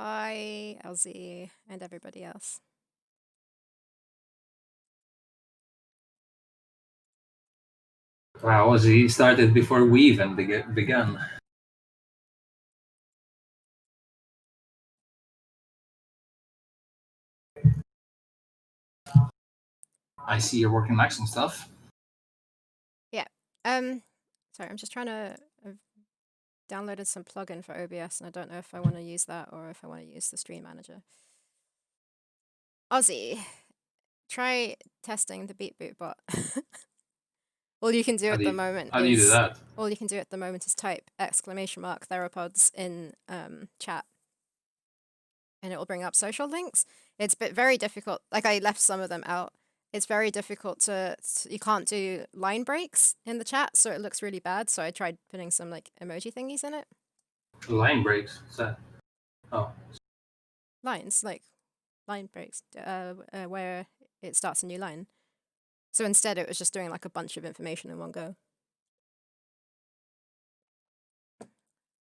Hi, LZ, and everybody else. Wow, he started before we even began. I see you're working Max and stuff. Yeah. Sorry, I'm just trying to. I've downloaded some plugin for OBS, and I don't know if I want to use that or if I want to use the Stream Manager. Ozzy, try testing the Beat Boot bot. All you can do at the moment How do you do is that? all you can do at the moment is type !! Theropods in chat, and it will bring up social links. It's very difficult. Like, I left some of them out. It's very difficult to you can't do line breaks in the chat, so it looks really bad. So I tried putting some like emoji thingies in it. Line breaks. What's that? Oh, Lines, like line breaks, where it starts a new line. So instead, it was just doing like a bunch of information in one go. Do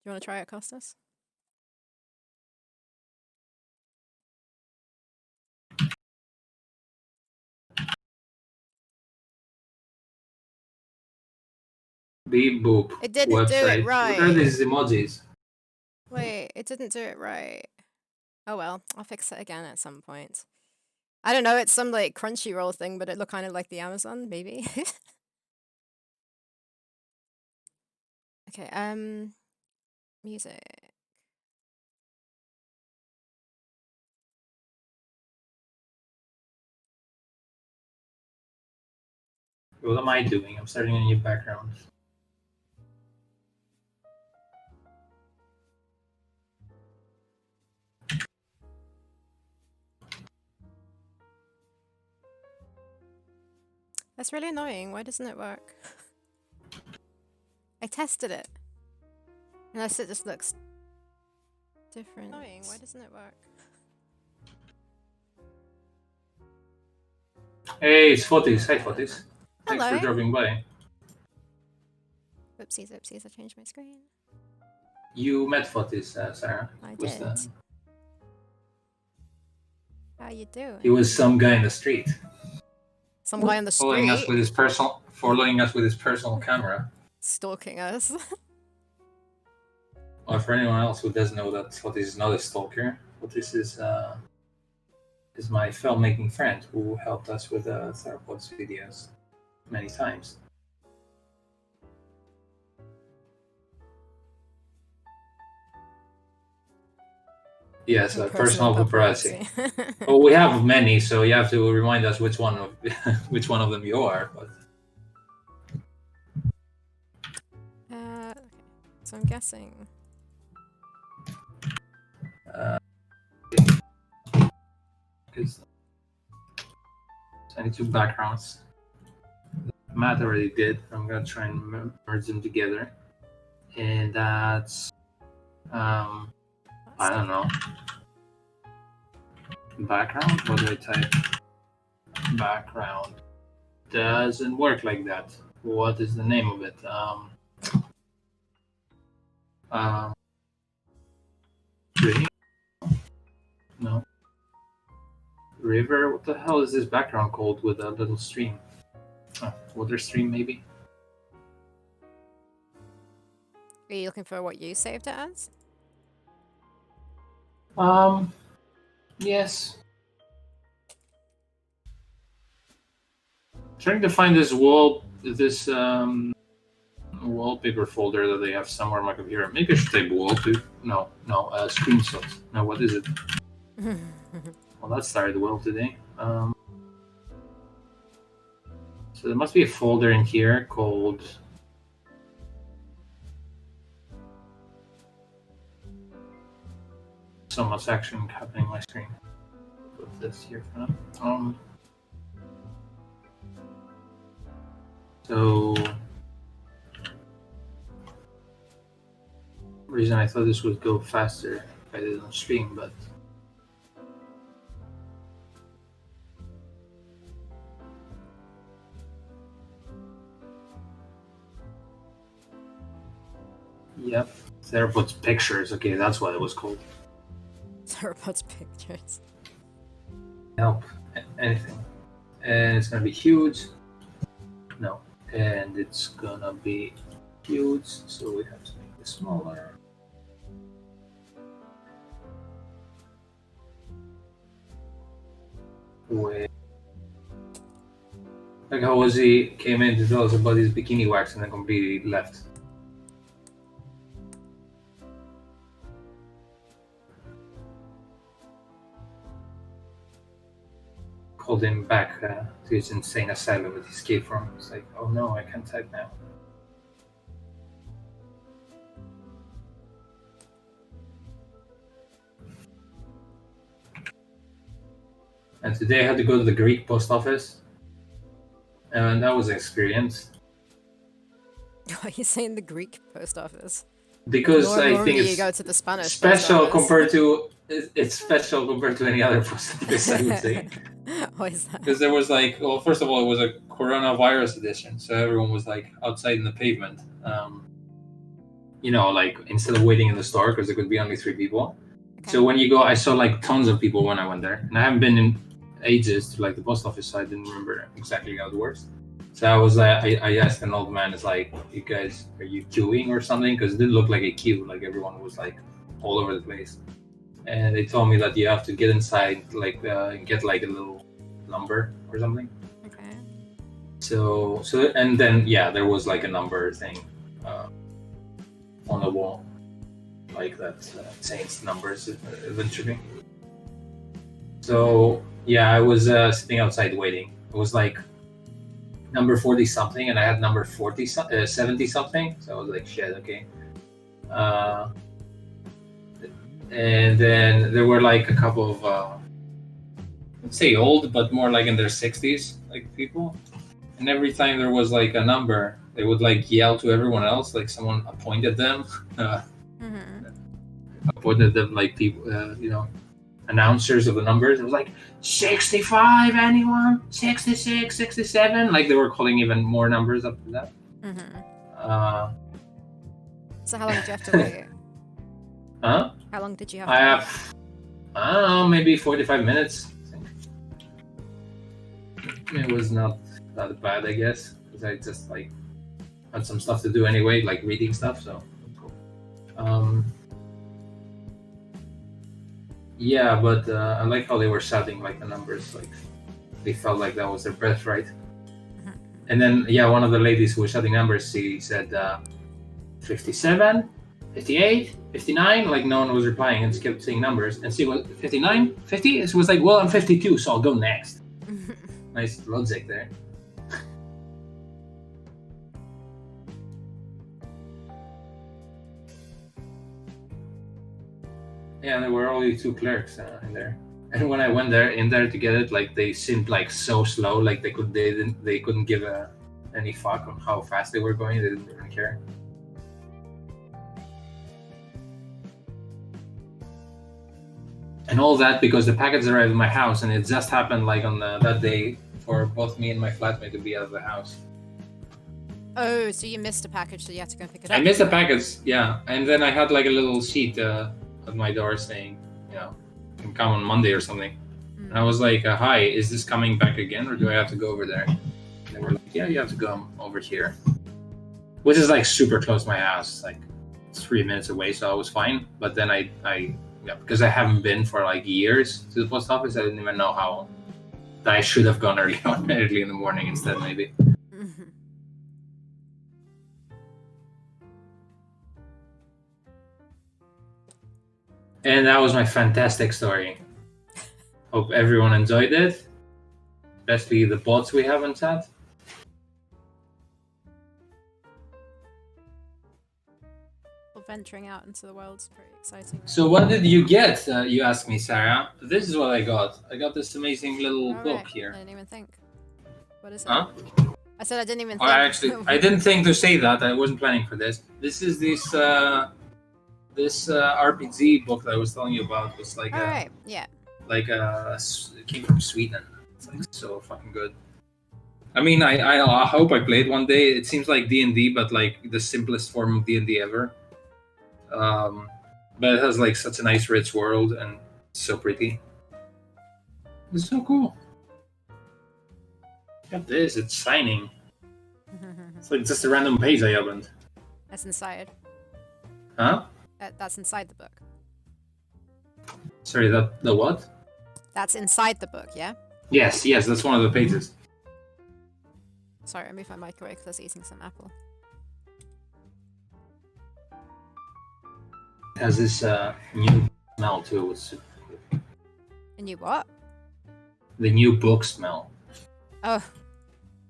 you want to try it, Costas? beep boop. It didn't Website. do it right. What are these emojis? Wait, it didn't do it right. Oh well, I'll fix it again at some point. I don't know, it's some like Crunchyroll thing, but it looked kind of like the Amazon, maybe. Okay, music. What am I doing? I'm starting a new background. That's really annoying. Why doesn't it work? I tested it. Unless it just looks different. Annoying. Why doesn't it work? Hey, it's Fotis. Hi, Fotis. Thanks Hello. for dropping by. Oopsies, oopsies. I changed my screen. You met Fotis, Sarah. I did. How you doing? He was some guy in the street. Some guy on the street? Following us with his personal camera. Stalking us. Well, for anyone else who doesn't know that Fotis is not a stalker, Fotis is my filmmaking friend who helped us with the Theropods videos many times. Yes, personal paparazzi. Well, we have many, so you have to remind us which one of them you are. But okay. So I'm guessing. I need two backgrounds. Matt already did. I'm gonna try and merge them together, and that's I don't know. Background? What do I type? Background. Doesn't work like that. What is the name of it? Tree? No. River? What the hell is this background called with a little stream? Water stream, maybe? Are you looking for what you saved it as? Yes. Trying to find this wallpaper folder that they have somewhere on my computer. Maybe I should type wallpaper. No, screenshots. No, what is it? Well, that started well today. So there must be a folder in here called so much action happening on my screen. Put this here for now. So reason I thought this would go faster if I did it on stream, but yep. Theropods pictures. Okay, that's what it was called. Theropods pictures. Help. Anything. And it's gonna be huge. No. And it's gonna be huge, so we have to make it smaller. Wait. Like how Ozzy came in to tell us about his bikini wax and then completely left. Called him back to his insane asylum that he escaped from. It's like, oh no, I can't type now. And today I had to go to the Greek post office. And that was an experience. Why are you saying the Greek post office? Because I Normally think you it's go to the Spanish special post office. compared to it's special compared to any other post office, I would say. Why is that? Because there was like, well, first of all, it was a coronavirus edition, so everyone was like outside in the pavement. You know, like instead of waiting in the store because there could be only 3 people. Okay. So when you go, I saw like tons of people when I went there, and I haven't been in ages to like the post office, so I didn't remember exactly how it works. So I was like, I asked an old man, "It's like, you guys, are you queuing or something?" Because it didn't look like a queue, like everyone was like all over the place. And they told me that you have to get inside, like get like a little number or something. Okay. So and then yeah, there was like a number thing on the wall, like that changed numbers eventually. So yeah, I was sitting outside waiting. It was like number 40 something, and I had number 70 something. So I was like, shit, okay. And then there were like a couple of let's say old, but more like in their 60s, like people. And every time there was like a number, they would like yell to everyone else, like someone appointed them. Appointed them like people, you know, announcers of the numbers. It was like 65, anyone? 66, 67. Like they were calling even more numbers up to that. So how long did you have to wait? Huh? How long did you have to wait? I don't know, maybe 45 minutes. It was not that bad, I guess, because I just like had some stuff to do anyway, like reading stuff. So, yeah, but I like how they were shouting like the numbers, like they felt like that was their birthright. And then, yeah, one of the ladies who was shouting numbers, she said 57, 58, 59. Like no one was replying, and she kept saying numbers. And she was 59, 50. She was like, well, I'm 52, so I'll go next. Nice logic there. Yeah, there were only 2 clerks in there. And when I went in there to get it, like they seemed like so slow, like they couldn't give any fuck on how fast they were going. They didn't even care. And all that because the package arrived at my house, and it just happened like on that day for both me and my flatmate to be out of the house. Oh, so you missed a package, so you had to go and pick it up. I missed the package, yeah, and then I had like a little sheet at my door saying, you know, you can come on Monday or something. And I was like, hi, is this coming back again, or do I have to go over there? And they were like, yeah, you have to go over here, which is like super close to my house, like 3 minutes away, so I was fine. But then I because I haven't been for like years to the post office, I didn't even know how. That I should have gone early in the morning instead, maybe. And that was my fantastic story. Hope everyone enjoyed it, especially the bots we have on chat. Venturing out into the world is pretty exciting. So what did you get? You asked me, Sarah. This is what I got. I got this amazing little book here. I didn't even think. What is it? Huh? I said I didn't even Oh, think. I didn't think to say that. I wasn't planning for this. This is this RPG book that I was telling you about. Was like it came from Sweden. It's like so fucking good. I mean, I hope I play it one day. It seems like D&D, but like the simplest form of D&D ever. But it has like such a nice rich world, and So pretty. It's so cool. Look at this, it's signing. It's like just a random page I opened. That's inside. Huh? That's inside the book. Sorry, the what? That's inside the book, yeah? Yes, that's one of the pages. Sorry, I moved my mic away because I was eating some apple. It has this new smell too. And you what? The new book smell. Oh.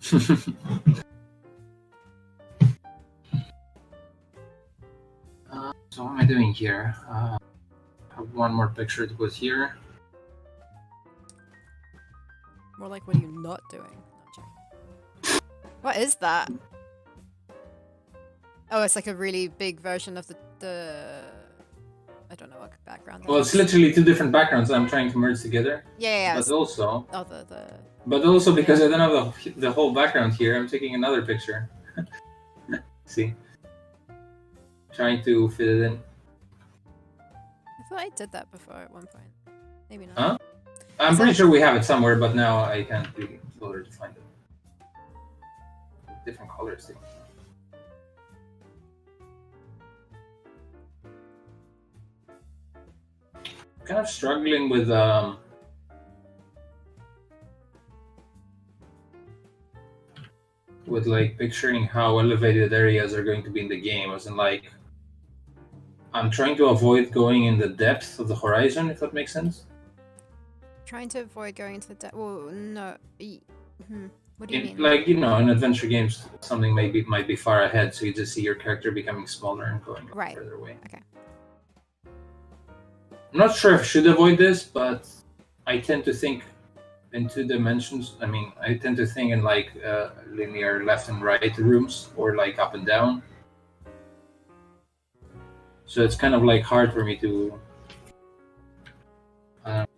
So what am I doing here? I have one more picture to put here. More like, what are you not doing? Not joking. What is that? Oh, it's like a really big version of the I don't know what background. Well, it's literally two different backgrounds I'm trying to merge together. Yeah. But also. Oh, But also because I don't have the whole background here, I'm taking another picture. See? Trying to fit it in. I thought I did that before at one point. Maybe not. Huh? I'm pretty sure we have it somewhere, but now I can't really bother to find it. Different colors too. Kind of struggling with like picturing how elevated areas are going to be in the game, as in like I'm trying to avoid going in the depth of the horizon, if that makes sense. Trying to avoid going into the depth. Well, no. What do you mean? Like, in adventure games, something might be far ahead, so you just see your character becoming smaller and going further away. Okay. I'm not sure if I should avoid this, but I tend to think in 2 dimensions. I mean, I tend to think in like linear left and right rooms, or like up and down. So it's kind of like hard for me to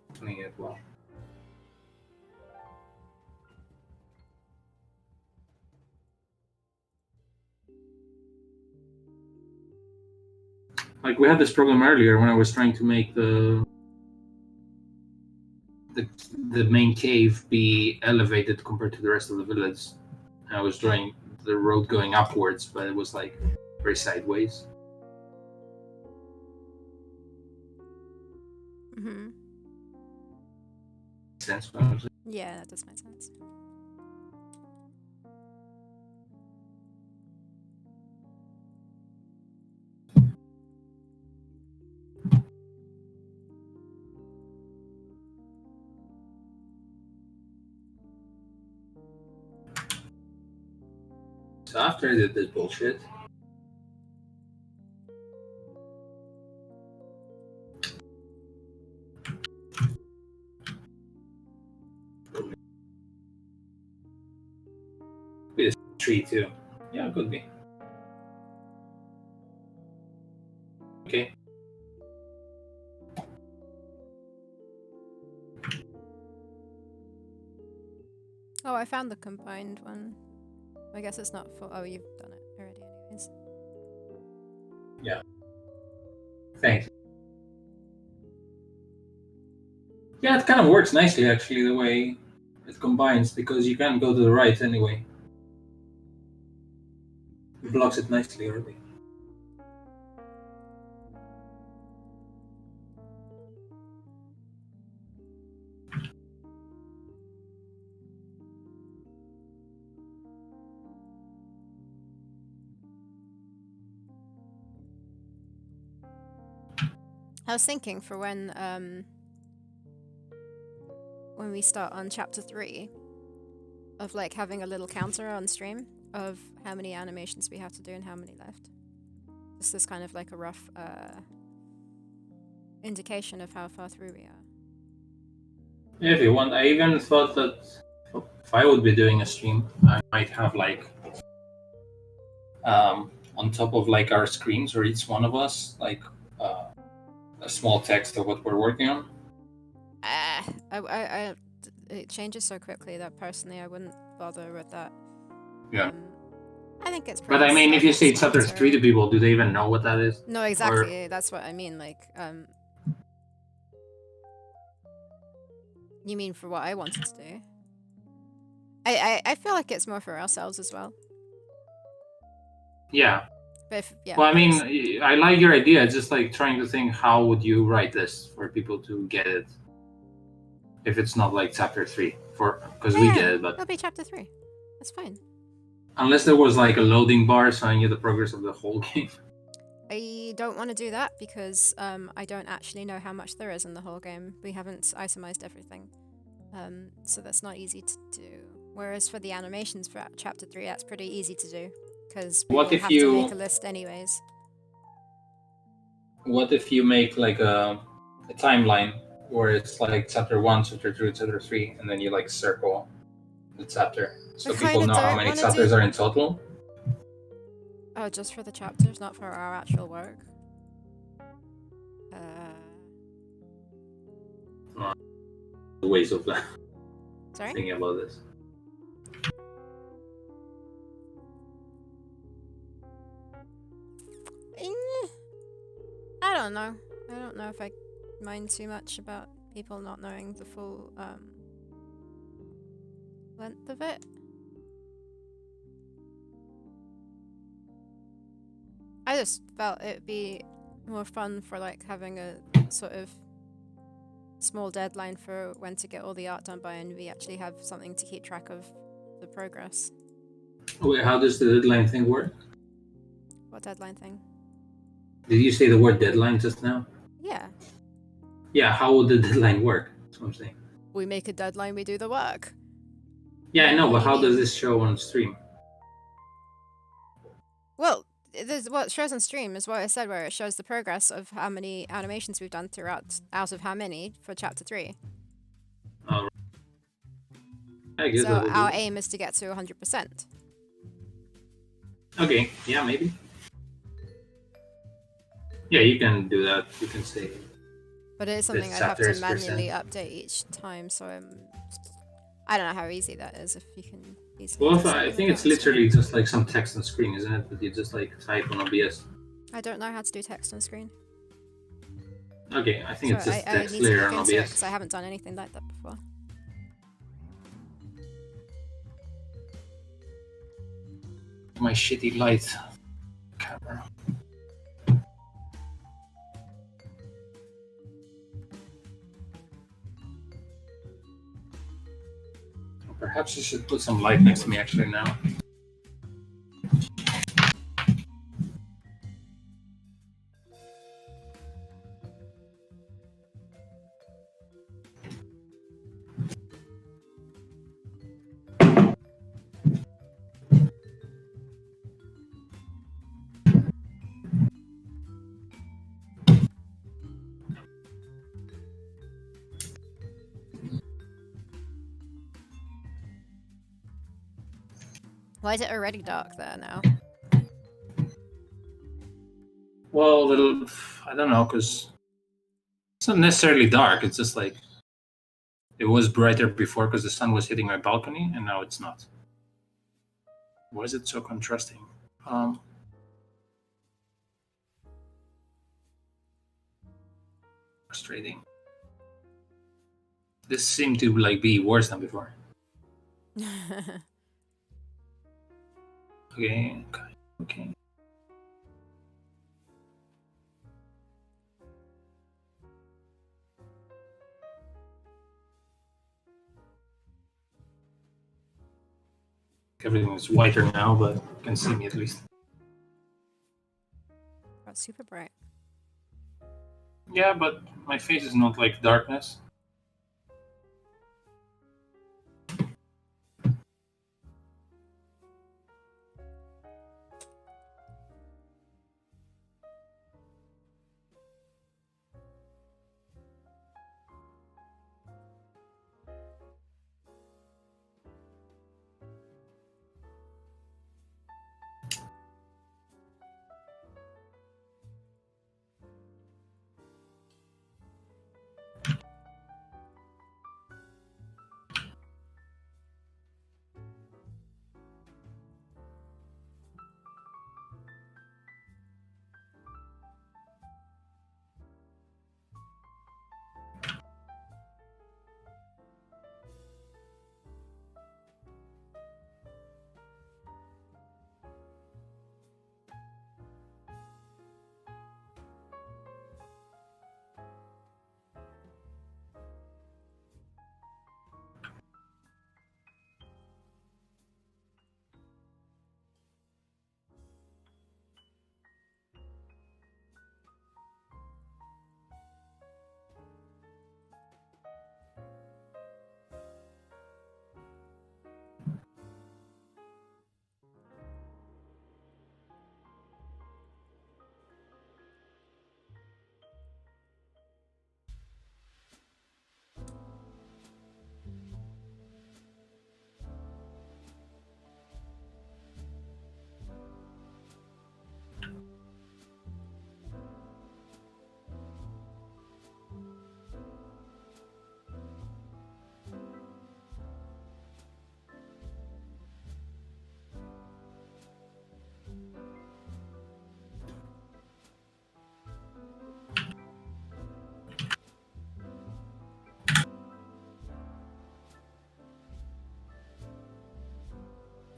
explain it well. Like we had this problem earlier when I was trying to make the main cave be elevated compared to the rest of the village. I was drawing the road going upwards, but it was like very sideways. Mm-hmm. Makes sense. Yeah, that does make sense. So after I did this bullshit, this tree too. Yeah, it could be. Okay. Oh, I found the combined one. I guess it's not full. Oh, you've done it already anyways. Yeah. Thanks. Yeah, it kind of works nicely actually, the way it combines, because you can't go to the right anyway. It blocks it nicely already. I was thinking for when we start on chapter 3, of like having a little counter on stream of how many animations we have to do and how many left. This is kind of like a rough indication of how far through we are. Yeah, if you want, I even thought that if I would be doing a stream, I might have like on top of like our screens, or each one of us, like a small text of what we're working on. It changes so quickly that personally I wouldn't bother with that. Yeah. I think it's. But I mean, if you say chapter 3 to people, do they even know what that is? No, exactly. That's what I mean. Like, You mean for what I wanted to do? I feel like it's more for ourselves as well. Yeah. But if, yeah, Well, I but mean, it's- I like your idea. It's just like trying to think, how would you write this for people to get it? If it's not like chapter 3, because we get yeah, it, but it'll be chapter 3. That's fine. unless there was like a loading bar showing you the progress of the whole game. I don't want to do that because I don't actually know how much there is in the whole game. We haven't itemized everything, so that's not easy to do. Whereas for the animations for chapter 3, that's pretty easy to do because we What will if have to make you a list anyways. what if you make like a timeline where it's like chapter 1, chapter 2, chapter 3, and then you like circle the chapter so I people kind of know how don't many want to chapters do. are in total? Oh, just for the chapters, not for our actual work. Ways of Sorry? thinking about this. I don't know. I don't know if I mind too much about people not knowing the full length of it. I just felt it'd be more fun for like having a sort of small deadline for when to get all the art done by, and we actually have something to keep track of the progress. Wait, how does the deadline thing work? What deadline thing? Did you say the word deadline just now? Yeah. Yeah, how would the deadline work? That's what I'm saying. We make a deadline, we do the work. Yeah, I know, What but do you how does mean? this show on stream? Well, what shows on stream is what I said, where it shows the progress of how many animations we've done throughout, out of how many for chapter 3. Oh, I guess So that would our do. aim is to get to 100%. Okay, yeah, maybe. Yeah, you can do that. You can say But it is something this I'd have chapter to is manually percent. update each time, so I don't know how easy that is, if you can easily Well, do if I something like think that it's on stream. literally just like some text on screen, isn't it? That you just like type on OBS. I don't know how to do text on screen. Okay, I think So it's just I text need to layer look on into it, OBS. because I haven't done anything like that before. My shitty light camera. Perhaps I should put some light next to me actually now. Why is it already dark there now? Well, I don't know, because it's not necessarily dark. It's just like it was brighter before because the sun was hitting my balcony, and now it's not. Why is it so contrasting? Frustrating. This seemed to like be worse than before. Okay. Okay. Everything is whiter now, but you can see me at least. That's super bright. Yeah, but my face is not like darkness.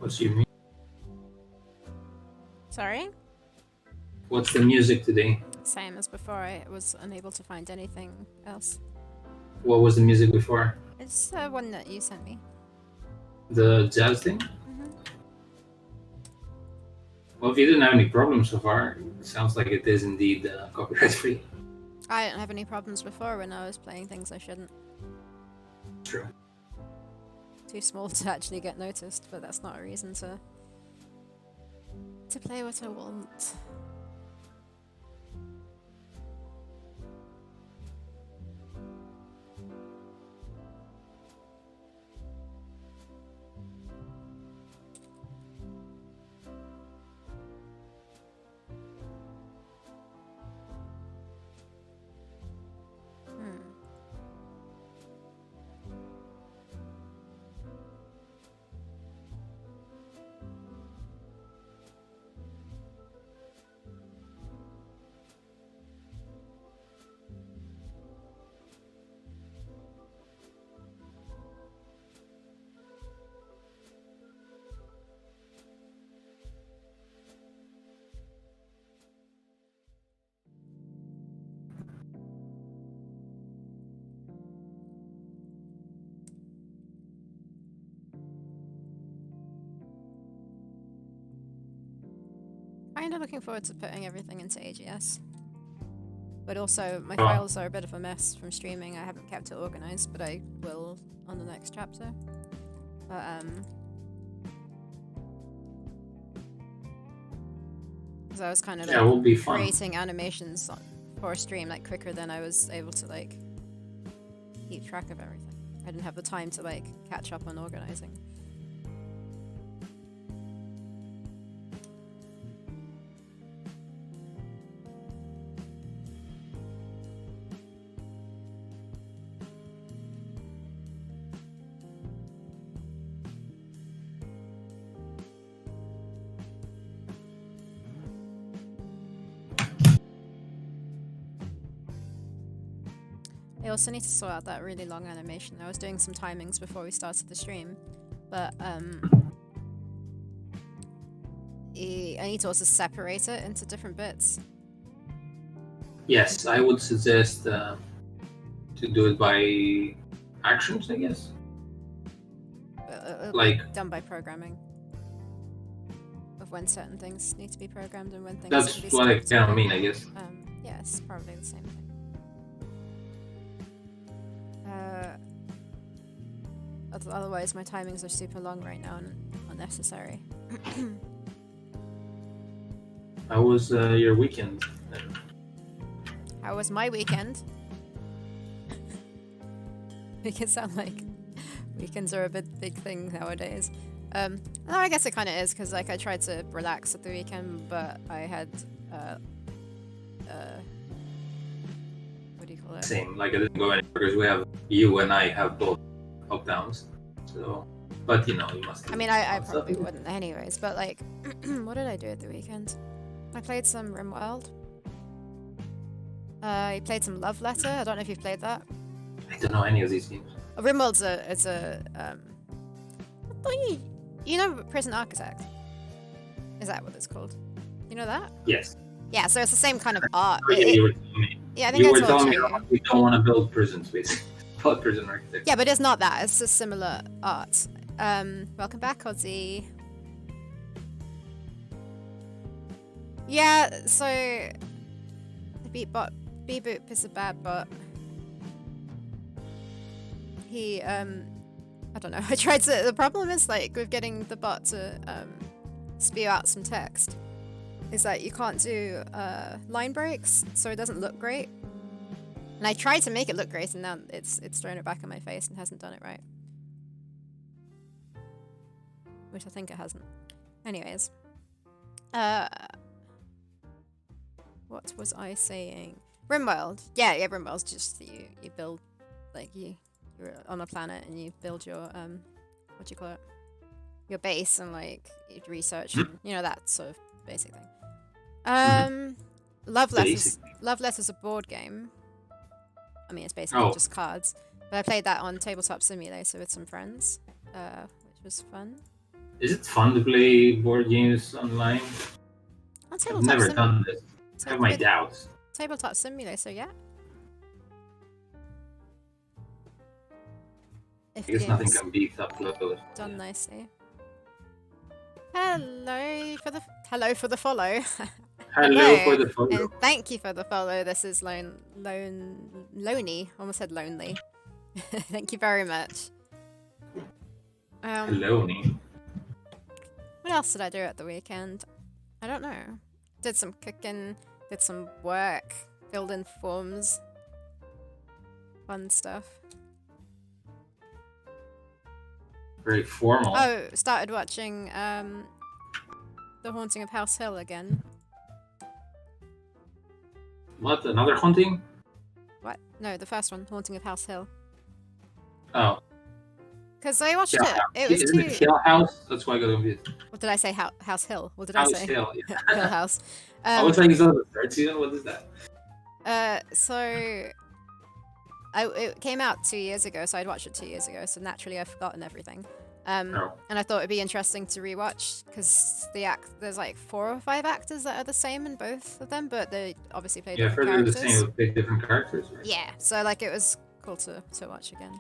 What's your music? Sorry? What's the music today? Same as before, I was unable to find anything else. What was the music before? It's the one that you sent me. The jazz thing? Mm-hmm. Well, if you didn't have any problems so far, it sounds like it is indeed copyright free. I didn't have any problems before when I was playing things I shouldn't. True. Too small to actually get noticed, but that's not a reason to play what I want. Kind of looking forward to putting everything into AGS. But also, my files are a bit of a mess from streaming. I haven't kept it organized, but I will on the next chapter. But, because I was kind of like will be fun. creating animations for a stream like quicker than I was able to like keep track of everything. I didn't have the time to like catch up on organizing. I also need to sort out that really long animation. I was doing some timings before we started the stream, but I need to also separate it into different bits. Yes, I would suggest to do it by actions, I guess. Like done by programming of when certain things need to be programmed and when things. That's can be what I skipped. kind of mean, I guess. Yeah, it's probably the same thing. Otherwise, my timings are super long right now and unnecessary. How was your weekend? How was my weekend? Make it sound like weekends are a big thing nowadays. No, I guess it kind of is because like I tried to relax at the weekend, but I had what do you call it? Same. Like I didn't go anywhere because you and I have both lockdowns. So, but you know, you must. I mean, I probably wouldn't anyways. But like, what did I do at the weekend? I played some RimWorld. I played some Love Letter. I don't know if you've played that. I don't know any of these games. RimWorld's you know Prison Architect? Is that what it's called? You know that? Yes. Yeah, so it's the same kind of art. You were telling me. Yeah, I think you I were told telling you. me we don't want to build prisons, basically. Called Prison Architect. Yeah, but it's not that. It's a similar art. Welcome back, Ozzy. Yeah, so the Beboop is a bad bot. He I don't know. I tried to. The problem is like with getting the bot to spew out some text, is that you can't do line breaks, so it doesn't look great. And I tried to make it look great, and now it's thrown it back in my face and hasn't done it right. Which I think it hasn't. Anyways. What was I saying? RimWorld. Yeah, RimWorld's just you build, like you're on a planet and you build your what do you call it? Your base and like you research and you know that sort of basic thing. Love Letter's a board game. I mean, it's basically just cards. But I played that on Tabletop Simulator with some friends, which was fun. Is it fun to play board games online? On I've never done this. I have my doubts. Tabletop Simulator, yeah. If I guess nothing games can beat upload. done nicely. Hello for the follow. Hello for the photo. And thank you for the follow. This is Loney. Almost said lonely. Thank you very much. Hello, Nate. What else did I do at the weekend? I don't know. Did some cooking, did some work, filled in forms. Fun stuff. Very formal. Oh, started watching The Haunting of House Hill again. What? Another haunting? What? No, the first one, Haunting of House Hill. Oh. Because I watched Hill it. It was Isn't it Hill House? That's why I got confused. What did I say? House Hill. What did House I say? Hill, yeah. Hill House. I was like, is that the third season? What is that? So it came out 2 years ago, so I'd watched it 2 years ago, so naturally I've forgotten everything. And I thought it'd be interesting to rewatch because there's like 4 or 5 actors that are the same in both of them, but they obviously play different characters. Yeah, the same with big different characters, right? Yeah, so like it was cool to watch again.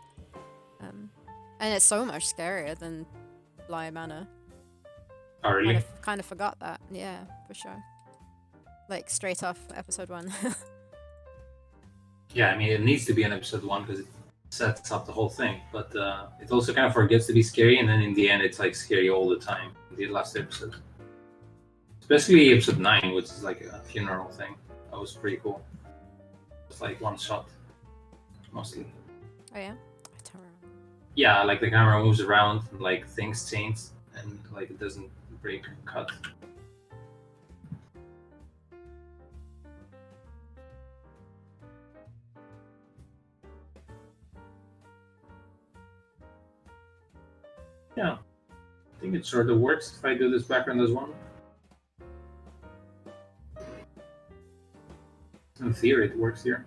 And it's so much scarier than Bly Manor. Oh, really? Kind of forgot that. Yeah, for sure. Like straight off episode 1. Yeah, I mean, it needs to be an episode 1 because it sets up the whole thing, but it also kind of forgets to be scary, and then in the end, it's like scary all the time. The last episode, especially episode 9, which is like a funeral thing, that was pretty cool. It's like one shot, mostly. Oh yeah, I don't remember. Yeah, like the camera moves around, and like things change, and like it doesn't break or cut. Yeah, I think it sort of works if I do this background as one. In theory, it works here.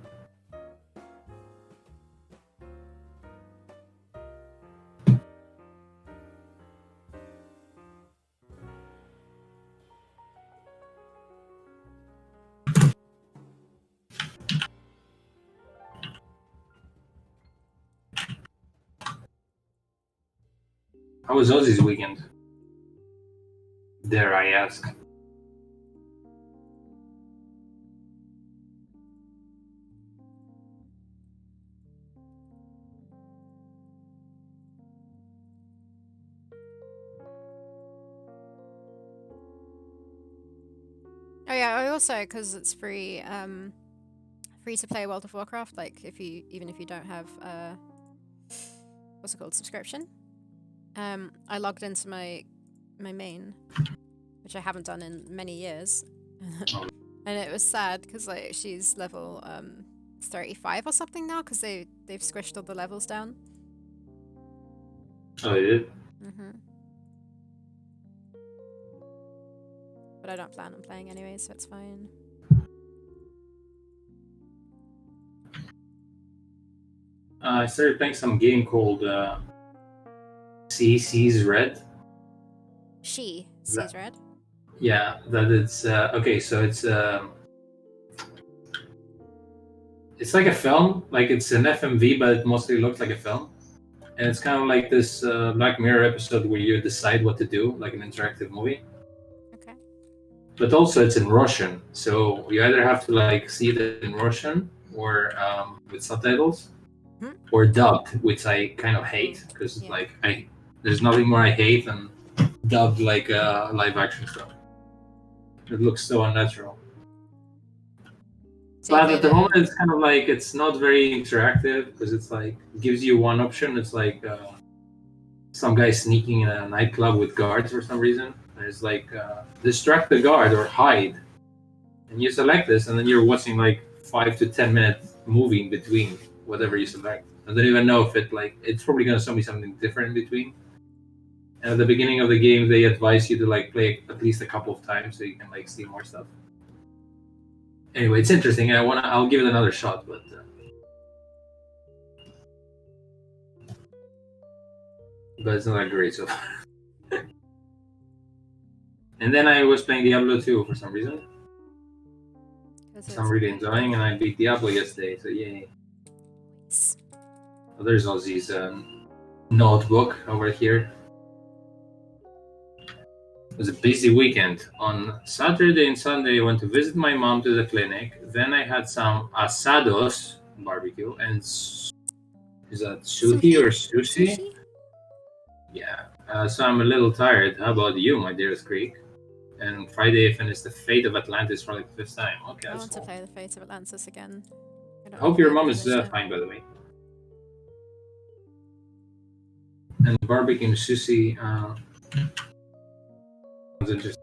How was Ozzy's weekend? Dare I ask? Oh yeah, I also, because it's free to play World of Warcraft. Like even if you don't have what's it called, subscription. I logged into my main, which I haven't done in many years, and it was sad because like she's level 35 or something now because they've squished all the levels down. Oh, they did? But I don't plan on playing anyway, so it's fine. I started playing some game called Sea Sees Red. She sees red? Yeah, that it's okay. So it's like a film, like it's an FMV, but it mostly looks like a film. And it's kind of like this Black Mirror episode where you decide what to do, like an interactive movie. Okay. But also it's in Russian, so you either have to like see it in Russian or with subtitles, or dubbed, which I kind of hate because like there's nothing more I hate than dubbed like live action stuff. It looks so unnatural. But at the moment, it's kind of like it's not very interactive because it's like gives you one option. It's like some guy sneaking in a nightclub with guards for some reason. And it's like distract the guard or hide, and you select this, and then you're watching like 5 to 10 minutes movie in between whatever you select. I don't even know if it's probably gonna show me something different in between. And at the beginning of the game, they advise you to like play at least a couple of times so you can like see more stuff. Anyway, it's interesting. I'll give it another shot, but it's not that great so far. And then I was playing Diablo 2 for some reason. 'Cause So I'm it's really enjoying, and I beat Diablo yesterday, so yay. Oh, there's Ozzy's notebook over here. It was a busy weekend. On Saturday and Sunday, I went to visit my mom to the clinic. Then I had some asados barbecue and is that sushi or sushi? Yeah. So I'm a little tired. How about you, my dearest Greek? And Friday, I finished the Fate of Atlantis for like the 5th time. Okay, I that's want to cool. play the Fate of Atlantis again. I hope your mom is fine, by the way. And barbecue and sushi. Sounds interesting.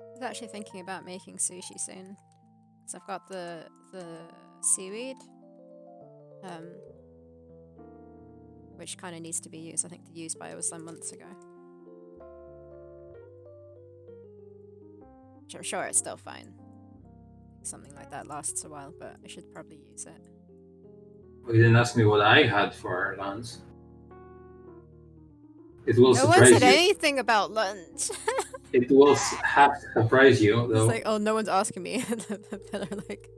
I was actually thinking about making sushi soon. So I've got the seaweed, which kind of needs to be used. I think the use by was some months ago. Which I'm sure it's still fine. Something like that lasts a while, but I should probably use it. Well, you didn't ask me what I had for lunch. It will no surprise one said you. anything about lunch. It will have to surprise you, though. It's like, oh, no one's asking me. Like,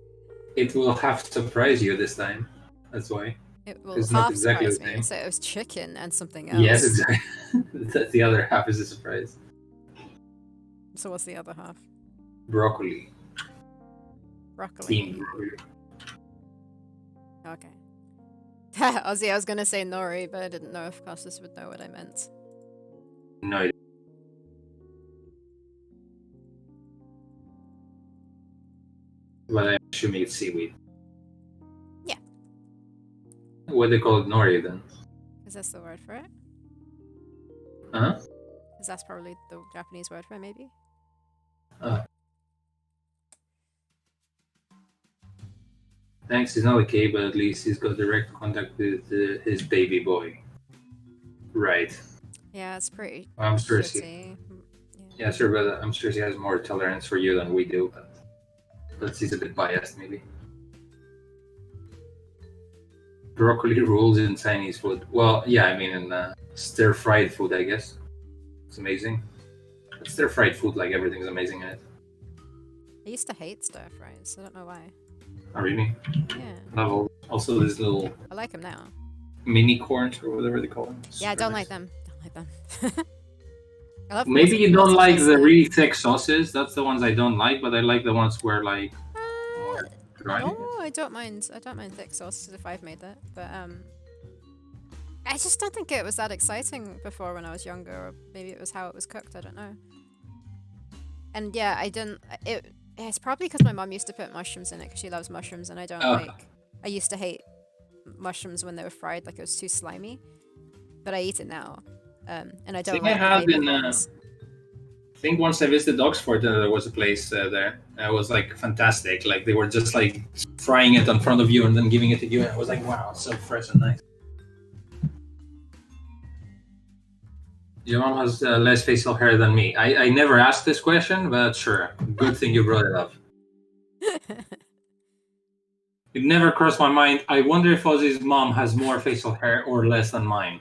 it will have to surprise you this time. That's why. It will It's half not exactly surprise the me. same. So it was chicken and something else. Yes, exactly. The other half is a surprise. So what's the other half? Broccoli. Broccoli. Team broccoli. Okay. Ozzy, I was gonna say nori, but I didn't know if Costas would know what I meant. No. But I'm assuming it's seaweed. Yeah. What do they call it, nori then? Is that the word for it? Huh? Because that's probably the Japanese word for it, maybe? Thanks, he's not okay, but at least he's got direct contact with his baby boy. Right. Yeah, it's pretty I'm sure shitty. Yeah, sure, but I'm sure he has more tolerance for you than we do, but he's a bit biased, maybe. Broccoli rules in Chinese food. Well, yeah, I mean in stir-fried food, I guess. It's amazing. But stir-fried food, like everything's amazing in it. I used to hate stir fries. I don't know why. Oh, really? Yeah. Also, this little I like them now. mini corns or whatever they call them. Yeah, I don't like them. Don't like them. I love Maybe you don't like the really thick sauces. That's the ones I don't like, but I like the ones where like more dry. No, I don't mind. I don't mind thick sauces if I've made that, but I just don't think it was that exciting before when I was younger, or maybe it was how it was cooked. I don't know. And yeah, I didn't. It's probably because my mom used to put mushrooms in it because she loves mushrooms, and I don't like. I used to hate mushrooms when they were fried, like it was too slimy. But I eat it now, and I don't like the baby ones. I think once I visited Oxford, there was a place there. It was like fantastic. Like they were just like frying it in front of you and then giving it to you, and I was like, wow, it's so fresh and nice. Your mom has less facial hair than me. I never asked this question, but sure. Good thing you brought it up. It never crossed my mind. I wonder if Ozzy's mom has more facial hair or less than mine.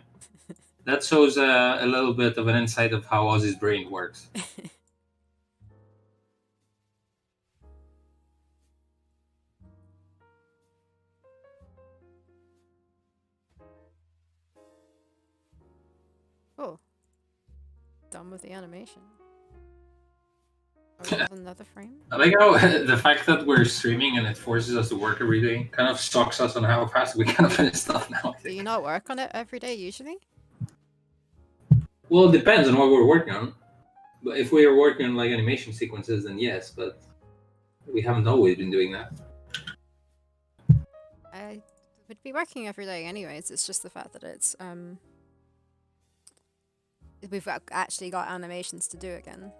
That shows a little bit of an insight of how Ozzy's brain works. Oh. Done with the animation. Another frame? I like how the fact that we're streaming and it forces us to work every day kind of shocks us on how fast we kind of finish stuff now. Do you not work on it every day usually? Well, it depends on what we're working on. But if we are working on like animation sequences, then yes, but we haven't always been doing that. I would be working every day anyways. It's just the fact that it's we've actually got animations to do again.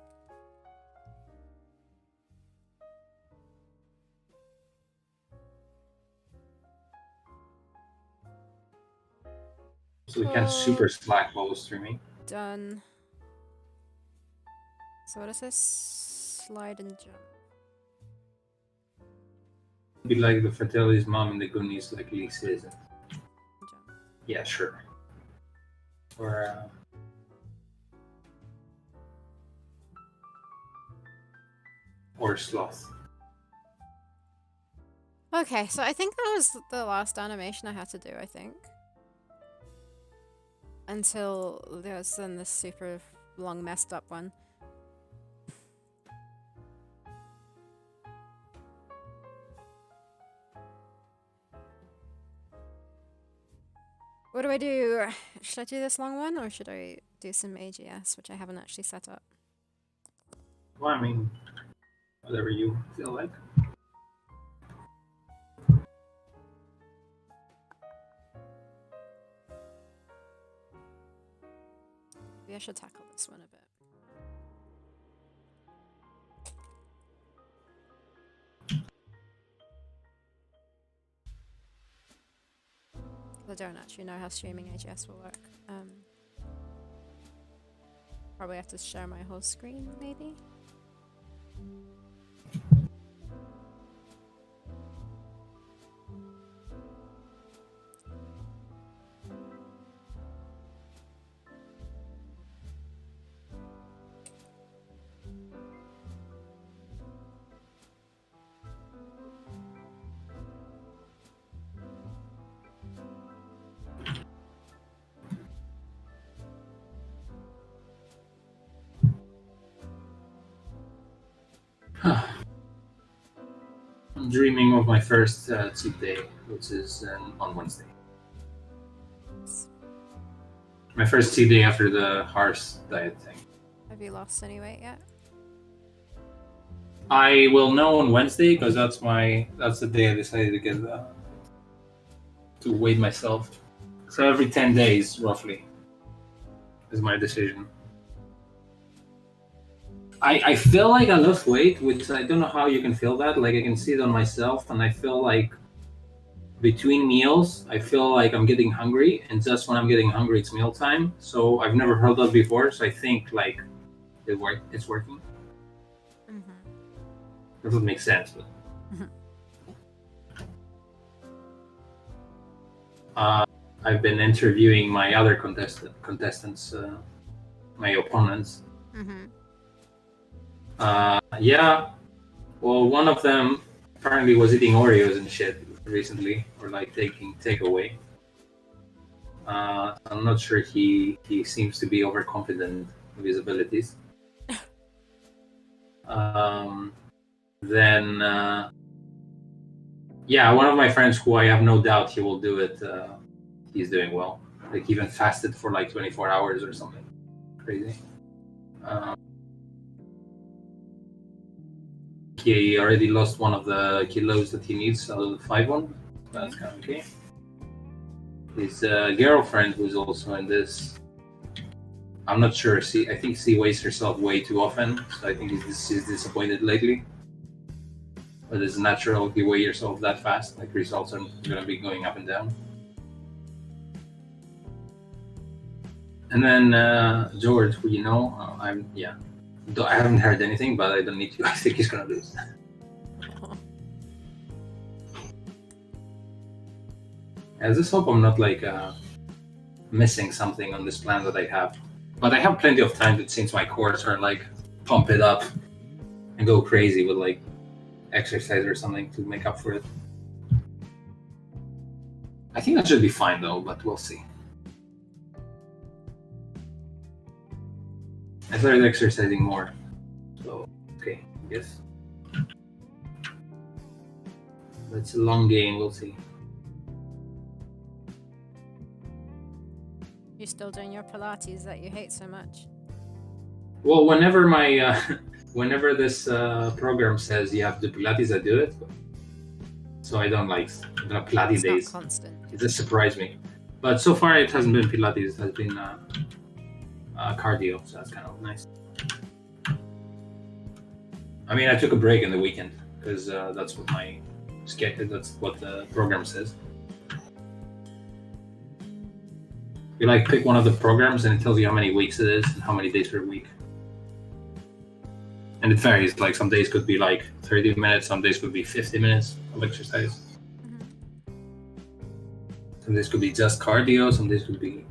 So we can super slack while we're streaming. Done. So what is this? Slide and jump. Be like the Fratelli's mom in the Goonies, like Lisa isn't. Yeah, sure. Or Sloth. Okay, so I think that was the last animation I had to do, I think. Until there was then this super long messed up one. What do I do? Should I do this long one or should I do some AGS, which I haven't actually set up? Well, I mean, whatever you feel like. Maybe I should tackle this one a bit. I don't actually know how streaming AGS will work. Probably have to share my whole screen, maybe? I'm dreaming of my first cheat day, which is on Wednesday. My first cheat day after the harsh diet thing. Have you lost any weight yet? I will know on Wednesday because that's the day I decided to get to weigh myself. So every 10 days, roughly, is my decision. I feel like I lost weight, which I don't know how you can feel that. Like I can see it on myself, and I feel like between meals, I feel like I'm getting hungry, and just when I'm getting hungry, it's mealtime. So I've never heard that before. So I think like it's working. Doesn't make sense, but I've been interviewing my other contestants, my opponents. Yeah, well, one of them apparently was eating Oreos and shit recently, or like taking takeaway. I'm not sure he seems to be overconfident of his abilities. Then, yeah, one of my friends who I have no doubt he will do it. He's doing well. Like even fasted for like 24 hours or something crazy. He already lost one of the kilos that he needs out of the 5 one. That's kind of okay. His girlfriend, who's also in this, I'm not sure. I think she weighs herself way too often, so I think she's disappointed lately. But it's natural if you weigh yourself that fast. Like results are going to be going up and down. And then George, who you know, I haven't heard anything, but I don't need to. I think he's going to lose. I just hope I'm not like missing something on this plan that I have. But I have plenty of time that since my cores are like pump it up and go crazy with like exercise or something to make up for it. I think that should be fine though, but we'll see. I started exercising more, so okay, I guess. But it's a long game, we'll see. You're still doing your Pilates that you hate so much? Well, whenever whenever this program says you have to do Pilates, I do it. So I don't like Pilates it's days. Not constant. It just surprised me. But so far it hasn't been Pilates, it has been cardio, so that's kind of nice. I mean, I took a break in the weekend because that's what the program says. You like pick one of the programs and it tells you how many weeks it is and how many days per week. And it varies, like some days could be like 30 minutes, some days could be 50 minutes, of exercise. Mhm. Some days could be just cardio. Some days could be,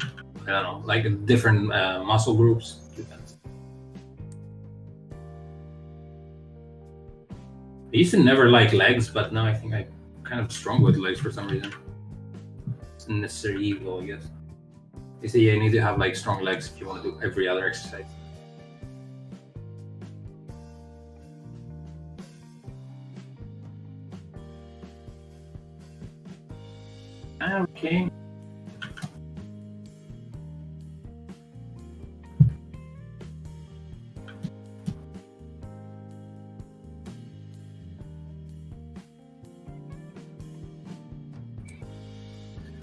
I don't know, like different muscle groups. Depends. I used to never like legs, but now I think I'm kind of strong with legs for some reason. It's a necessary evil, I guess. They say you need to have like strong legs if you want to do every other exercise. Okay.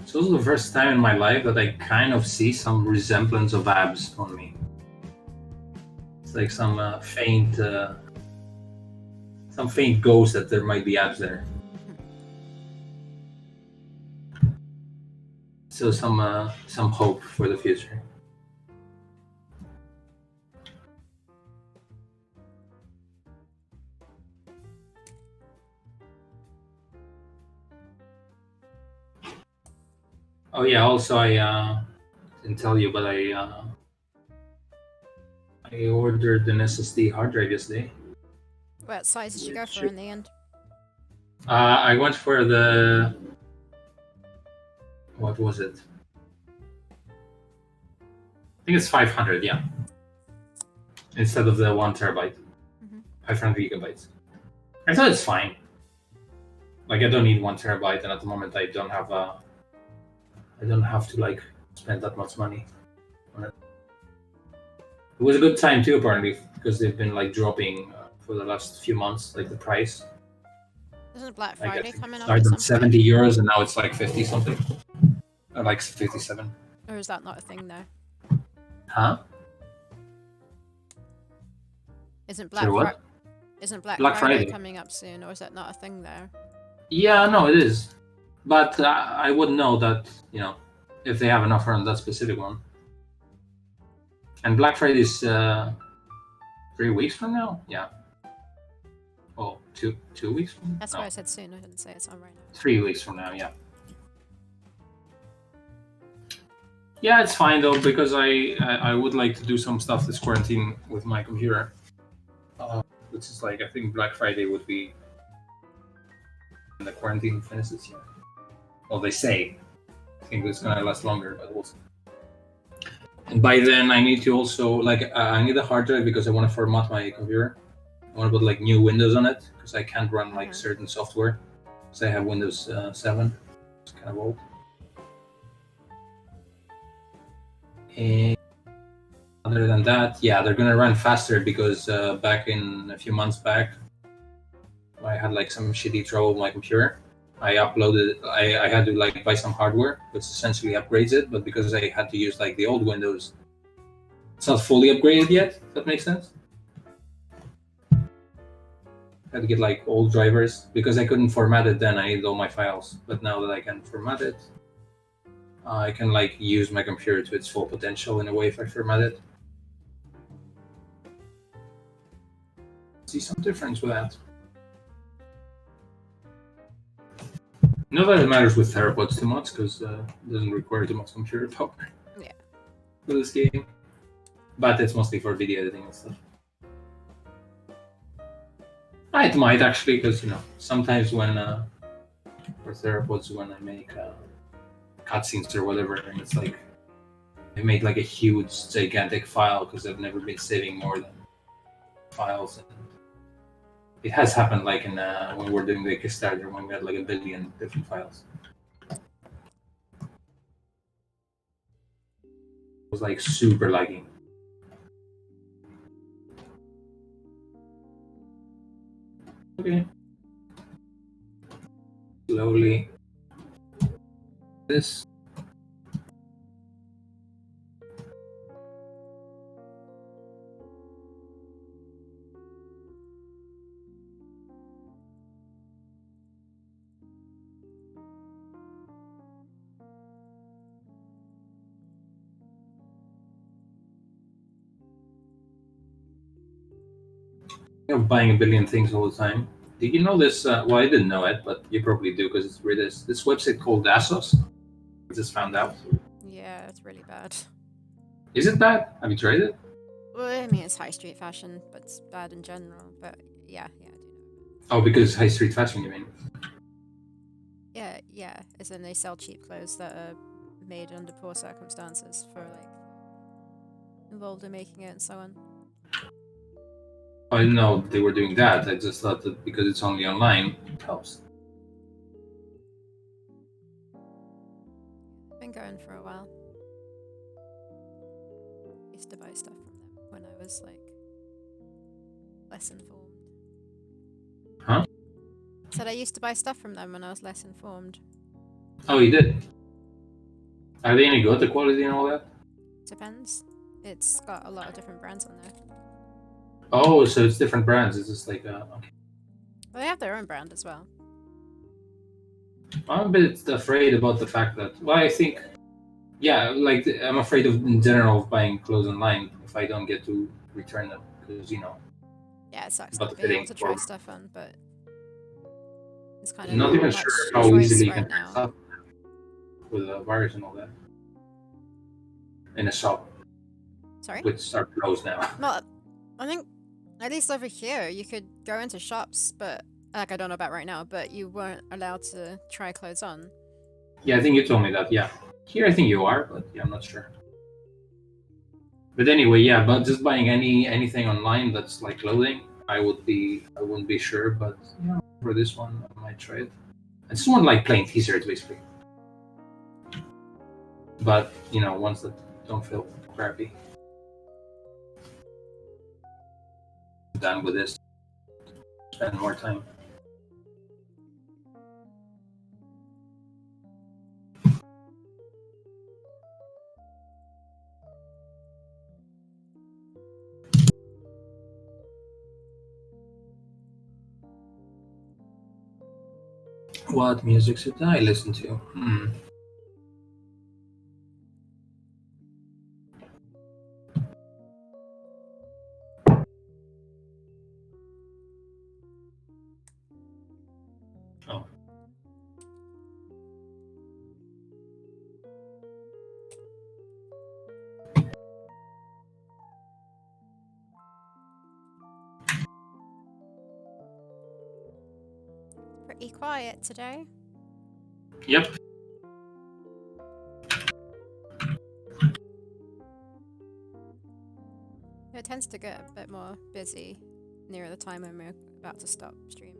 It's also the first time in my life that I kind of see some resemblance of abs on me. It's like some faint ghost that there might be abs there. So some hope for the future. Oh yeah. Also, I didn't tell you, but I ordered an SSD hard drive yesterday. What size did you go for in the end? I went for the, what was it? I think it's 500, yeah. Instead of the 1 terabyte, 500 gigabytes. I thought it's fine. Like I don't need 1 terabyte, and at the moment I don't have to like spend that much money on it. It was a good time too, apparently, because they've been like dropping for the last few months, like the price. Isn't Black Friday coming up? Started at 70 euros, and now it's like 50 something, or like 57. Or is that not a thing though? Huh? Isn't Black Friday coming up soon, or is that not a thing there? Yeah, no, it is. But I would know that, if they have an offer on that specific one. And Black Friday is 3 weeks from now? Yeah. Oh, two weeks from now? That's why I said soon. I didn't say it's on right now. 3 weeks from now, yeah. Yeah, it's fine though, because I would like to do some stuff this quarantine with my computer. Which is like, I think Black Friday would be when the quarantine finishes, yeah. Well, they say. I think it's gonna last longer, but we'll see. And by then, I need to also, like, I need a hard drive because I want to format my computer. I want to put, like, new Windows on it because I can't run, like, certain software. Because I have Windows 7. It's kind of old. And other than that, yeah, they're gonna run faster because back in a few months back, I had like some shitty trouble with my computer. I had to like buy some hardware, which essentially upgrades it, but because I had to use like the old Windows, it's not fully upgraded yet, if that makes sense. I had to get like old drivers because I couldn't format it then. I needed all my files, but now that I can format it, I can like use my computer to its full potential in a way if I format it. See some difference with that. Not that it matters with Theropods too much because it doesn't require too much computer power. Yeah. For this game, but it's mostly for video editing and stuff. It might actually, because sometimes when for Theropods when I make cutscenes or whatever, and it's like I made like a huge gigantic file because I've never been saving more than files. And it has happened like in when we were doing the Kickstarter when we had like 1 billion different files. It was like super lagging. Okay. Slowly. This. Buying 1 billion things all the time. Did you know this? Well, I didn't know it, but you probably do because it's British. This website called Dassos. I just found out. Yeah, it's really bad. Is it bad? Have you tried it? Well, I mean, it's high street fashion, but it's bad in general. But yeah, I do know. Oh, because high street fashion, you mean? Yeah. As in they sell cheap clothes that are made under poor circumstances for like involved in making it and so on. I didn't know they were doing that. I just thought that because it's only online, it helps. Been going for a while. Used to buy stuff from them when I was like less informed. Huh? Said I used to buy stuff from them when I was less informed. Oh, you did? Are they any good, the quality and all that? Depends. It's got a lot of different brands on there. Oh, so it's different brands. It's just like, okay. Well, they have their own brand as well. I'm a bit afraid about the fact that, well, I think, yeah, like, I'm afraid of, in general, of buying clothes online if I don't get to return them, because, Yeah, it sucks But not being able to fitting try for- stuff on, but it's kind of not even much sure how choice easily you right can now. stuff with a virus and all that in a shop, Sorry? which are closed now. Well, I think at least over here you could go into shops, but like I don't know about right now, but you weren't allowed to try clothes on. Yeah, I think you told me that. Yeah, here I think you are, but yeah, I'm not sure. But anyway, yeah, but just buying anything online that's like clothing, I wouldn't be sure, but yeah, for this one, I might try it. I just want like plain t-shirts basically, but ones that don't feel crappy. Done with this. Spend more time. What music should I listen to? Oh. Pretty quiet today. Yep. It tends to get a bit more busy near the time when we're about to stop streaming.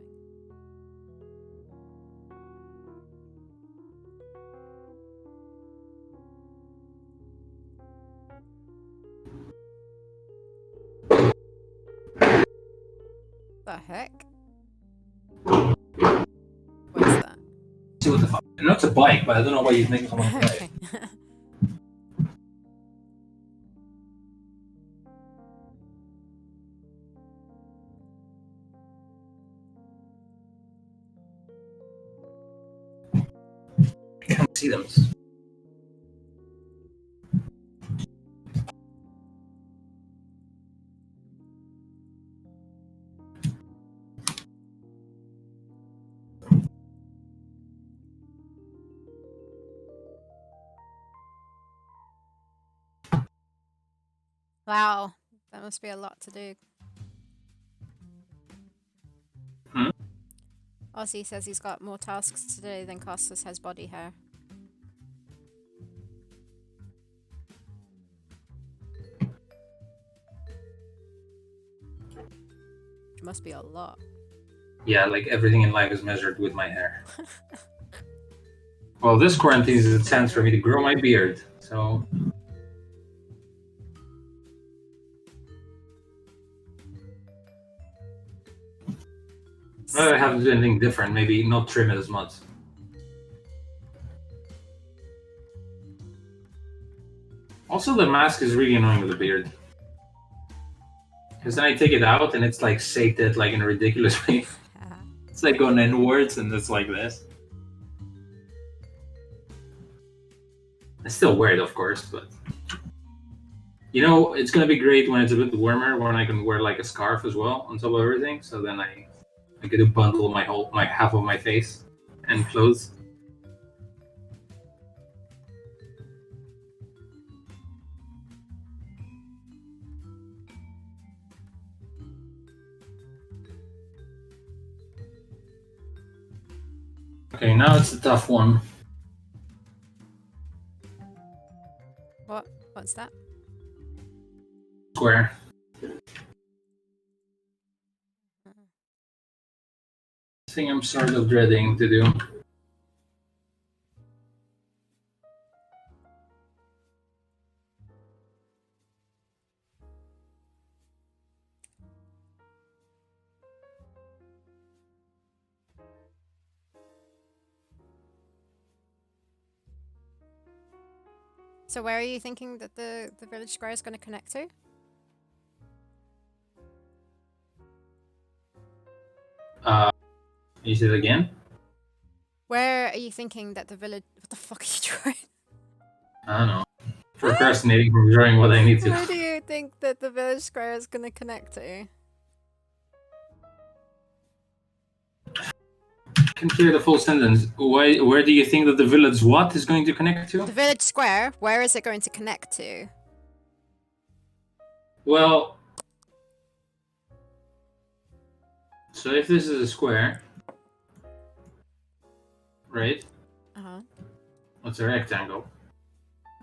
The heck? What's that? See what the fuck? I know it's a bike, but I don't know why you think someone drive. Okay. I can't see them. Wow, that must be a lot to do. Ozzy says he's got more tasks today than Costas has body hair. Which must be a lot. Yeah, like everything in life is measured with my hair. Well, this quarantine is a chance for me to grow my beard, so. I haven't done anything different. Maybe not trim it as much. Also, the mask is really annoying with the beard. Because then I take it out and it's like sated like in a ridiculous way. It's like going inwards and it's like this. I still wear it, of course, but it's gonna be great when it's a bit warmer, when I can wear like a scarf as well on top of everything. So then I I could bundle my half of my face and clothes. Okay, now it's a tough one. What's that? Square. Thing I'm sort of dreading to do. So where are you thinking that the village square is going to connect to? You say it again? Where are you thinking that the village... What the fuck are you trying? I don't know. Procrastinating from drawing what I need to. Where do you think that the village square is going to connect to? Can clear the full sentence. Where do you think that the village what is going to connect to? The village square, where is it going to connect to? Well, so if this is a square, right? Uh-huh. It's a rectangle.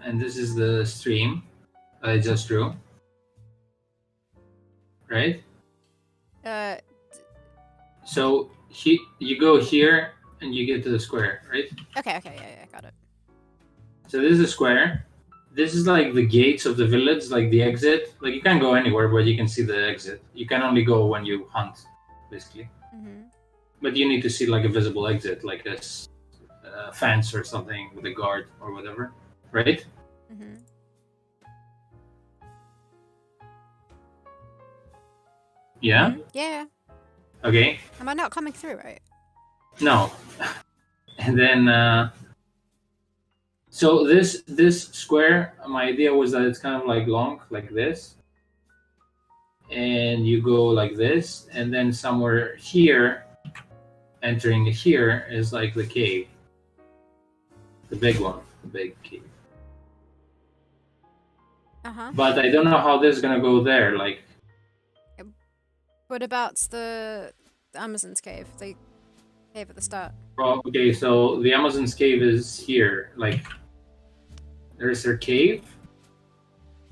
And this is the stream I just drew. Right? So you go here and you get to the square, right? Okay, yeah, got it. So this is a square. This is like the gates of the village, like the exit. Like you can't go anywhere, but you can see the exit. You can only go when you hunt, basically. Mm-hmm. But you need to see like a visible exit, like a fence or something with a guard or whatever, right? Mm-hmm. Yeah? Mm-hmm. Yeah. Okay. Am I not coming through right? No. And then so this square, my idea was that it's kind of like long, like this. And you go like this, and then somewhere here, entering here, is like the cave. The big one, the big cave. Uh-huh. But I don't know how this is gonna go there, like... What about the Amazon's cave? The cave at the start. Oh, okay, so the Amazon's cave is here. Like, there's her cave.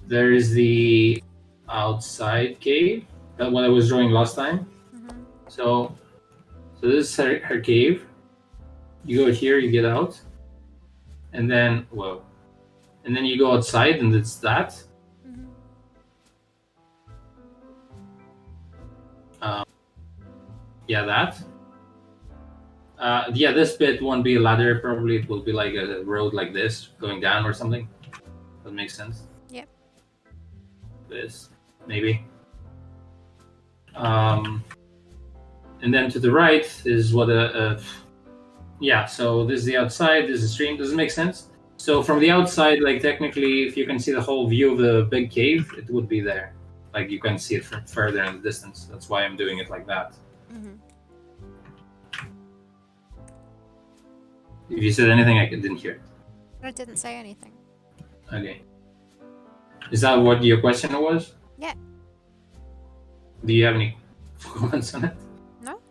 There is the outside cave, that what I was drawing last time. Mm-hmm. So this is her cave. You go here, you get out, and then and then you go outside, and it's that. Mm-hmm. Yeah, that. Yeah, this bit won't be a ladder. Probably it will be like a road like this, going down or something. That makes sense. Yep. This, maybe. And then to the right is what yeah, so this is the outside, this is the stream. Does it make sense? So from the outside, like technically, if you can see the whole view of the big cave, it would be there. Like you can see it from further in the distance. That's why I'm doing it like that. Mm-hmm. If you said anything, I didn't hear. I didn't say anything. Okay. Is that what your question was? Yeah. Do you have any comments on it? No.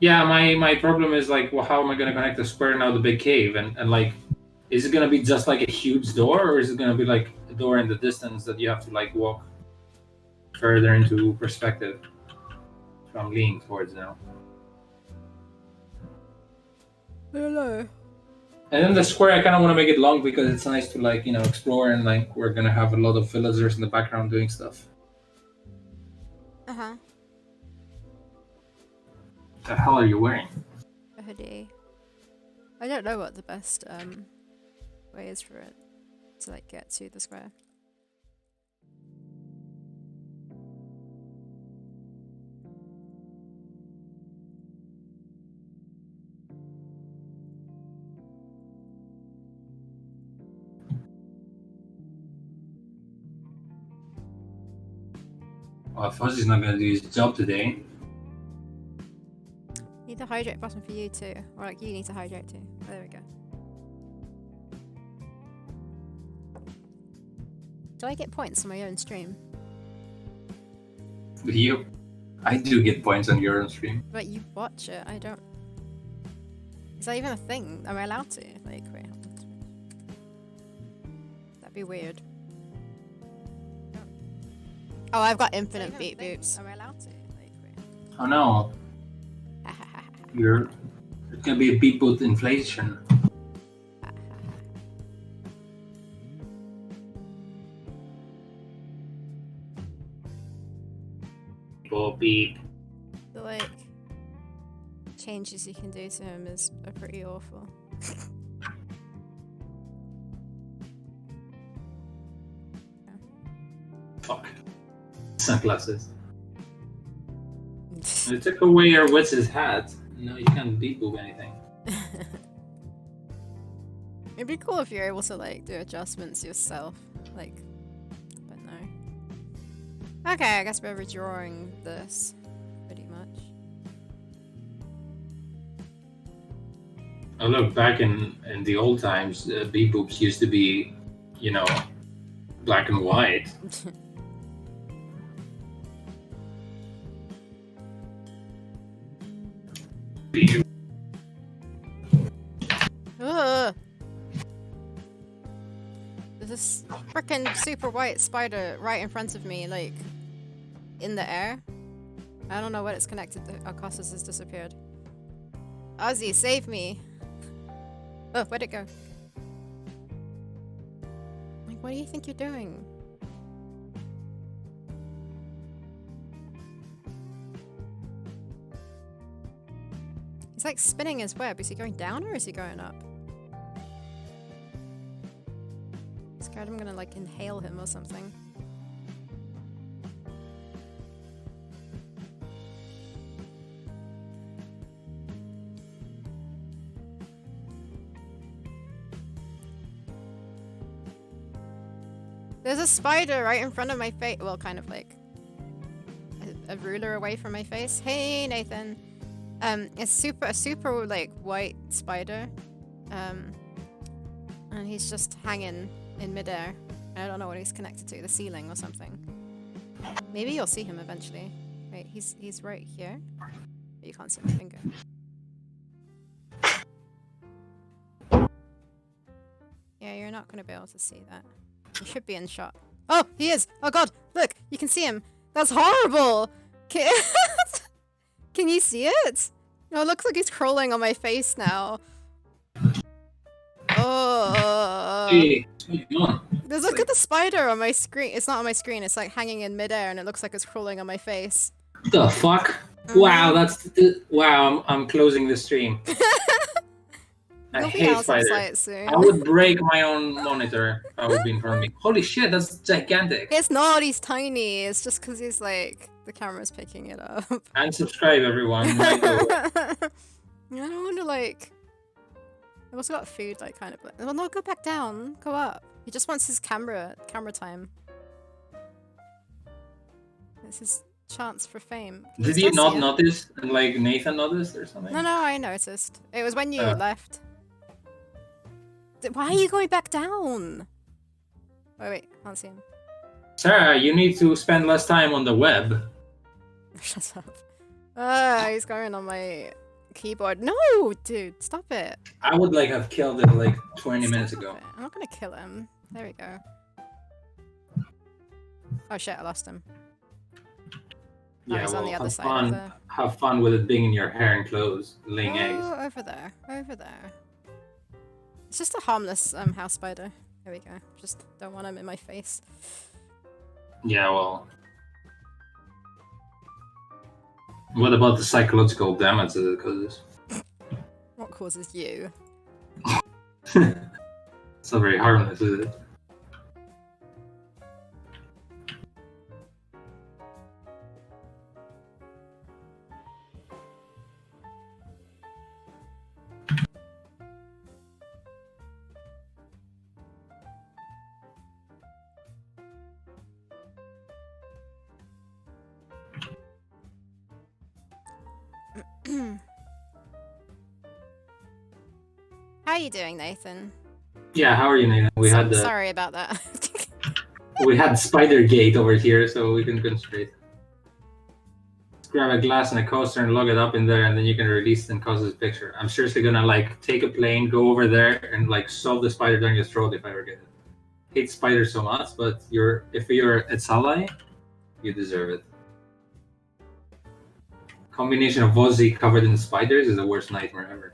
Yeah, my problem is like, well, how am I going to connect the square now to the big cave? And like, is it going to be just like a huge door, or is it going to be like a door in the distance that you have to like walk further into perspective? So I'm leaning towards now. I don't know. And then the square, I kind of want to make it long because it's nice to like, explore, and like we're going to have a lot of villagers in the background doing stuff. Uh-huh. What the hell are you wearing? A hoodie. I don't know what the best way is for it to like get to the square. Well, Fuzzy's not going to do his job today. need the hydrate button for you too. Or like you need to hydrate too. Oh, there we go. Do I get points on my own stream? I do get points on your own stream. But you watch it, I don't. Is that even a thing? Am I allowed to? Like, wait. That'd be weird. Oh, I've got infinite beat boops. Am I allowed to? Like, wait. Oh no. There's gonna be a beat boot inflation. Beep. The like changes you can do to him are pretty awful. Fuck. Sunglasses. They took away your witch's hat. No, you can't beat boop anything. It'd be cool if you're able to like do adjustments yourself, like. But no. Okay, I guess we're redrawing this, pretty much. Oh look, back in the old times, beat boops used to be, you know, black and white. Ugh. There's this freaking super white spider right in front of me, like, in the air. I don't know what it's connected to. Akasas has disappeared. Ozzy, save me! Oh, where'd it go? Like, what do you think you're doing? He's like spinning his web. Is he going down or is he going up? I'm scared I'm gonna like inhale him or something. There's a spider right in front of my face. Well, kind of like a ruler away from my face. Hey, Nathan. It's a super like white spider. And he's just hanging in midair. I don't know what he's connected to, the ceiling or something. Maybe you'll see him eventually. Wait, he's right here. But you can't see my finger. Yeah, you're not gonna be able to see that. He should be in shot. Oh, he is! Oh god, look! You can see him! That's horrible! Can you see it? Oh, it looks like he's crawling on my face now. Oh. Hey, Look at the spider on my screen. It's not on my screen, it's like hanging in midair and it looks like it's crawling on my face. what the fuck? Wow, wow, I'm closing the stream. I You'll be hate out of spiders. sight soon. I would break my own monitor if I would be in front of me. Holy shit, that's gigantic. It's not, he's tiny. It's just because he's like, the camera's picking it up. And subscribe, everyone. I don't want to like... I've also got food like kind of... Well, no, go back down. Go up. He just wants his camera time. It's his chance for fame. Did you not notice? And like Nathan noticed or something? No, I noticed. It was when you left. Why are you going back down? Oh, wait, I can't see him. Sarah, you need to spend less time on the web. Shut up. He's going on my keyboard. No, dude, stop it. I would like have killed it like 20 minutes ago. I'm not gonna kill him. There we go. Oh shit, I lost him. Yeah, he's well, on the other side of the... have fun with it being in your hair and clothes, laying eggs. Over there. It's just a harmless house spider. There we go. Just don't want him in my face. Yeah, well... What about the psychological damage that it causes? What causes you? It's not very harmless, is it? are you doing, Nathan? Yeah, how are you, Nathan? We had the Sorry about that. we had Spider Gate over here, so we can concentrate. Let's grab a glass and a coaster and log it up in there, and then you can release and cause this picture. I'm seriously gonna like take a plane, go over there, and like shove the spider down your throat if I ever get it. Hate spiders so much, but if you're its ally, you deserve it. Combination of Ozzy covered in spiders is the worst nightmare ever.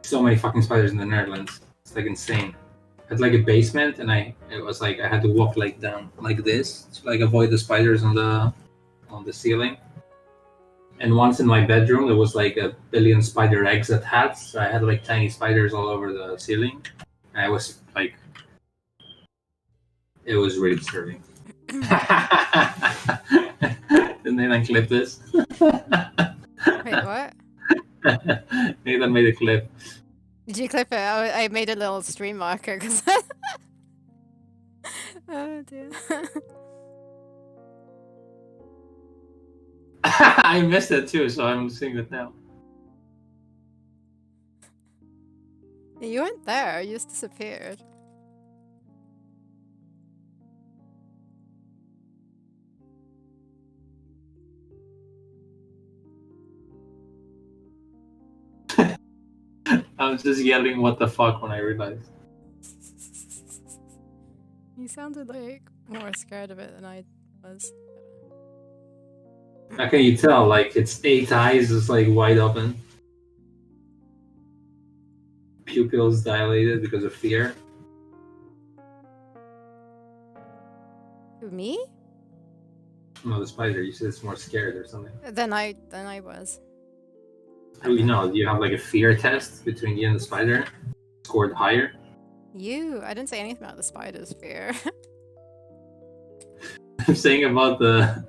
So many fucking spiders in the Netherlands. It's like insane. I had like a basement, and it was like I had to walk like down like this to like avoid the spiders on the ceiling. And once in my bedroom, there was like a billion spider eggs that hatched. So I had like tiny spiders all over the ceiling. And I was like, it was really disturbing. Didn't they then clip this? Wait, what? Nathan made a clip. Did you clip it? I made a little stream marker because. Oh dear. I missed it too, so I'm seeing it now. You weren't there. You just disappeared. I was just yelling "What the fuck" when I realized. You sounded like more scared of it than I was. How can you tell? Like its 8 eyes is like wide open, pupils dilated because of fear. Who, me? No, the spider. You said it's more scared or something. Than I was. How do you know? Do you have like a fear test between you and the spider? Scored higher? You? I didn't say anything about the spider's fear. I'm saying about the.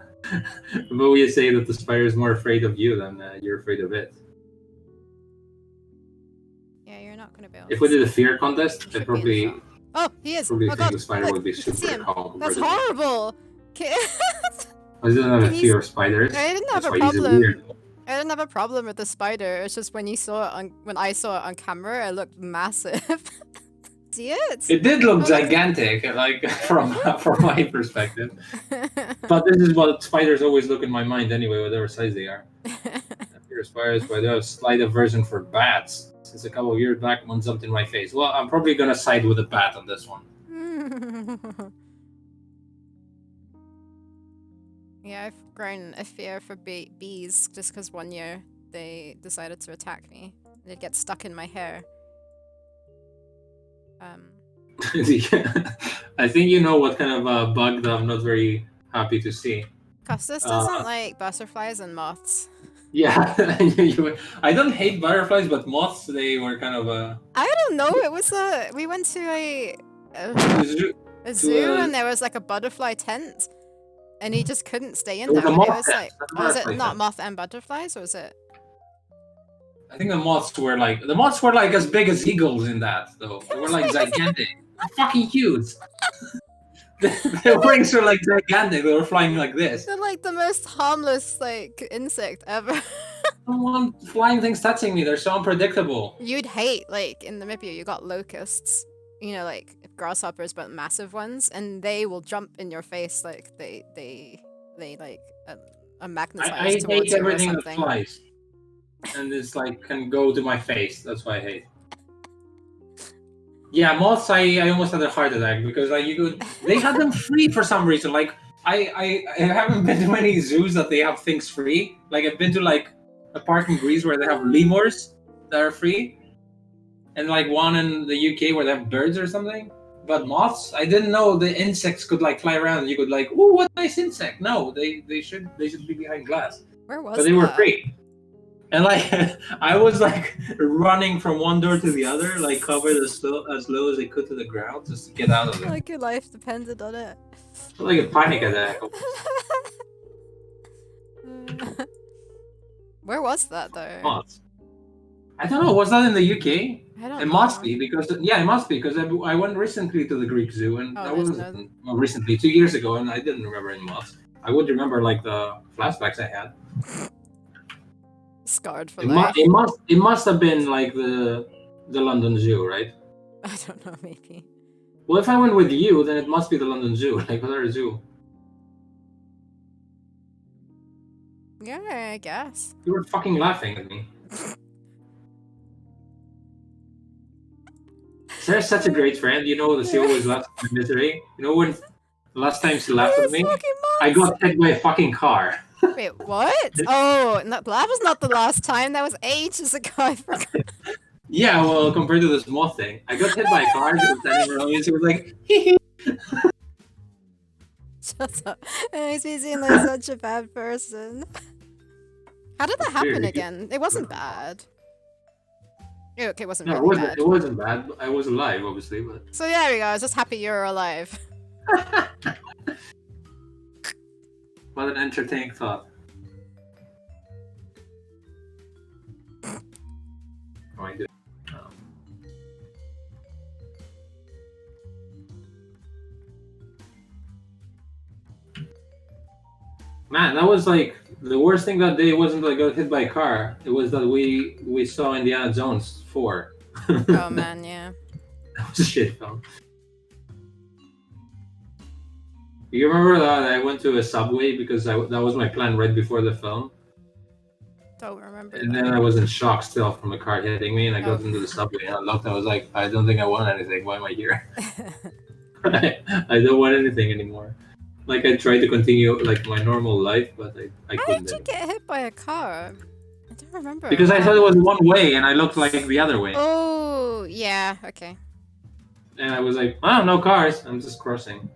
But we say that the spider is more afraid of you than you're afraid of it. Yeah, you're not gonna be able. If we did a fear contest, You I should be in the probably shop. Oh, he is. probably Oh think god! the spider Look, would be you can see super him. calm. That's compared to me. horrible. I didn't have a Can you fear of spiders. I didn't have That's a why he's problem. weird. I didn't have a problem with the spider. It's just when I saw it on camera, it looked massive. See it? It did look Oh, gigantic, like from my perspective. But this is what spiders always look in my mind anyway, whatever size they are. Fear of spiders, but I do have a slight aversion for bats. Since a couple of years back, one jumped in my face. Well, I'm probably gonna side with a bat on this one. Yeah, I've grown a fear for bees just because one year they decided to attack me. They'd get stuck in my hair. I think you know what kind of bug that I'm not very happy to see. Custis doesn't like butterflies and moths. Yeah, I don't hate butterflies, but moths, they were kind of I don't know. It was we went to a zoo and there was like a butterfly tent, and he just couldn't stay in there. It was like, was it not moth and butterflies, or was it? I think the moths were like as big as eagles in that though. They were like gigantic, fucking huge. Their wings were like gigantic. They were flying like this. They're like the most harmless like insect ever. I don't want flying things touching me. They're so unpredictable. You'd hate like in Namibia you got locusts, you know, like grasshoppers but massive ones, and they will jump in your face like they like are magnetized I towards hate you or everything that something. flies, and it's like can go to my face. That's why I hate. Yeah, moths. I almost had a heart attack because like they had them free for some reason. Like I haven't been to many zoos that they have things free. Like I've been to like a park in Greece where they have lemurs that are free, and like one in the UK where they have birds or something. But moths, I didn't know the insects could like fly around and you could like, ooh, what a nice insect. No, they should be behind glass. Where was But they were free. And like I was like running from one door to the other, like covered as low as I could to the ground just to get out of it. Like your life depended on it. Like a panic attack. Where was that though? Moths. I don't know. Was that in the UK? I I don't It know. must be because it must be because I went recently to the Greek zoo and Oh, that there's was no well, recently 2 years ago and I didn't remember any moths. I would remember like the flashbacks I had. scarred for It life. must it must have been like the London Zoo, right? I don't know, maybe. Well, if I went with you, then it must be the London Zoo, like other zoo. Yeah, I guess. You were fucking laughing at me. Sarah's such a great friend. You know that she always laughs at my misery. You know when the last time she laughed at There's me, fucking I moths! got hit by a fucking car. Wait, what? Oh, that was not the last time. That was ages ago. I forgot. Yeah, well, compared to this moth thing, I got hit by a car. She was standing around me. She was like, Shut up. It makes me seem like such a bad person. How did that happen Weird. again? It wasn't bad. Okay, it wasn't No, it really wasn't. bad. It wasn't bad. I was alive, obviously, but So there we go. I was just happy you were alive. what an entertaining thought. Oh, I did. Man, that was like the worst thing that day. Wasn't that I got hit by a car. It was that we saw Indiana Jones 4. Oh man, yeah. That was a shit film. You remember that I went to a Subway because that was my plan right before the film, Don't remember and that. then I was in shock still from the car hitting me, and I got Oh. into the Subway and I looked. I was like, I don't think I want anything. Why am I here? I don't want anything anymore. Like I tried to continue like my normal life, but I How couldn't did you anymore. get hit by a car? I don't remember. Because I thought it was one way, and I looked like the other way, Oh, yeah. Okay. and I was like, oh, no cars. I'm just crossing.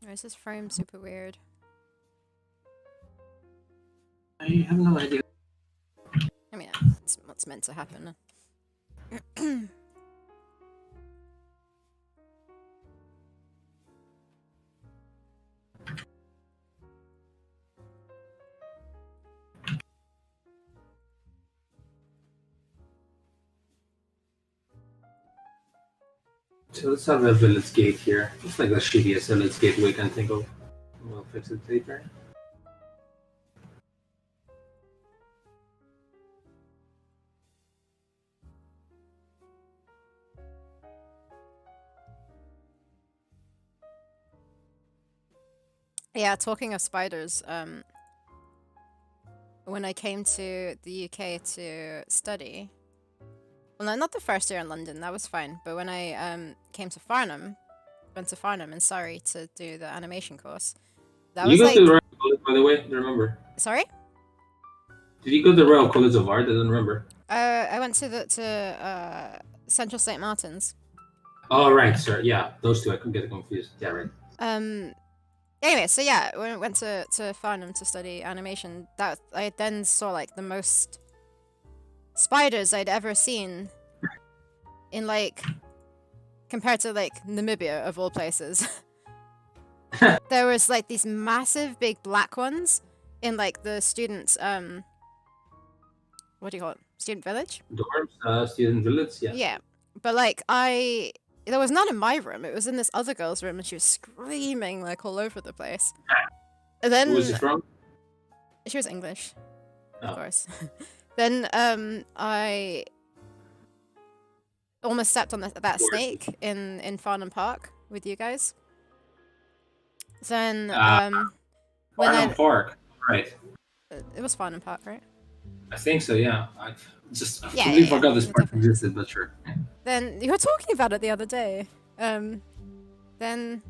Why is this frame super weird? I have no idea. I mean, it's what's meant to happen. So let's have a village gate here. It's like the shittiest village gate we can think of. We'll fix it later. Yeah, talking of spiders, when I came to the UK to study, well, no, not the first year in London, that was fine, but when I came to Farnham, went to Farnham in Surrey to do the animation course, that Did was you go like, to the Royal College, by the way? I don't remember. sorry? Did you go to the Royal College of Art? I don't remember. I went to Central St. Martin's. Oh, right, sir. Yeah, those two. I could get confused. Yeah, right. Anyway, so yeah, when I went to Farnham to study animation, that I then saw like the most spiders I'd ever seen in like compared to like Namibia of all places. There was like these massive big black ones in like the students what do you call it? Student village? Dorms, student village. Yeah. Yeah. But like there was none in my room. It was in this other girl's room and she was screaming like all over the place. And then Who was it from? she was English. Of Oh. course. Then I almost stepped on that snake in Farnham Park with you guys. Then when Farnham Park. Right. it was Farnham Park, right? I think so. Yeah. I Yeah, completely yeah, forgot this yeah, park definitely. existed, but sure. Then you were talking about it the other day. Then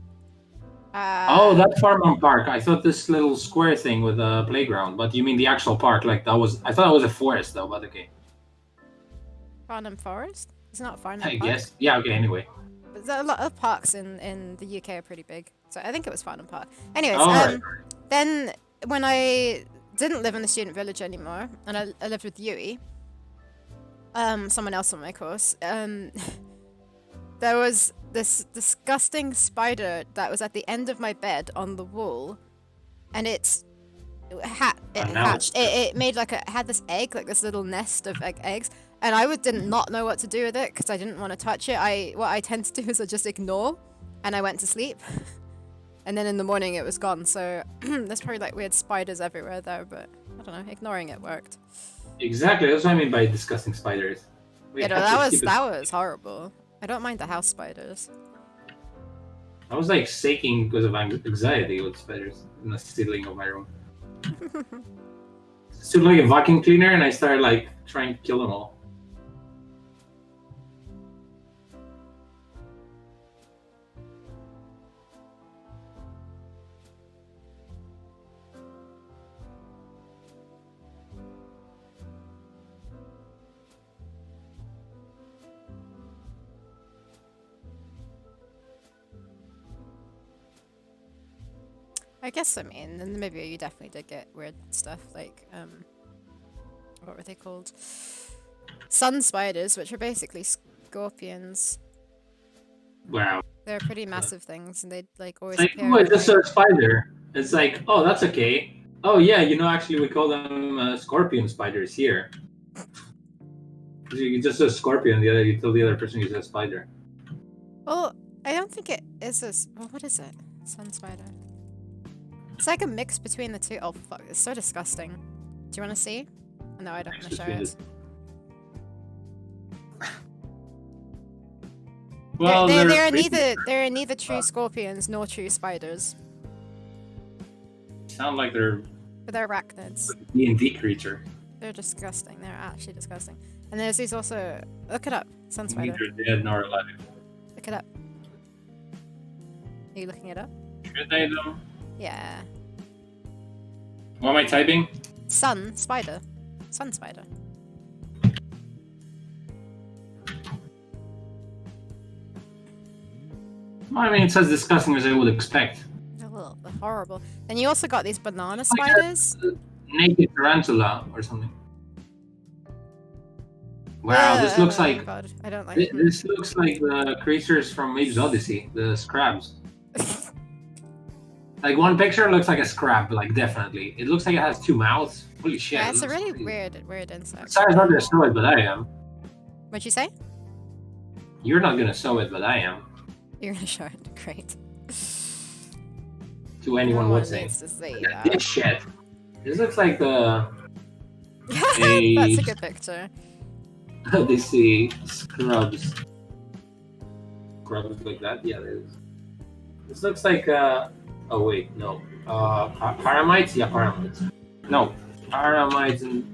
Oh, that Farnham Park. I thought this little square thing with a playground, but you mean the actual park? Like that was? I thought it was a forest though, but okay. Farnham Forest? It's not Farnham I Park. guess. Yeah. Okay. Anyway. But a lot of parks in the UK are pretty big, so I think it was Farnham Park. Anyways, All right. then when I didn't live in the student village anymore, and I lived with Yui, Someone else on my course. There was this disgusting spider that was at the end of my bed on the wall, and it hatched. It made like it had this egg, like this little nest of eggs, and I did not know what to do with it because I didn't want to touch it. What I tend to do is I just ignore, and I went to sleep, and then in the morning it was gone. So there's probably like weird spiders everywhere there, but I don't know. Ignoring it worked. Exactly, that's what I mean by disgusting spiders. You know, that was horrible. I don't mind the house spiders. I was like shaking because of anxiety with spiders in the ceiling of my room. Stood like a vacuum cleaner, and I started like trying to kill them all. I guess, I mean, in Namibia you definitely did get weird stuff like, what were they called? Sun spiders, which are basically scorpions. Wow. They're pretty massive things, and they'd like always Like, appear. oh, it's just a spider. It's like, oh, that's okay. Oh yeah, you know, actually we call them scorpion spiders here. You just a scorpion, you tell the other person you said spider. Well, I don't think it is well, what is it? Sun spider. It's like a mix between the two. Oh fuck, it's so disgusting. Do you want to see? No, I don't want to show it. Well, they're neither true scorpions nor true spiders. Sound like they're. But they're arachnids. Like a D&D creature. They're disgusting. They're actually disgusting. And there's these also. Look it up. Sun spider. Neither dead nor alive. Look it up. Are you looking it up? Should they though? Yeah. What am I typing? Sun spider. Sun spider. Well, I mean, it's as disgusting as I would expect. Oh, they're horrible. And you also got these banana spiders. Like a naked tarantula or something. Wow, this looks like. God, I don't like. This looks like the creatures from Abe's Odyssey, the scrabs. Like one picture looks like a scrab, like definitely. It looks like it has two mouths. Holy shit! Yeah, it's a really weird insect. Sorry, I'm not gonna sew it, but I am. What'd you say? You're not gonna sew it, but I am. You're gonna show it. Great. To anyone would say. This shit. This looks like the. That's a good picture. They see scrubs. Scrubs like that? Yeah, there is. This looks like oh wait, no. Paramites? Yeah, paramites. No. Paramites and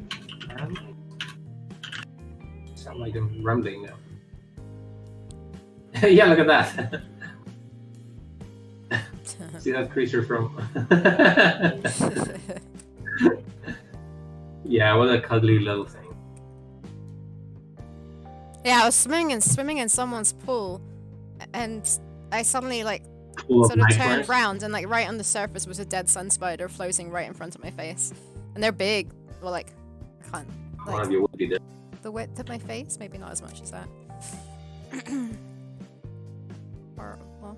paramites? Sound like I'm rambling now. Yeah, look at that. See that creature from Yeah, what a cuddly little thing. Yeah, I was swimming in someone's pool, and I suddenly like Sort of turned round, and like right on the surface was a dead sun spider floating right in front of my face, and they're big. Well, like I can't. Like, one of you would be dead. The width of my face, maybe not as much as that. Or well.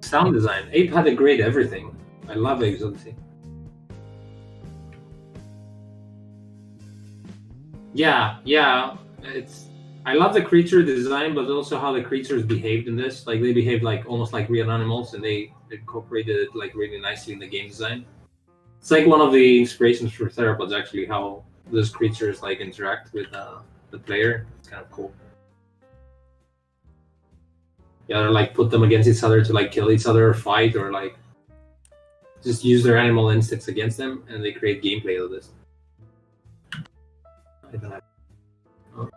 Sound design. Ape had a great everything. I love Ape's Odyssey. Yeah. I love the creature design, but also how the creatures behaved in this. Like they behaved like almost like real animals, and they incorporated it like really nicely in the game design. It's like one of the inspirations for Theropods, actually, how those creatures like interact with the player. It's kind of cool. Yeah, or like put them against each other to like kill each other or fight, or like just use their animal instincts against them, and they create gameplay out of this. I don't know. Oh.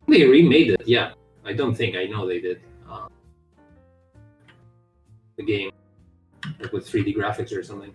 They remade it, yeah. I don't think, I know they did. The game, like with 3D graphics or something.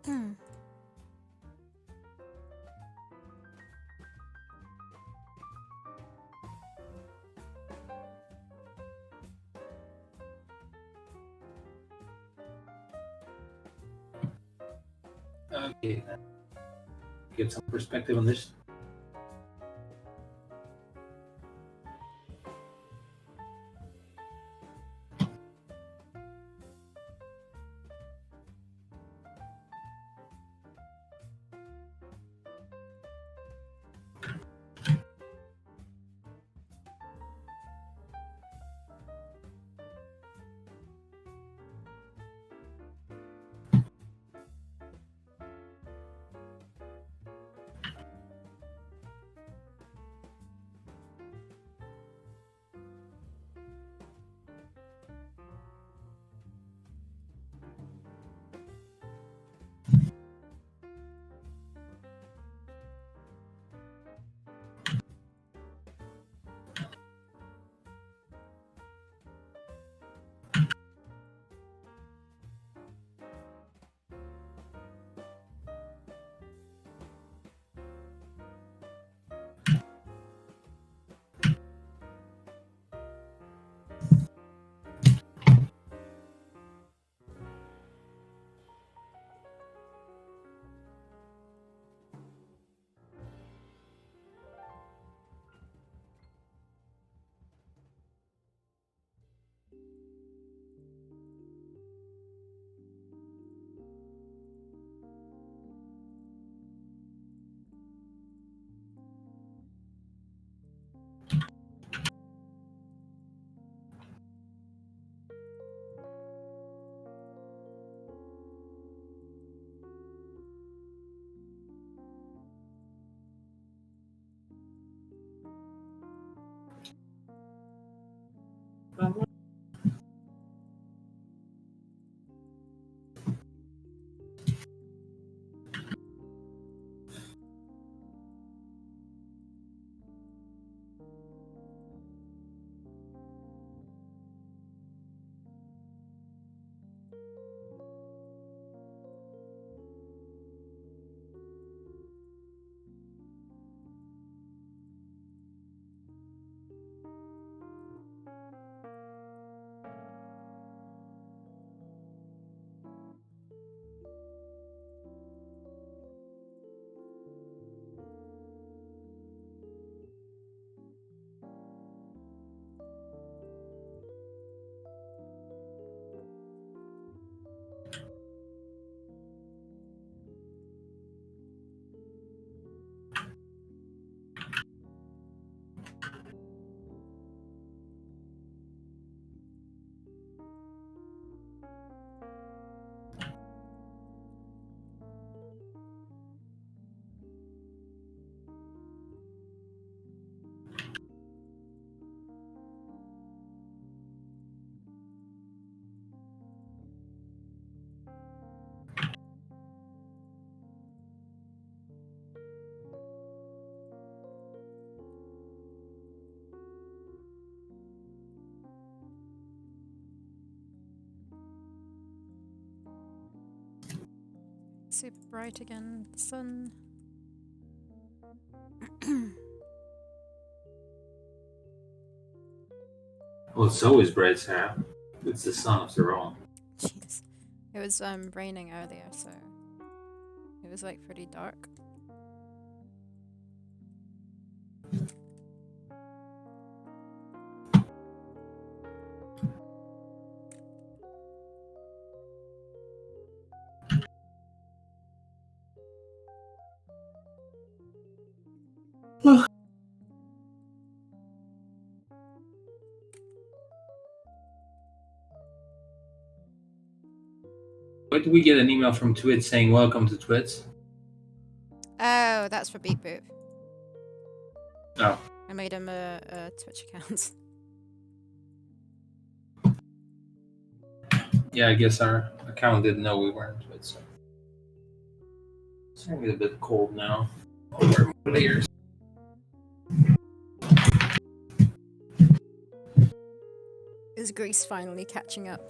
Hmm. Okay, get some perspective on this. Super bright again, the sun. Well, it's always bright, Sarah. It's the sun after all. Jeez. It was raining earlier, so it was like pretty dark. Why did we get an email from Twitch saying welcome to Twitch? Oh, that's for Beep Boop. Oh. I made him a Twitch account. Yeah, I guess our account didn't know we weren't Twitch. So. It's getting a bit cold now. I'll wear more layers. Is Greece finally catching up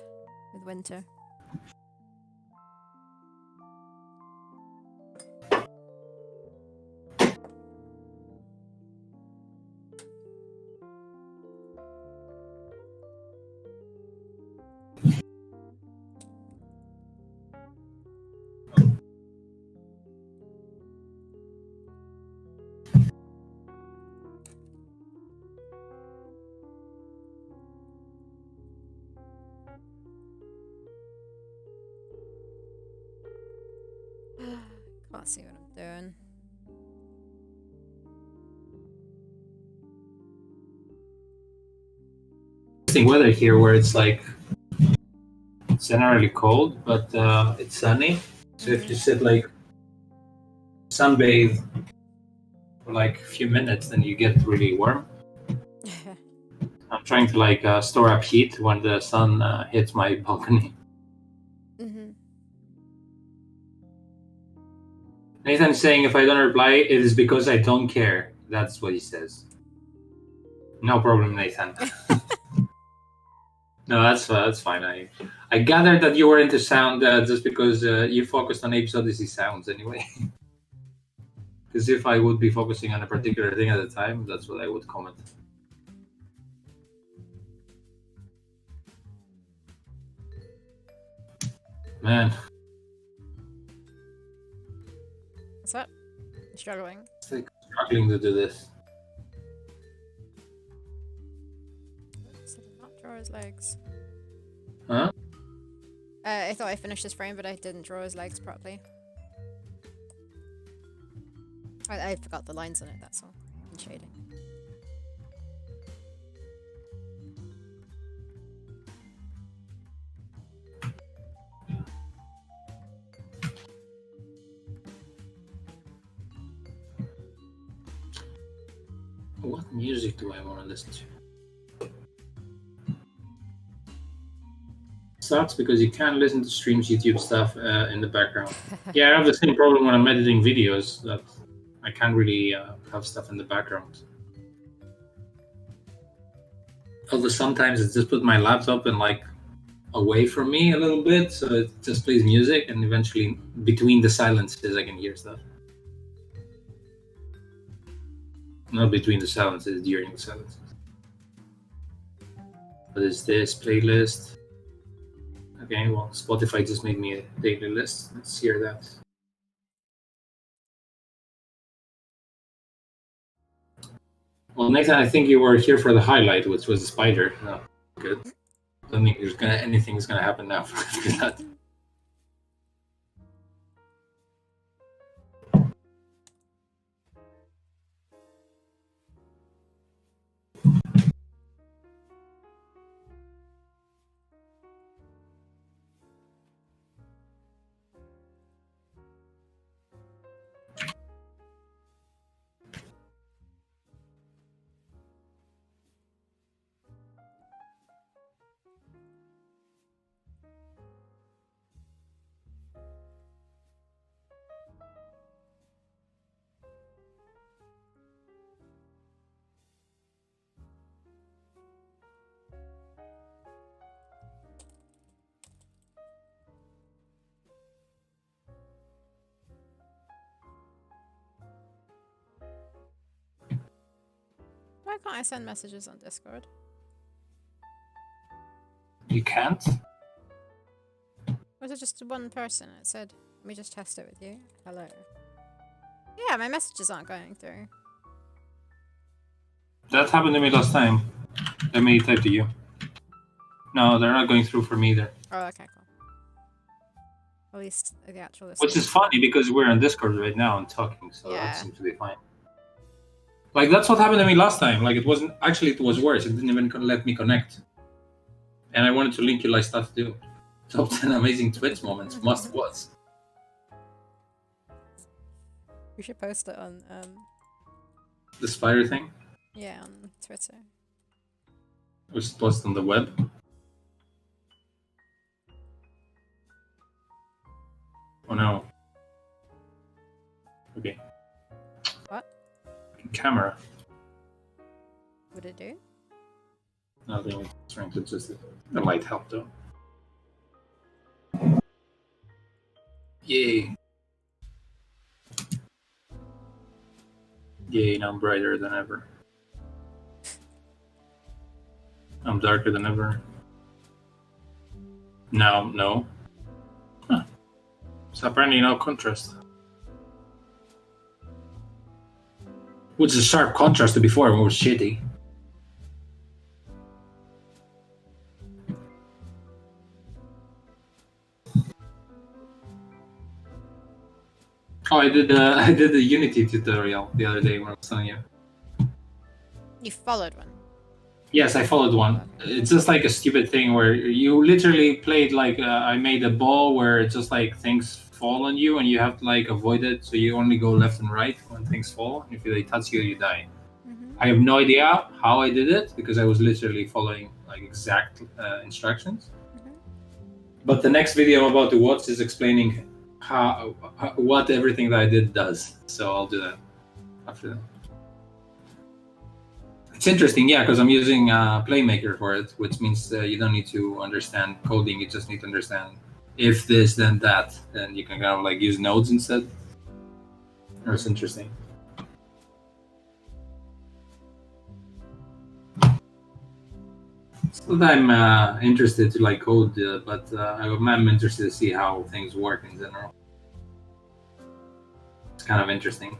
with winter? Can't see what I'm doing. Interesting weather here where it's like it's generally cold, but it's sunny. So if you sit like sunbathe for like a few minutes, then you get really warm. I'm trying to like store up heat when the sun hits my balcony. Mm-hmm. Nathan's saying if I don't reply, it is because I don't care. That's what he says. No problem, Nathan. No, that's fine. I gathered that you were into sound just because you focused on Apes Odyssey sounds anyway. Because if I would be focusing on a particular thing at a time, that's what I would comment. Man. What's up? I'm struggling. It's like struggling to do this. Oops, I did not draw his legs. Huh? I thought I finished this frame, but I didn't draw his legs properly. I forgot the lines on it, that's all. And shading. What music do I want to listen to? Sucks because you can't listen to streams YouTube stuff in the background. Yeah, I have the same problem when I'm editing videos that I can't really have stuff in the background. Although sometimes I just put my laptop and like away from me a little bit, so it just plays music, and eventually between the silences I can hear stuff. Not between the silences, during the silences. What is this playlist? Okay, well, Spotify just made me a daily list. Let's hear that. Well, Nathan, I think you were here for the highlight, which was the spider. No, good. I don't think anything's gonna happen now after that. Why can't I send messages on Discord? You can't? Was it just one person? It said, let me just test it with you. Hello. Yeah, my messages aren't going through. That happened to me last time. Let me type to you. No, they're not going through for me either. Oh, okay, cool. At least the actual list. Which is funny because we're on Discord right now and talking, so Yeah. that seems to be fine. Like, that's what happened to me last time. Like, it wasn't... Actually, it was worse. It didn't even let me connect. And I wanted to link you like stuff to do. Top 10 amazing Twitch moments. Must was. We should post it on, The spider thing? yeah, on Twitter. We should post on the web. Oh no. Okay. What? Camera. Would it do? Nothing. It's trying to adjust it. It might help though. Yay. Yay, now I'm brighter than ever. I'm darker than ever. Now, no. Huh. So apparently no contrast. Which is a sharp contrast to before when it was shitty. Oh, I did the Unity tutorial the other day when I was telling you. You followed one. Yes, I followed one. It's just like a stupid thing where you literally played like I made a ball where it's just like things fall on you and you have to like avoid it. So you only go left and right when things fall. If they touch you, you die. Mm-hmm. I have no idea how I did it because I was literally following like exact instructions. Mm-hmm. But the next video I'm about to watch is explaining what everything that I did does. So I'll do that after that. It's interesting, yeah, because I'm using Playmaker for it, which means you don't need to understand coding. You just need to understand if this, then that, and you can kind of like use nodes instead. It's interesting. So I'm interested to like code, but I'm interested to see how things work in general. It's kind of interesting.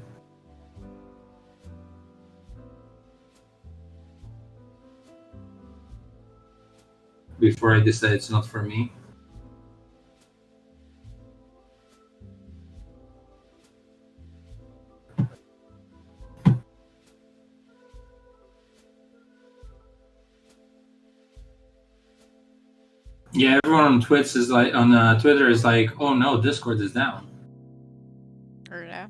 Before I decide it's not for me. Yeah, everyone on Twitch is like on Twitter is like, oh no, Discord is down. Or no.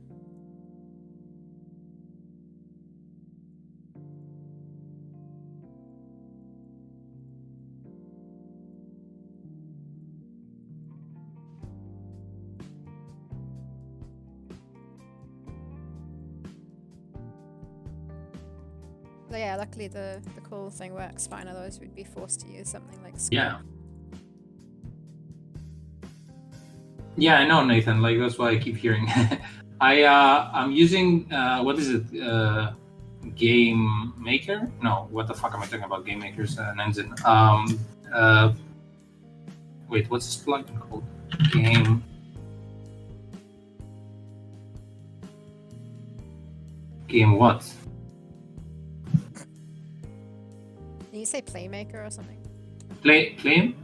But yeah, luckily the call thing works fine, otherwise we'd be forced to use something like Skype. Yeah. Yeah, I know, Nathan. Like that's why I keep hearing. I'm using what is it? Game Maker? No, what the fuck am I talking about? Game Maker's an engine. Wait, what's this plugin called? Game what? Did you say Playmaker or something? Playmaker?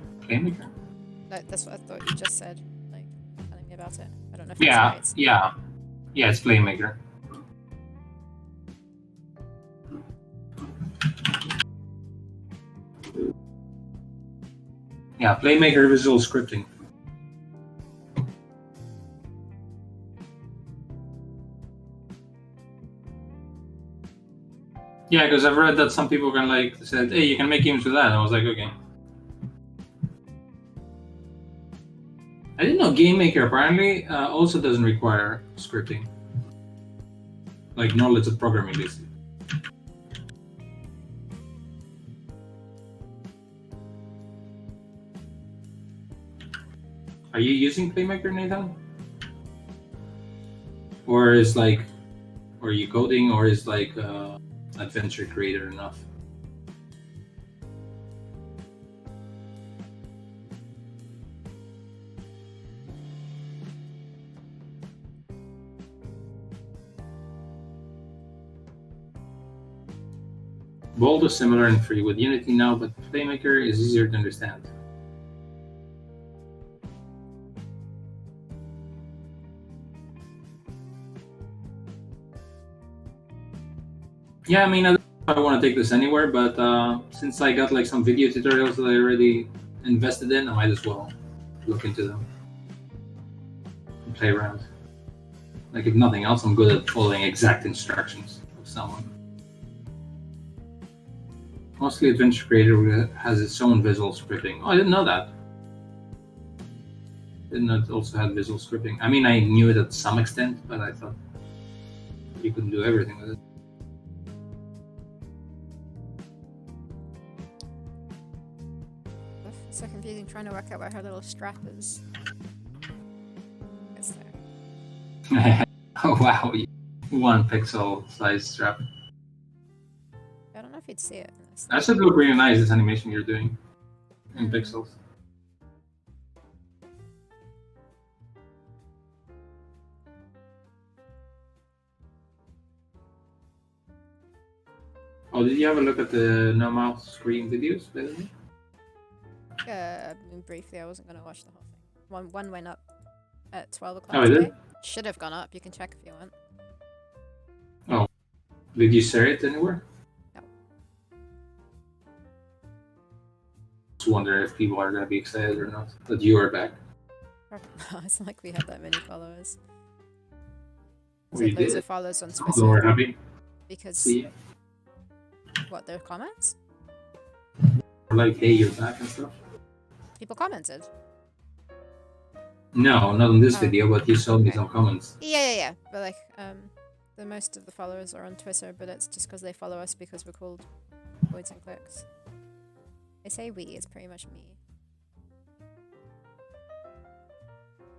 No, that's what I thought you just said. Like telling me about it. I don't know if Yeah, that's right. yeah, it's Playmaker. Yeah, Playmaker visual scripting. Yeah, because I've read that some people can like said, hey, you can make games with that. And I was like, okay. I didn't know Game Maker apparently also doesn't require scripting. Like knowledge of programming, basically. Are you using Playmaker, Nathan? Or is like, or are you coding, or is like Adventure Creator enough? Bold is similar and free with Unity now, but Playmaker is easier to understand. Yeah, I mean, I don't know if I want to take this anywhere, but since I got like some video tutorials that I already invested in, I might as well look into them and play around. Like, if nothing else, I'm good at following exact instructions of someone. Mostly Adventure Creator has its own visual scripting. Oh, I didn't know that. Didn't know it also had visual scripting. I mean, I knew it at some extent, but I thought you couldn't do everything with it. It's so confusing trying to work out where her little strap is. It's there. Oh wow, 1 pixel size strap. I don't know if you'd see it. That should look really nice, this animation you're doing in pixels. Oh, did you have a look at the no mouth screen videos, by the way? Briefly, I wasn't going to watch the whole thing. One went up at 12 o'clock Oh, it today. did? Should have gone up. You can check if you want. Oh. Did you share it anywhere? No. Just wonder if people are going to be excited or not that you are back. It's not like we have that many followers. We Loads did. of followers on Although Twitter. we're happy. Because, See, what, their comments? like, hey, you're back and stuff. People commented. No, not on this Oh. video, but you showed me Okay. some comments. Yeah. But like, the most of the followers are on Twitter, but it's just because they follow us because we're called Voids and Clicks. I say we, it's pretty much me.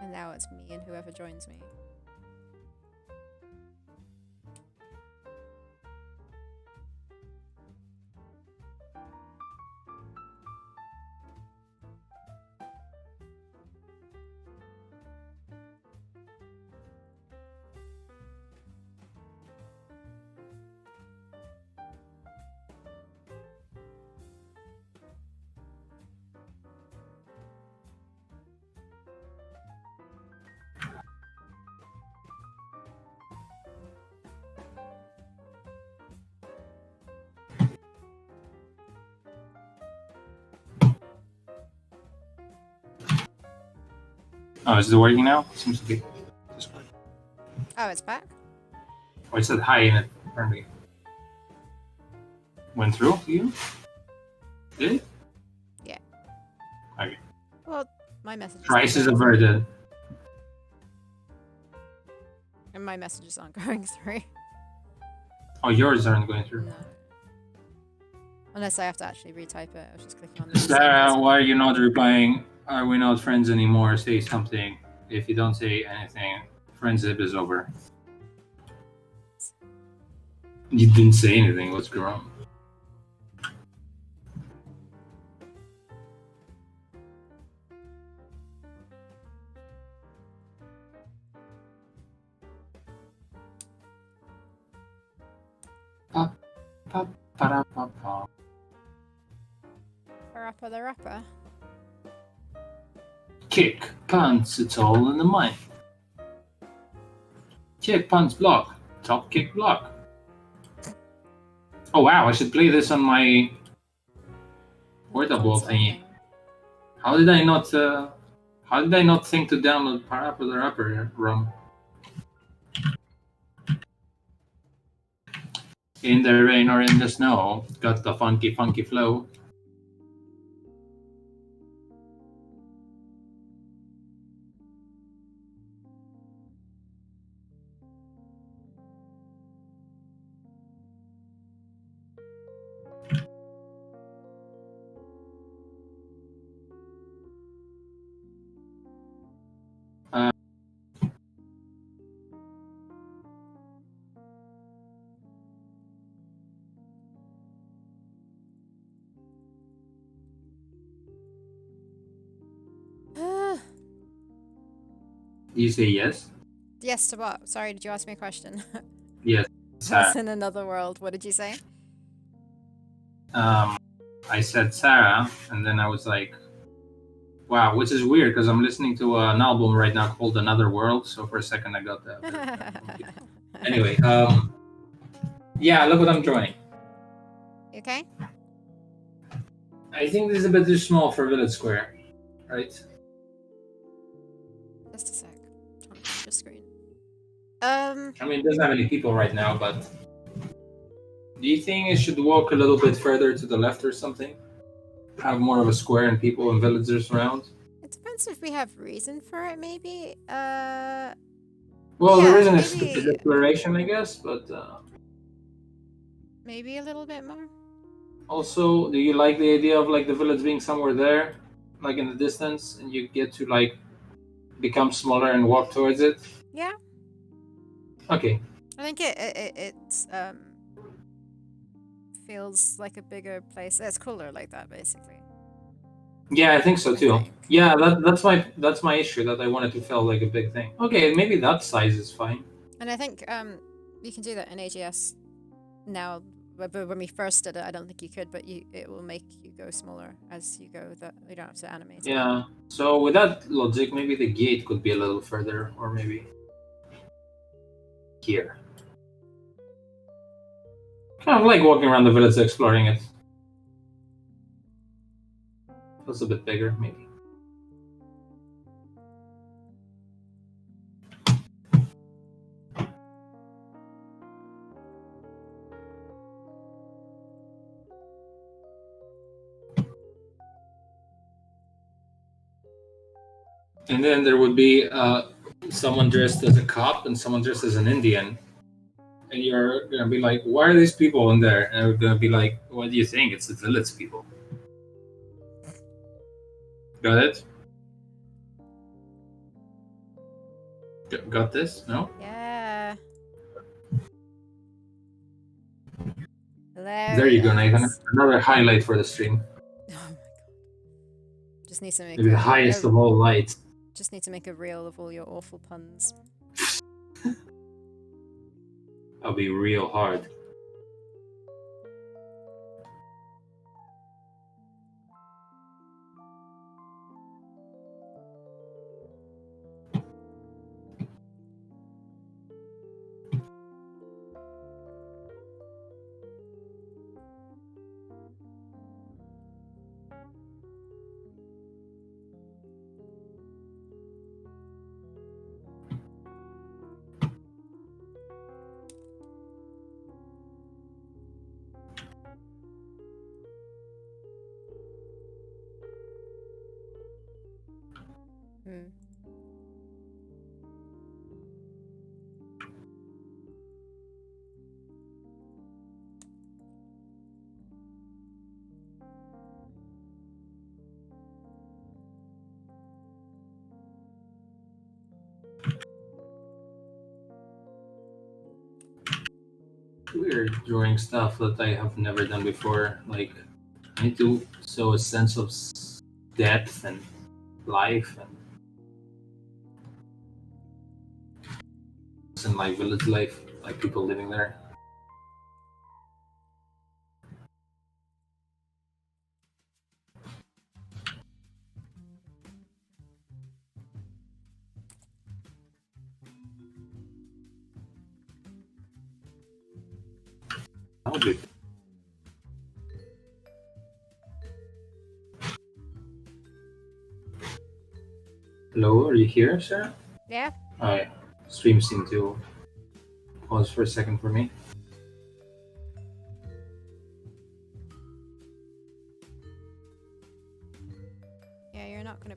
And now it's me and whoever joins me. Oh, is it working now? Seems to be. Just working. Oh, it's back? Oh, it said hi in it, apparently. Went through to you? Did it? Yeah. Okay. Well, my message. Crisis averted. And my messages aren't going through. Oh, yours aren't going through. No. Unless I have to actually retype it. I was just clicking on Sarah, sentence. why are you not replying? Are we not friends anymore? Say something. If you don't say anything, friendship is over. You didn't say anything. What's going on? Pa-pa-pa-pa-pa. Rapper the rapper. Kick, punch, it's all in the mind. Kick, punch, block. Top kick, block. Oh wow, I should play this on my portable thingy. How did I not think to download Parappa the Rapper ROM? In the rain or in the snow, got the funky flow. You say yes? Yes to what? Sorry, did you ask me a question? Yes. It's in another world. What did you say? I said Sarah, and then I was like, wow, which is weird because I'm listening to an album right now called Another World. So for a second, I got that. Anyway, yeah, look what I'm drawing. Okay. I think this is a bit too small for Village Square, right? Just a sec. I'm trying to find your screen. I mean, it doesn't have any people right now, but do you think it should walk a little bit further to the left or something? Have more of a square and people and villagers around? It depends if we have reason for it, maybe. Well, Yeah, there isn't a maybe- stupid declaration, I guess, but Maybe a little bit more. also, do you like the idea of like the village being somewhere there, like in the distance, and you get to like become smaller and walk towards it? Yeah, Okay. I think it feels like a bigger place. It's cooler like that, basically. Yeah, I think so I too. think. Yeah, that's my issue, that I wanted to feel like a big thing. Okay, maybe that size is fine. And I think you can do that in AGS now. But when we first did it, I don't think you could. But it will make you go smaller as you go. That you don't have to animate it. Yeah. So with that logic, maybe the gate could be a little further, or maybe here. Kind of like walking around the village exploring it. Feels a bit bigger, maybe. And then there would be someone dressed as a cop and someone dressed as an Indian. And you're gonna be like, why are these people in there? And we're gonna be like, what do you think? It's the village people. Got it? Got this? No? Yeah. There you go, Nathan. Another highlight for the stream. Oh my god. Just need to make Maybe the highest of all lights. Just need to make a reel of all your awful puns. That'll be real hard. Hmm. Weird drawing stuff that I have never done before. Like, I need to show a sense of depth and life and like village life, like people living there. That would be. Hello, are you here, Sarah? Yeah. Hi. Stream seemed to pause for a second for me. Yeah, you're not gonna.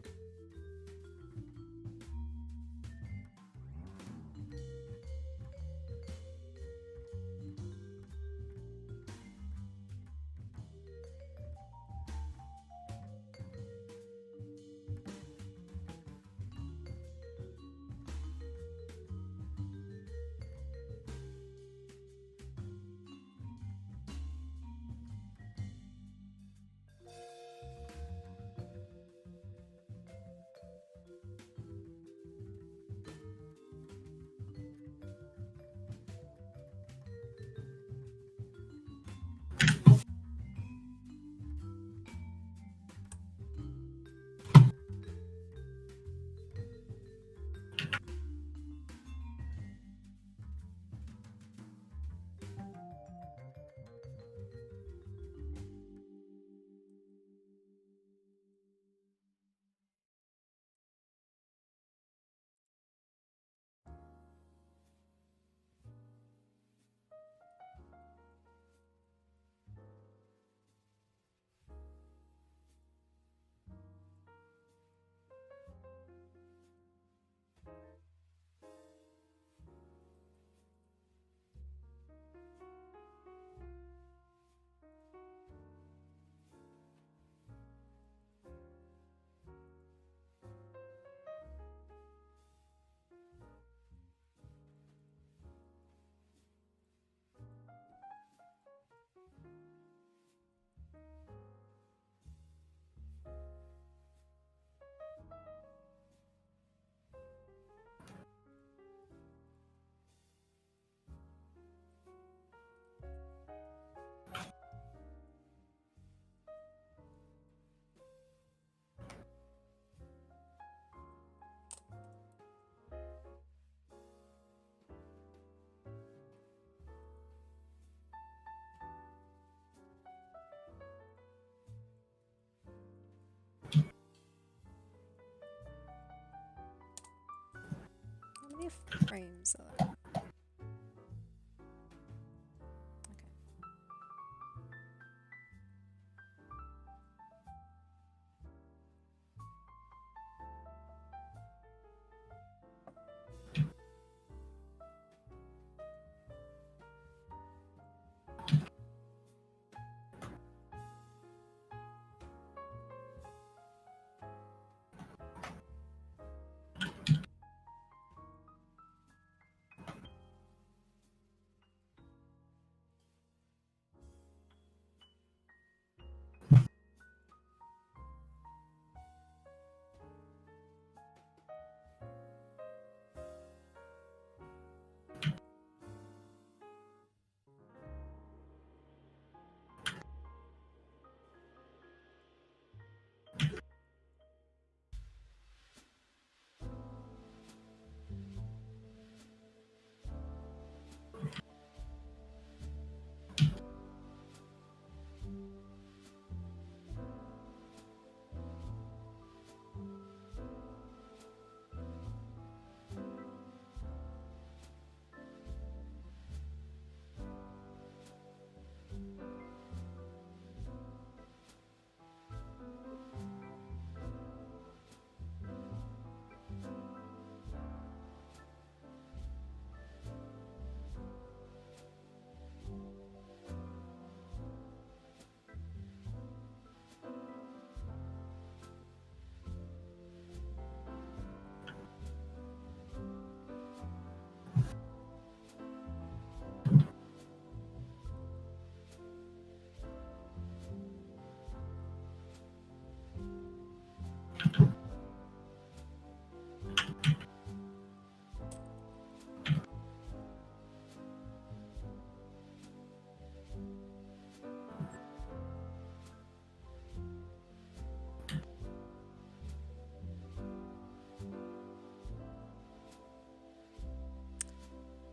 frames are there? Okay.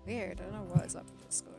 Weird. I don't know what is up with Discord.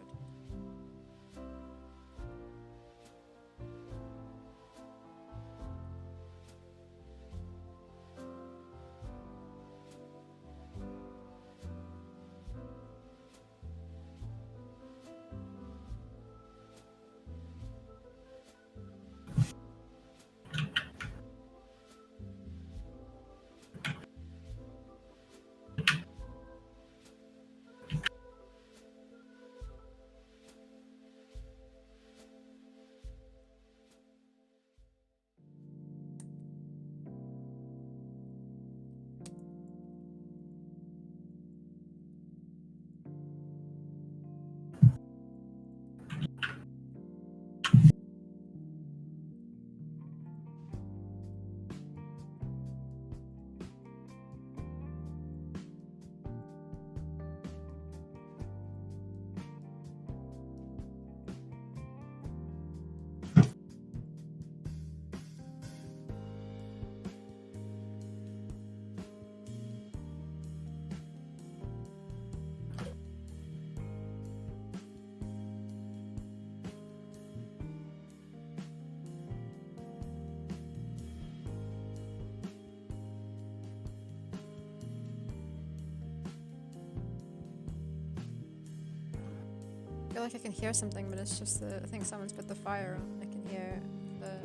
I feel like I can hear something, but it's just I think someone's put the fire on. I can hear the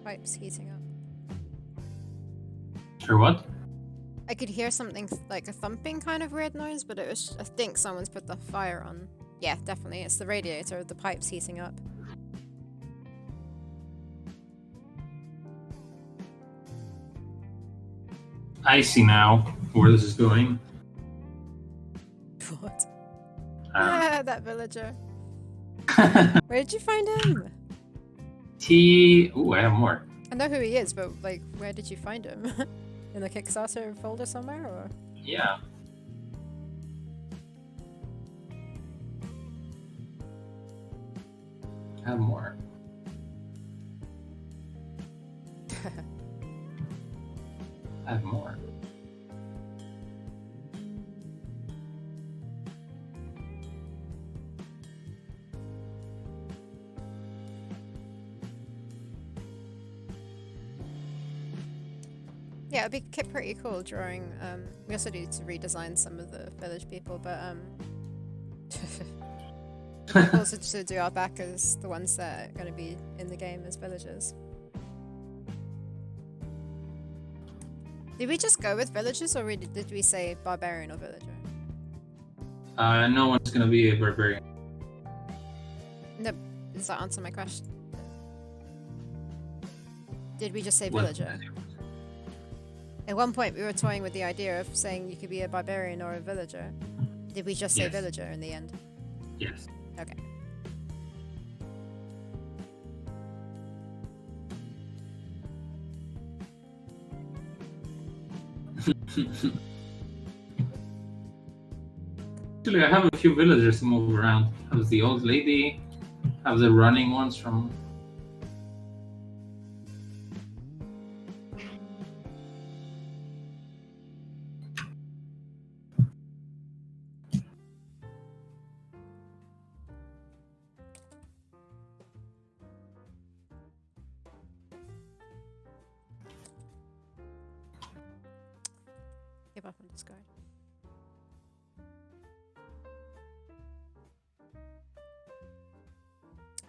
pipes heating up. Sure, what? I could hear something like a thumping kind of weird noise, but it was, I think someone's put the fire on. Yeah, definitely. It's the radiator, the pipes heating up. I see now where this is going. What? Yeah, that villager. Where did you find him? Ooh, I have more. I know who he is, but like, where did you find him? In the Kickstarter folder somewhere, or? Yeah. I have more. I have more. Yeah, it'd be pretty cool drawing. We also need to redesign some of the village people, but it'd be cool to do our backers, the ones that are going to be in the game as villagers. Did we just go with villagers, or did we say barbarian or villager? No one's gonna be a barbarian. No, does that answer my question? Did we just say What? villager? At one point, we were toying with the idea of saying you could be a barbarian or a villager. Did we just say Yes. villager in the end? Yes. Okay. Actually, I have a few villagers to move around. I have the old lady. I have the running ones from. Give up on Discord.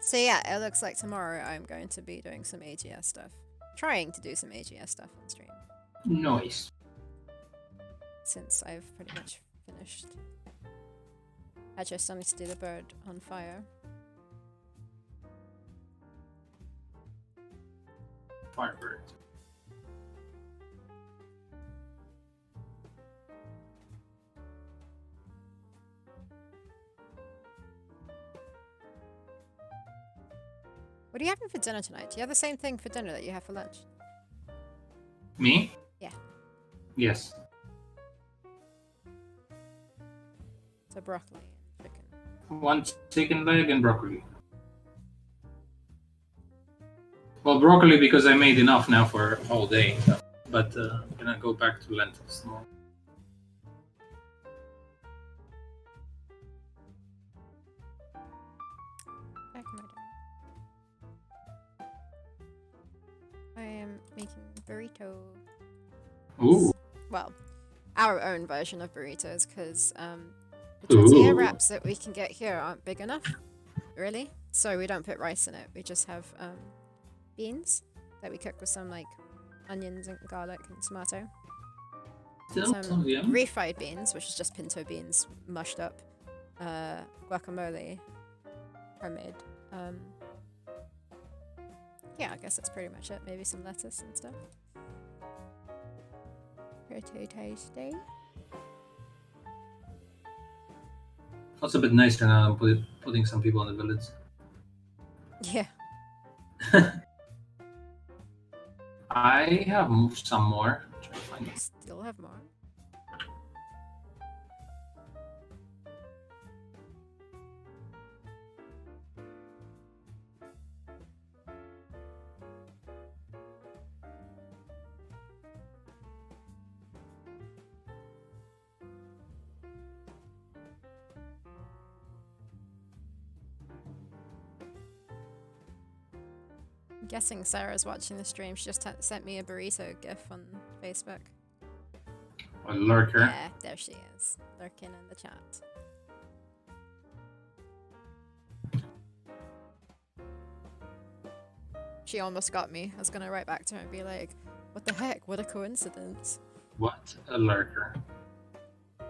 So yeah, it looks like tomorrow I'm going to be doing some AGS stuff. Trying to do some AGS stuff on stream. Noise. Since I've pretty much finished. I just still need to do the bird on fire. Firebird. What are you having for dinner tonight? Do you have the same thing for dinner that you have for lunch? Me? Yeah. Yes. So broccoli and chicken. One chicken leg and broccoli. Well, broccoli because I made enough now for a whole day. But I'm gonna go back to lentils tomorrow. Back in my diary. I am making burrito. Ooh. Well, our own version of burritos, because the tortilla Ooh. wraps that we can get here aren't big enough, really. So we don't put rice in it. We just have beans that we cook with some like onions and garlic and tomato. Some Yum. refried beans, which is just pinto beans mushed up, guacamole, homemade. Yeah, I guess that's pretty much it. Maybe some lettuce and stuff. Pretty tasty. That's a bit nicer now than putting some people in the village. Yeah. I have some more. Try to find it. Still have more. I'm guessing Sarah's watching the stream. She just sent me a burrito gif on Facebook. A lurker. Yeah, there she is, lurking in the chat. She almost got me. I was gonna write back to her and be like, what the heck, what a coincidence. What a lurker. There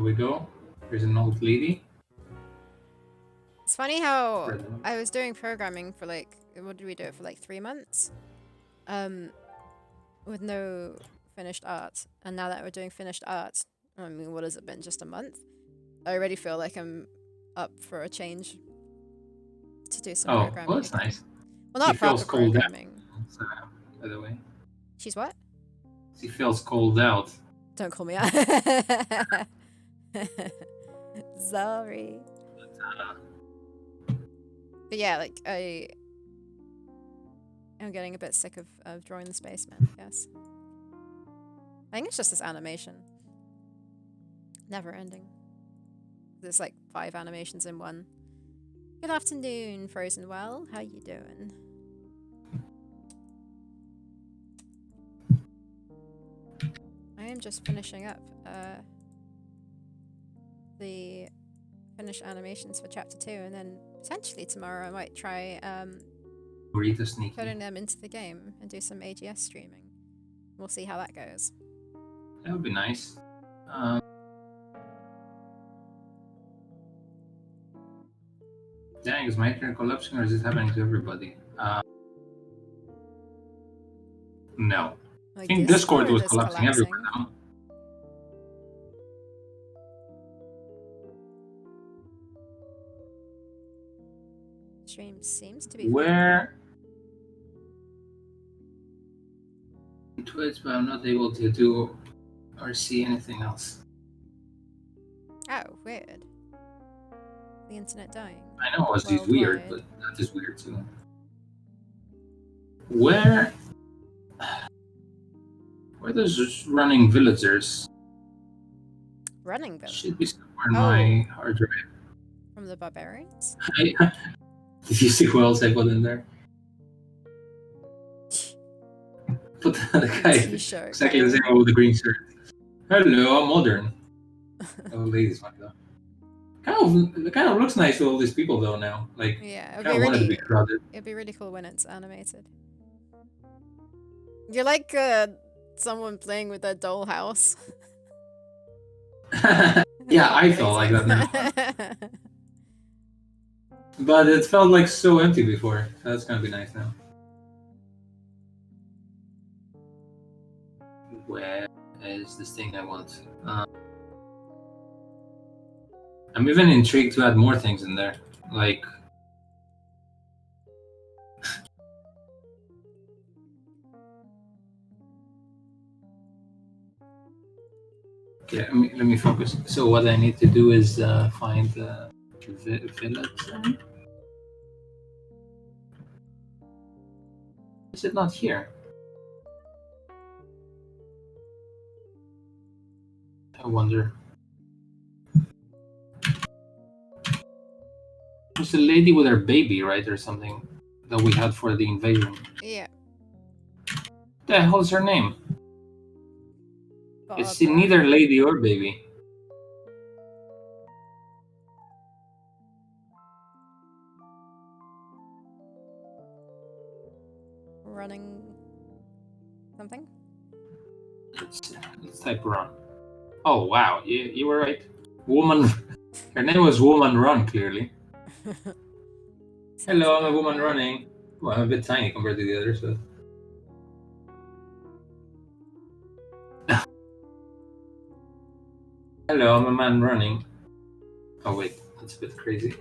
we go. There's an old lady. It's funny how I was doing programming for like, what did we do it for, like 3 months? With no finished art. And now that we're doing finished art, I mean, what has it been, just a month? I already feel like I'm up for a change to do some programming. Oh, well, that's nice. Well, not She feels proper cold out. programming. By the way. She's what? She feels cold out. Don't call me out. Sorry. But yeah, like, I'm getting a bit sick of drawing the spaceman, I guess. I think it's just this animation. Never ending. There's like 5 animations in one. Good afternoon, Frozen Well. How you doing? am just finishing up the finished animations for chapter 2, and then potentially tomorrow I might try Burrito sneaky. putting them into the game and do some AGS streaming. We'll see how that goes. That would be nice. Dang, is my internet collapsing or is it happening to everybody? No. I think Discord was collapsing everywhere now. Stream seems to be where Twitch, but I'm not able to do or see anything else. Oh, weird. The internet dying. I know it was weird, but that is weird too. Where are those running villagers? Running villagers? Should be somewhere in my hard drive. From the barbarians? Did you see who else I put in there? Put the guy exactly the same one with the green shirt. Hello, I'm modern. Oh, ladies one though. It kind of looks nice with all these people though now. Like, yeah, wanted to be crowded. It'd be really cool when it's animated. You're like someone playing with their dollhouse. Yeah, I felt like that now. But it felt like so empty before. So that's gonna be nice now. Where is this thing I want? I'm even intrigued to add more things in there. Like... Okay, let me focus. So what I need to do is find the village. Is it not here? I wonder. There's a lady with her baby, right, or something that we had for the invasion. Yeah. What the hell is her name? It's neither lady or baby. Running something? Let's type run. Oh wow, you were right. Woman. Her name was Woman Run, clearly. Hello, I'm a woman running. Well, I'm a bit tiny compared to the others, but... Hello, I'm a man running. Oh wait, that's a bit crazy.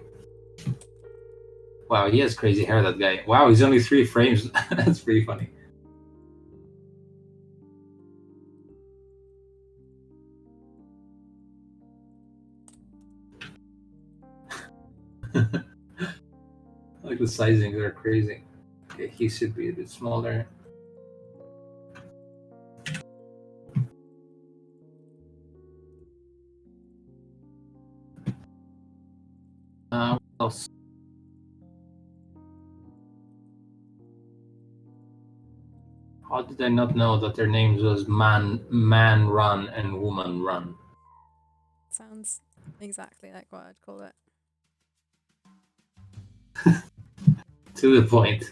Wow, he has crazy hair, that guy. Wow, he's only 3 frames. That's pretty funny. Like the sizings are crazy. Okay, he should be a bit smaller. What else? How did I not know that their names was Man Run and Woman Run? Sounds exactly like what I'd call it. To the point.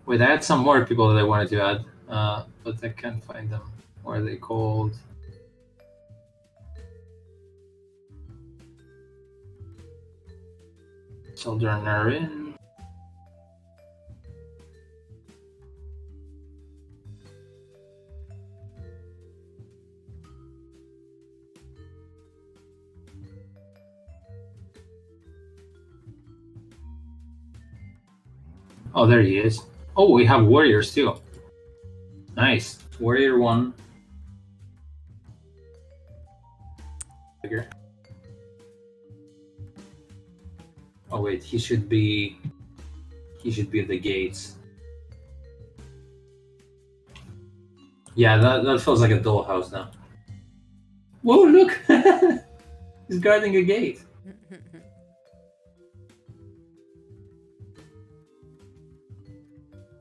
Wait, I had some more people that I wanted to add, but I can't find them. What are they called? Children are in. Oh, there he is. Oh, we have warriors too. Nice. Warrior 1. Bigger. Oh wait, he should be at the gates. Yeah, that feels like a dollhouse now. Whoa, look! He's guarding a gate.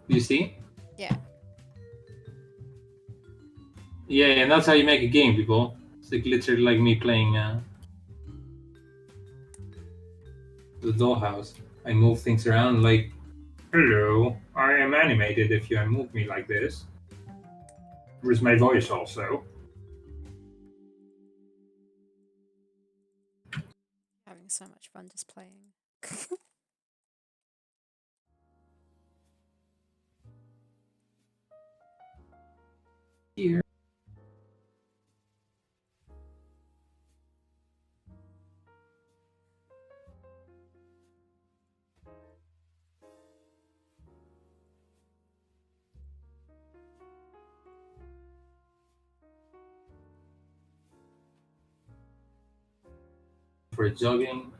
You see? Yeah. Yeah, and that's how you make a game, people. It's like literally like me playing the dollhouse. I move things around like, hello, I am animated if you move me like this. Where's my voice also? Having so much fun just playing. Here. For jogging.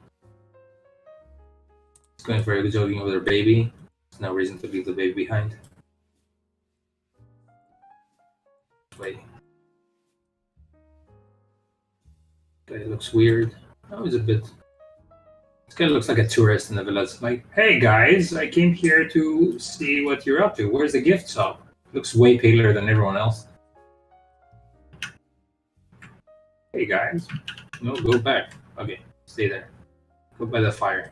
It's going for a jogging with her baby. There's no reason to leave the baby behind. Wait. Guy looks weird. Oh, he's a bit. This guy looks like a tourist in the village. Like, hey guys, I came here to see what you're up to. Where's the gift shop? Looks way paler than everyone else. Hey guys. No, go back. Okay, stay there. Go by the fire.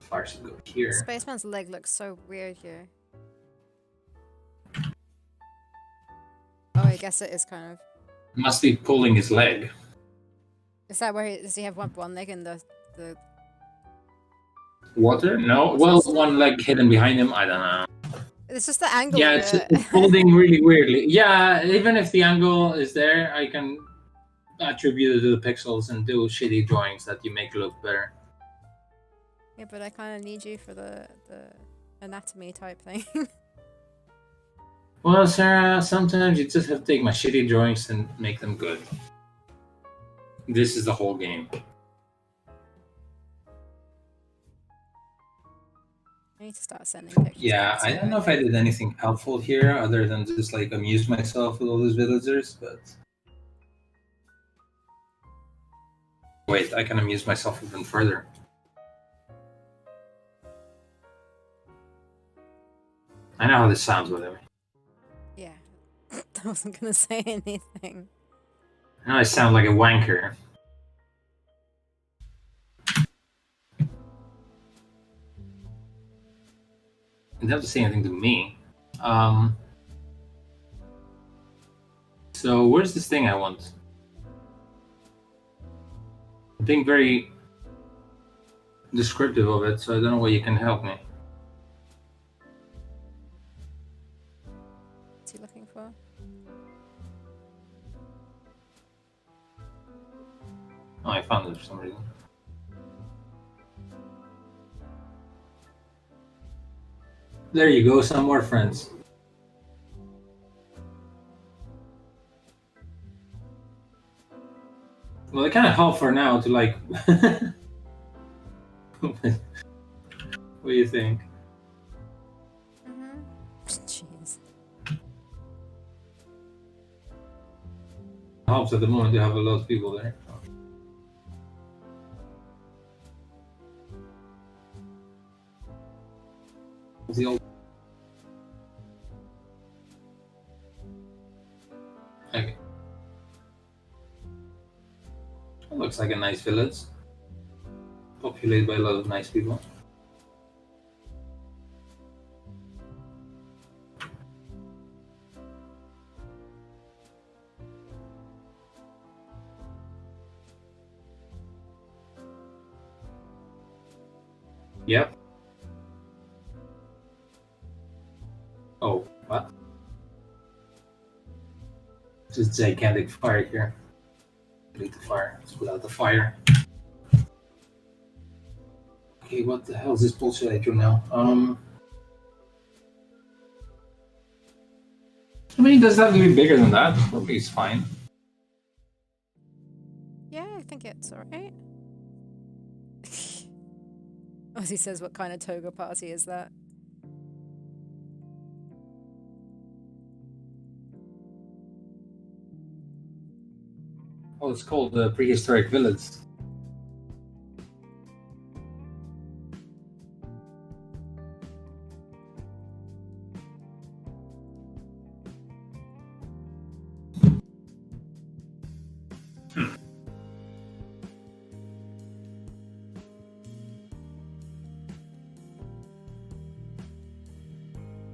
The fire should go here. Spaceman's leg looks so weird here. Oh, I guess it is kind of. Must be pulling his leg. Is that where does he have one leg in the Water? No. Well, one leg hidden behind him. I don't know. It's just the angle. Yeah, it's holding really weirdly. Yeah, even if the angle is there, I can attribute it to the pixels and do shitty drawings that you make look better. Yeah, but I kind of need you for the anatomy type thing. Well, Sarah, sometimes you just have to take my shitty drawings and make them good. This is the whole game. I need to start sending pictures. Yeah, I don't know if I did anything helpful here other than just like amuse myself with all these villagers, but wait, I can amuse myself even further. I know how this sounds, by the way. Yeah, I wasn't gonna say anything. I know I sound like a wanker. You don't have to say anything to me. So where's this thing I want? I'm being very descriptive of it, so I don't know why you can help me. What's he looking for? Oh, I found it for some reason. There you go, some more friends. Well, it kind of help for now to like. What do you think? Jeez. Helps at the moment to have a lot of people there. The old. Okay. It looks like a nice village. Populated by a lot of nice people. Yep. Oh, what? Just gigantic fire here. Delete the fire. Let's put out the fire. Okay, what the hell is this bullshit I do now? I mean, does that have to be bigger than that? Probably it's fine. Yeah, I think it's alright. As he says, what kind of toga party is that? Oh, it's called the Prehistoric Village.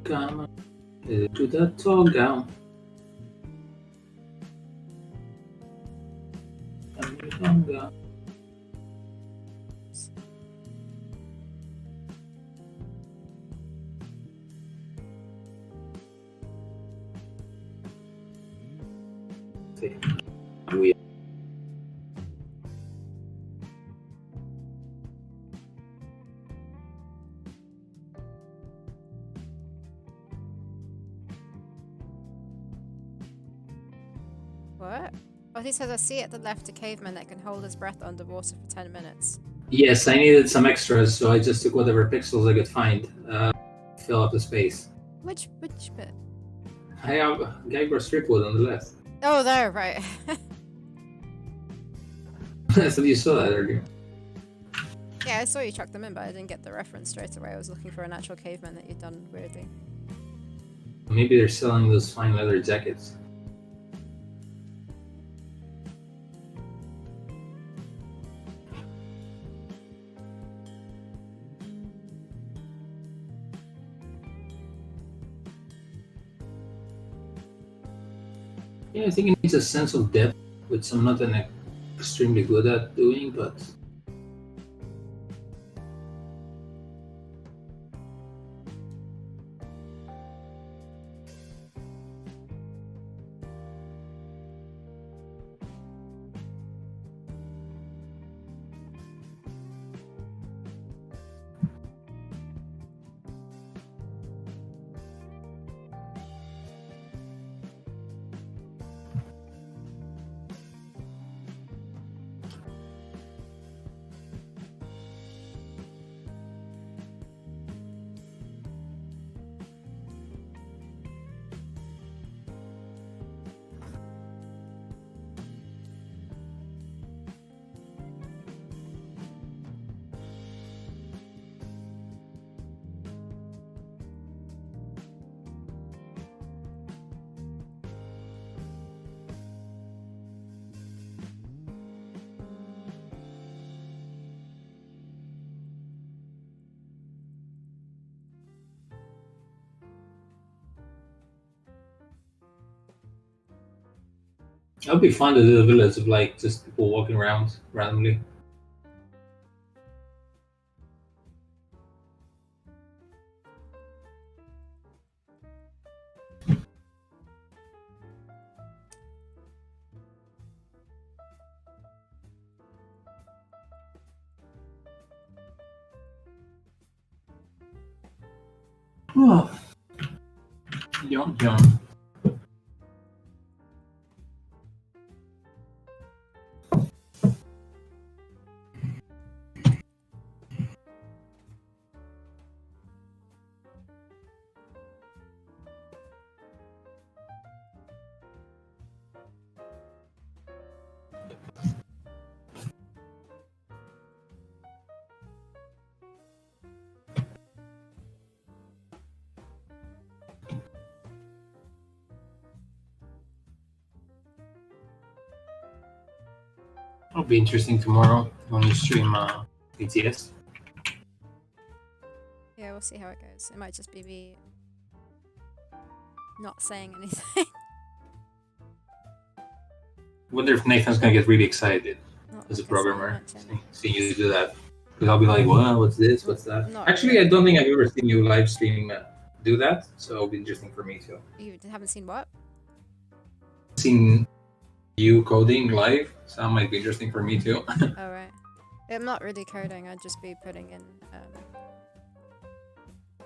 Come on, to that tall gown. Come down. We What? Oh, he says, I see at the left a caveman that can hold his breath underwater for 10 minutes. Yes, I needed some extras, so I just took whatever pixels I could find. Fill up the space. Which bit? I have Geiger stripwood on the left. Oh, there, right. I thought you saw that earlier. Yeah, I saw you chuck them in, but I didn't get the reference straight away. I was looking for an actual caveman that you'd done weirdly. Maybe they're selling those fine leather jackets. Yeah, I think it needs a sense of depth, which I'm not extremely good at doing, but that would be fun to do a village of like just people walking around randomly. Oh. Yum yum. It'll be interesting tomorrow when you stream BTS. Yeah, we'll see how it goes. It might just be me not saying anything. Wonder if Nathan's gonna get really excited Not as a like I say programmer, much, anyway. seeing you do that. Because I'll be like, "What? What's this? What's that?" Not Actually, really. I don't think I've ever seen you live stream do that, so it'll be interesting for me too. You haven't seen what? Seen you coding live, so that might be interesting for me too. Oh, right. I'm not really coding, I'd just be putting in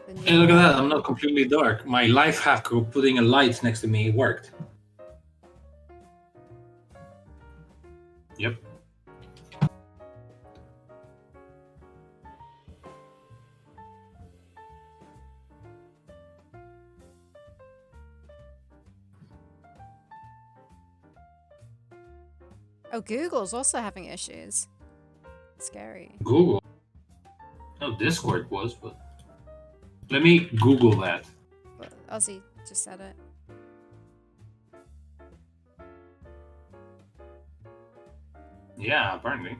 the new Hey, look at that! I'm not completely dark. My life hack of putting a light next to me worked. Yep. Oh, Google's also having issues. Scary. Google. No, Discord was, but let me Google that. But Ozzy just said it. Yeah, apparently.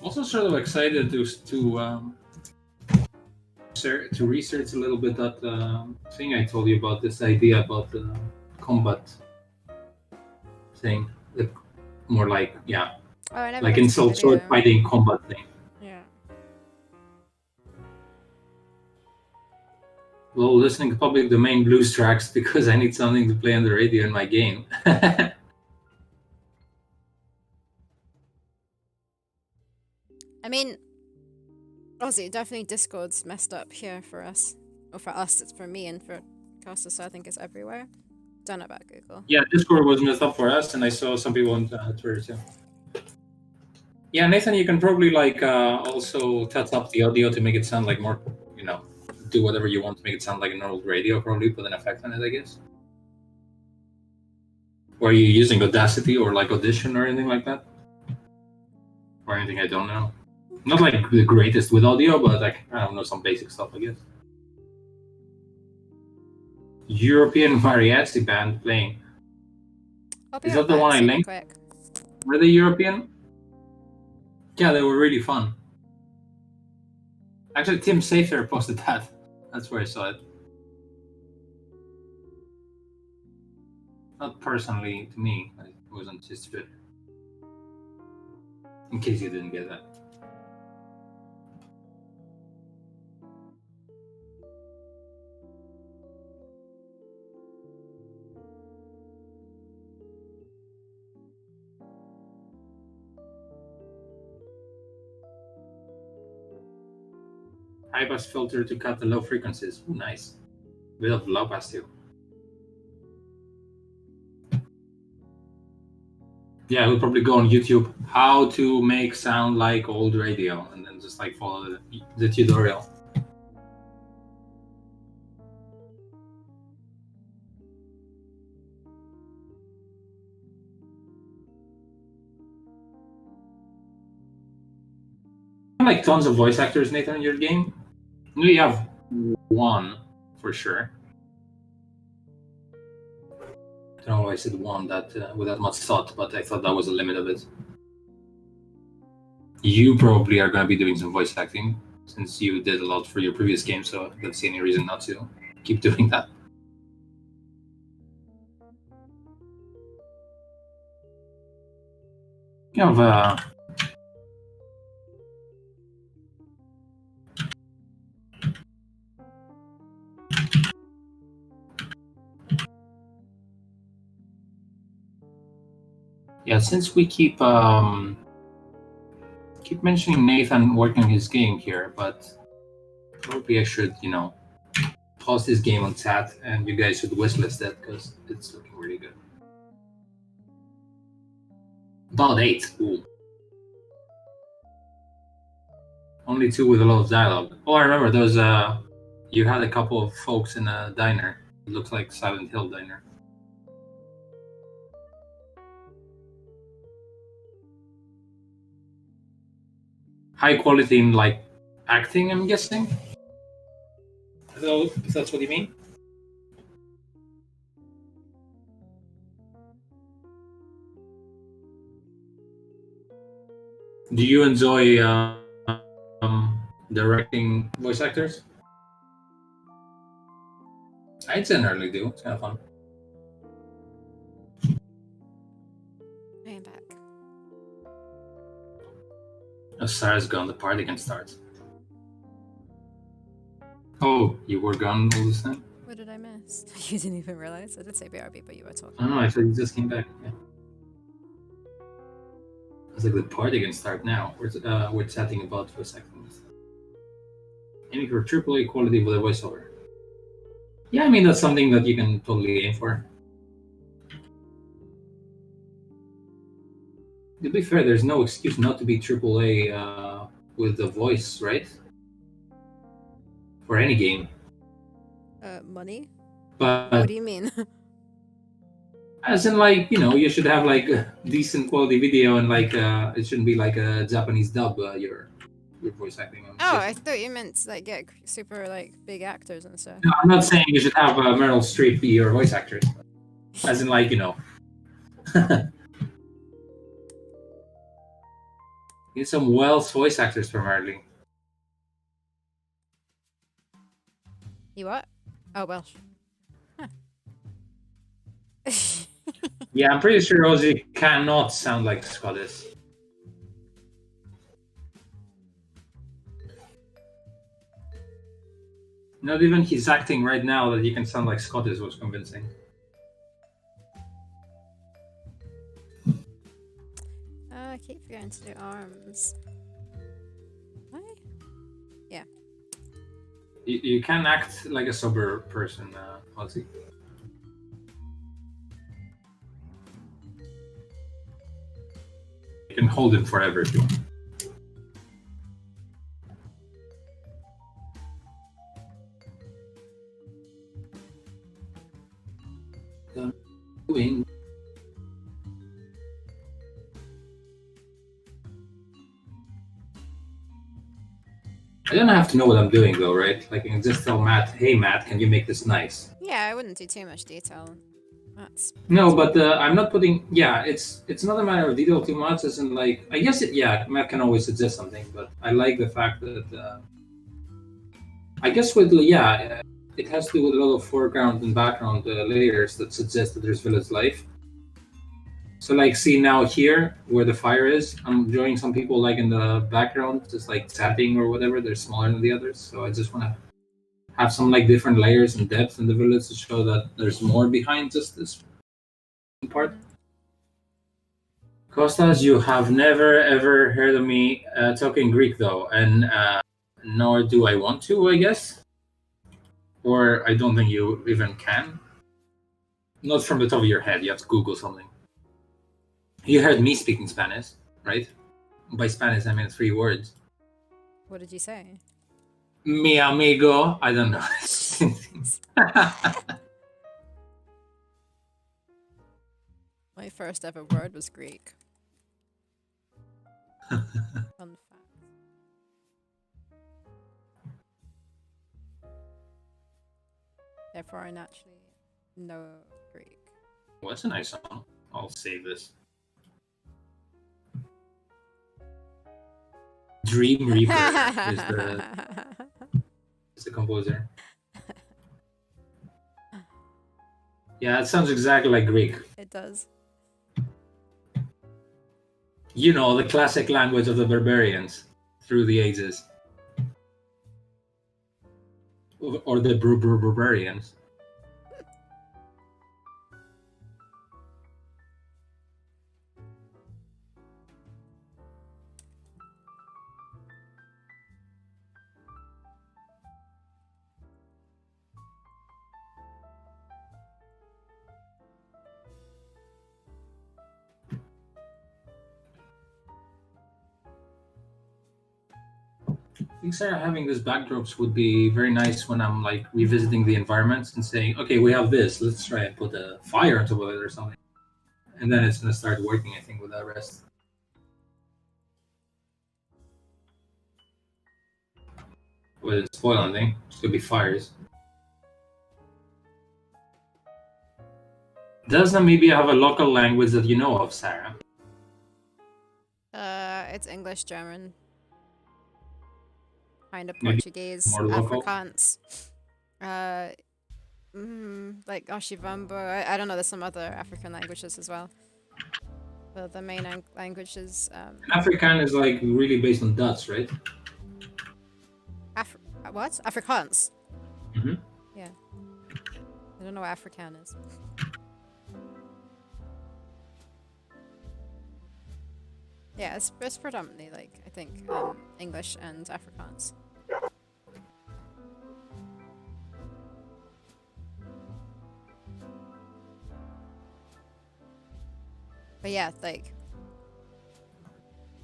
Also, sort of excited to research a little bit that thing I told you about, this idea about the combat thing, more like Oh, I never like looked at the insult sword video. fighting combat thing. Yeah. Well, listening to public domain blues tracks because I need something to play on the radio in my game. I mean, obviously, definitely Discord's messed up here for us. Or for us, it's for me, and for casters, so I think it's everywhere. Don't know about Google. Yeah, Discord was messed up for us, and I saw some people on Twitter too. Yeah, Nathan, you can probably like also touch up the audio to make it sound like more, do whatever you want to make it sound like a normal radio. Probably put an effect on it, I guess. Or are you using Audacity or like Audition or anything like that? Or anything I don't know? Not like the greatest with audio, but like, I don't know, some basic stuff, I guess. European mariachi band playing. Is that the one I linked? Quick. Were they European? Yeah, they were really fun. Actually, Tim Safer posted that. That's where I saw it. Not personally to me. It wasn't his Twitter. In case you didn't get that. High pass filter to cut the low frequencies. Ooh, nice. Bit of low pass too. Yeah, we'll probably go on YouTube, how to make sound like old radio, and then just like follow the tutorial. Like tons of voice actors, Nathan, in your game? You have one for sure. I don't know why I said one that without much thought, but I thought that was the limit of it. You probably are going to be doing some voice acting since you did a lot for your previous game, so I don't see any reason not to keep doing that. You have yeah, since we keep mentioning Nathan working his game here, but probably I should, pause this game on chat and you guys should wishlist it because it's looking really good. About 8. Ooh. Only 2 with a lot of dialogue. Oh, I remember those. You had a couple of folks in a diner. It looks like Silent Hill diner. High quality in like acting, I'm guessing. If that's what you mean. Do you enjoy directing voice actors? I generally do. It's kind of fun. I am back. Oh, Sarah's gone. The party can start. Oh, you were gone all this time? What did I miss? You didn't even realize? I did say BRB, but you were talking. Oh no, I thought you just came back. Yeah. I was like, the party can start now. We're chatting about voice acting. Aiming for AAA quality with a voiceover. Yeah, I mean, that's something that you can totally aim for. To be fair, there's no excuse not to be AAA with the voice, right? For any game. Money? But What do you mean? as in, like, you should have like a decent quality video and like it shouldn't be like a Japanese dub. Your voice acting. Oh, I thought you meant like get super like big actors and stuff. No, I'm not saying you should have Meryl Streep be your voice actress. As in, like, Need some Welsh voice actors primarily. You what? Oh, Welsh. Huh. Yeah, I'm pretty sure Ozzy cannot sound like Scottish. Not even his acting right now that he can sound like Scottish was convincing. I keep forgetting to do arms. Why? Yeah. You can act like a sober person, Ozzy. You can hold him forever if you want. Doing. I don't have to know what I'm doing though, right? Like I can just tell Matt, "Hey Matt, can you make this nice?" Yeah, I wouldn't do too much detail. That's No, but I'm not putting. Yeah, it's not a matter of detail too much. As in, like, I guess Matt can always suggest something, but I like the fact that I guess it has to do with a lot of foreground and background layers that suggest that there's village life. So, like, see now here where the fire is, I'm drawing some people like in the background, just like tapping or whatever. They're smaller than the others, so I just want to have some like different layers and depth in the village to show that there's more behind just this part. Kostas, you have never ever heard of me talking Greek though, and nor do I want to, I guess. Or I don't think you even can. Not from the top of your head, you have to Google something. You heard me speaking Spanish, right? By Spanish, I mean 3 words. What did you say? Mi amigo, I don't know. My first ever word was Greek. Fun fact. Therefore, I naturally know Greek. Well, that's a nice song. I'll save this. Dream Reaper is the composer. Yeah, it sounds exactly like Greek. It does. You know, the classic language of the barbarians through the ages. Or the barbarians. I think Sarah having these backdrops would be very nice when I'm like revisiting the environments and saying, okay, we have this, let's try and put a fire on top of it or something. And then it's gonna start working, I think, with that rest. With it spoil anything, it's gonna be fires. Does Namibia have a local language that you know of, Sarah? It's English, German, kind of Maybe Portuguese, more local? Afrikaans. Like Oshivambo. I don't know. There's some other African languages as well. But the main language is Afrikaan is like really based on Dutch, right? what? Afrikaans. Mhm. Yeah. I don't know what Afrikaan is. Yeah, it's predominantly like I think English and Afrikaans. But yeah, like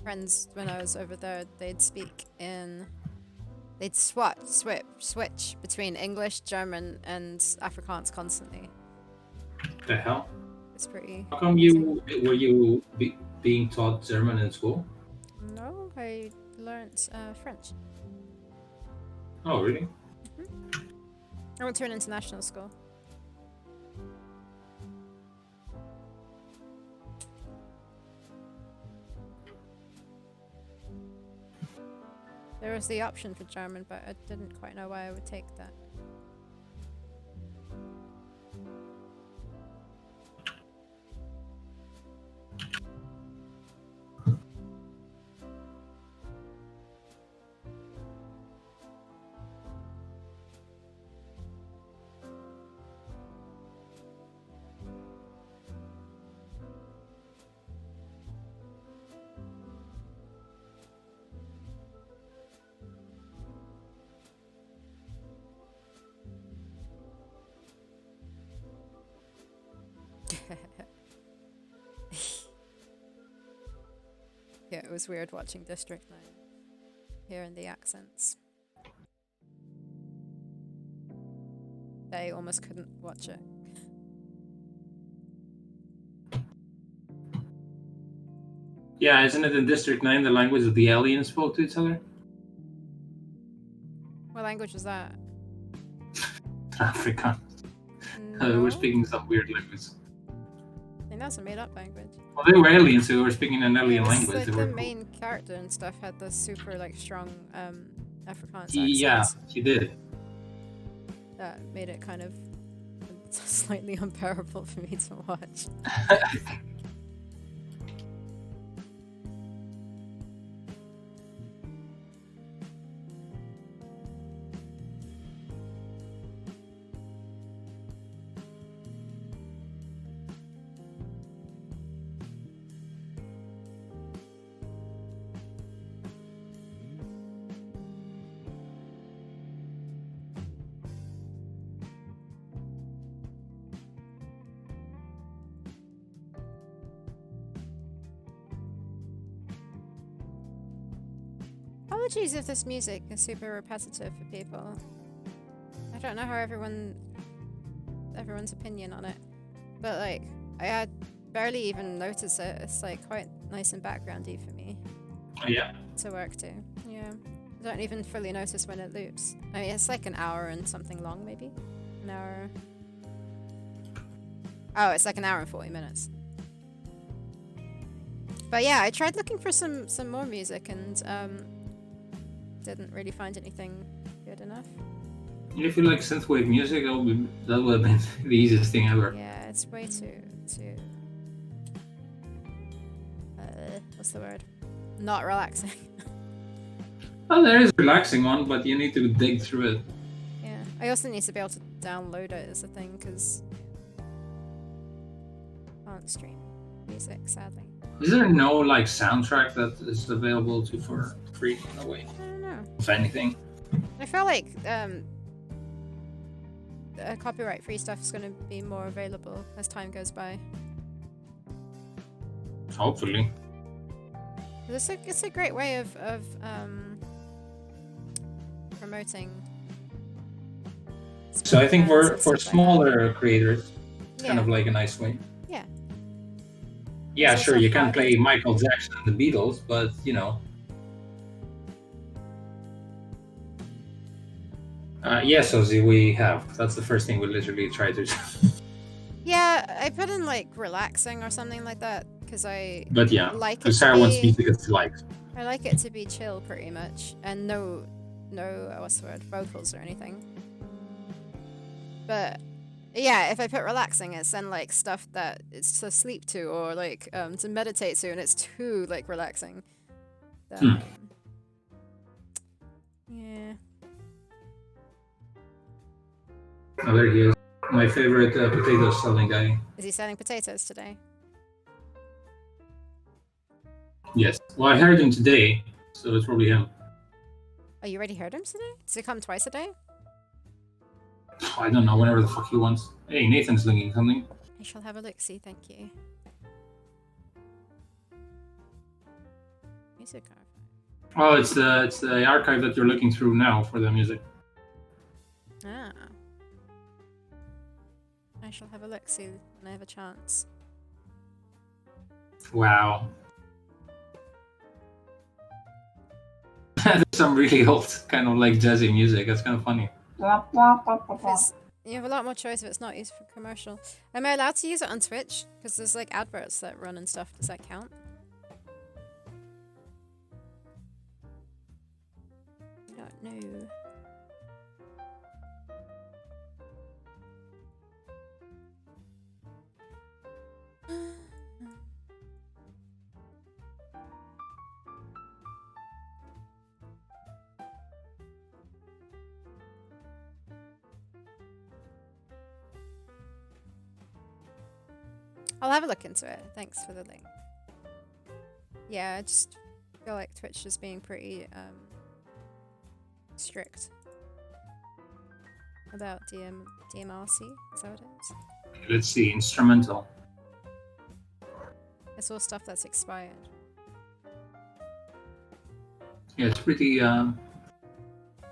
friends when I was over there, they'd switch between English, German, and Afrikaans constantly. The hell? It's pretty. How come were you being taught German in school? No, I learned French. Oh, really? I went to an international school. There was the option for German, but I didn't quite know why I would take that. Yeah, it was weird watching District 9, hearing the accents. I almost couldn't watch it. Yeah, isn't it in District 9 the language that the aliens spoke to each other? What language was that? Afrikaans. No? We're speaking some weird language. I think that's a made-up language. Well, they were aliens, so they were speaking an alien Yeah, language. like They the were cool. main character and stuff had this super like strong Afrikaans Yeah, accents she did. that made it kind of slightly unbearable for me to watch. Apologies if this music is super repetitive for people. I don't know how everyone's opinion on it, but like I had barely even noticed it. It's like quite nice and backgroundy for me Yeah. to work to. Yeah, I don't even fully notice when it loops. I mean, it's like an hour and something long, maybe an hour. Oh, it's like an hour and 40 minutes. But yeah, I tried looking for some more music and didn't really find anything good enough. If you like synthwave music, that would have been the easiest thing ever. Yeah, it's way too what's the word? Not relaxing. Well, there is a relaxing one, but you need to dig through it. Yeah, I also need to be able to download it as a thing because I can't stream music, sadly. Is there no like soundtrack that is available for free in a way? I don't know. If anything. I feel like copyright-free stuff is going to be more available as time goes by. Hopefully. It's a great way of promoting. So I think bands and for stuff like smaller creators, it's kind Yeah. of like a nice way. Yeah. Yeah, It's sure, also you can't fun. play Michael Jackson and the Beatles, but you know. Yes, Ozzy, we have. That's the first thing we literally try to do. Yeah, I put in like relaxing or something like that because I But yeah, like it because to Sarah wants be. music that's liked. I like it to be chill pretty much, and no, what's the word, vocals or anything. But yeah, if I put relaxing, it's then like stuff that it's to sleep to or like to meditate to, and it's too like relaxing. Then, yeah. Oh, there he is. My favorite potato selling guy. Is he selling potatoes today? Yes. Well, I heard him today, so it's probably him. Oh, you already heard him today? Does he come twice a day? I don't know, whenever the fuck he wants. Hey, Nathan's linking something. I shall have a look. See, thank you. Music archive. Oh, it's the archive that you're looking through now for the music. Ah. I shall have a look. See when I have a chance. Wow. There's some really old kind of like jazzy music. That's kind of funny. You have a lot more choice if it's not used for commercial. Am I allowed to use it on Twitch? Because there's like adverts that run and stuff. Does that count? No. I'll have a look into it. Thanks for the link. Yeah, I just feel like Twitch is being pretty strict about DMRC. Is that what it is? Let's see, instrumental. It's all stuff that's expired. Yeah, it's pretty.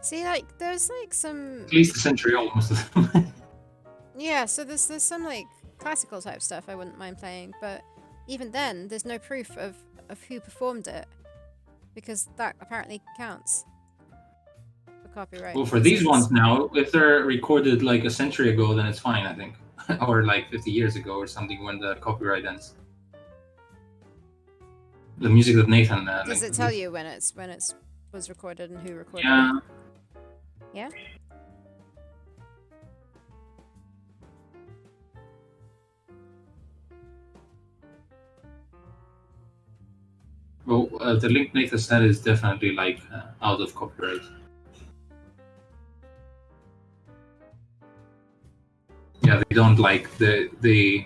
See, like, there's like some. At least a century old, most of them. Yeah, so there's some like classical type stuff I wouldn't mind playing, but even then, there's no proof of who performed it, because that apparently counts for copyright. Well, for these ones now, if they're recorded like a century ago, then it's fine, I think, or like 50 years ago or something when the copyright ends. The music that Nathan. Does it tell you when it's was recorded and who recorded Yeah. it? Yeah. Well, the link Nathan said is definitely like out of copyright. Yeah, they don't like the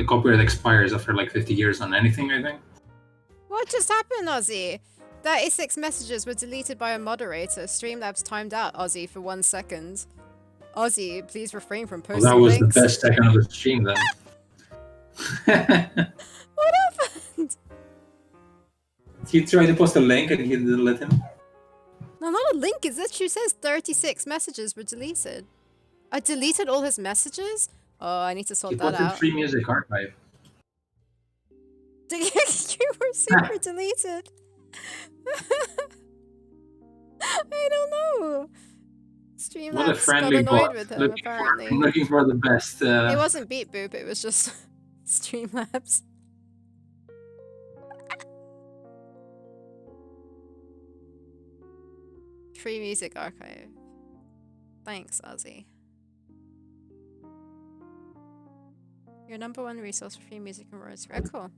copyright expires after like 50 years on anything, I think. What just happened, Ozzy? 36 messages were deleted by a moderator. Streamlabs timed out Ozzy for 1 second. Ozzy, please refrain from posting Well, that was links. the best second of the stream then. What happened? He tried to post a link and he didn't let him. No, not a link. It literally says 36 messages were deleted. I deleted all his messages? Oh, I need to sort He that put in out. Free Music Archive. You were super deleted. I don't know. Streamlabs What a friendly got annoyed bot. with him, apparently. Looking for the best. It wasn't Beat Boop, it was just Streamlabs. Free Music Archive. Thanks, Ozzy. Your #1 resource for free music and words. Very cool.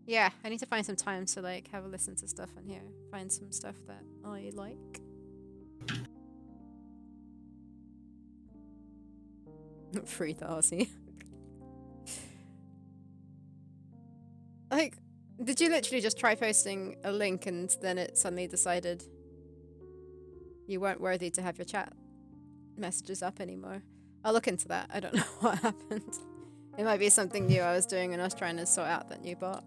Yeah, I need to find some time to like have a listen to stuff on here. Find some stuff that I like. Free the Ozzy. Like, did you literally just try posting a link and then it suddenly decided you weren't worthy to have your chat messages up anymore? I'll look into that. I don't know what happened. It might be something new I was doing and I was trying to sort out that new bot.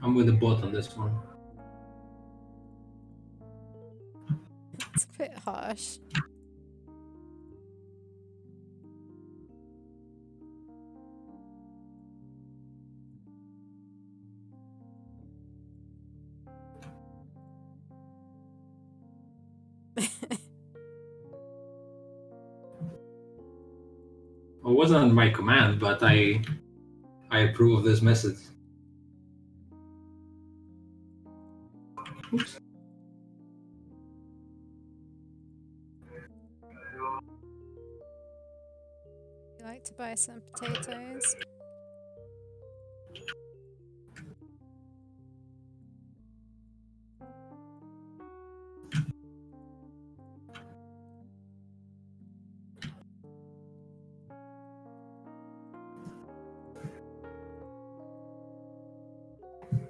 I'm with the bot on this one. It's a bit harsh. It wasn't my command, but I approve of this message. Oops. You like to buy some potatoes?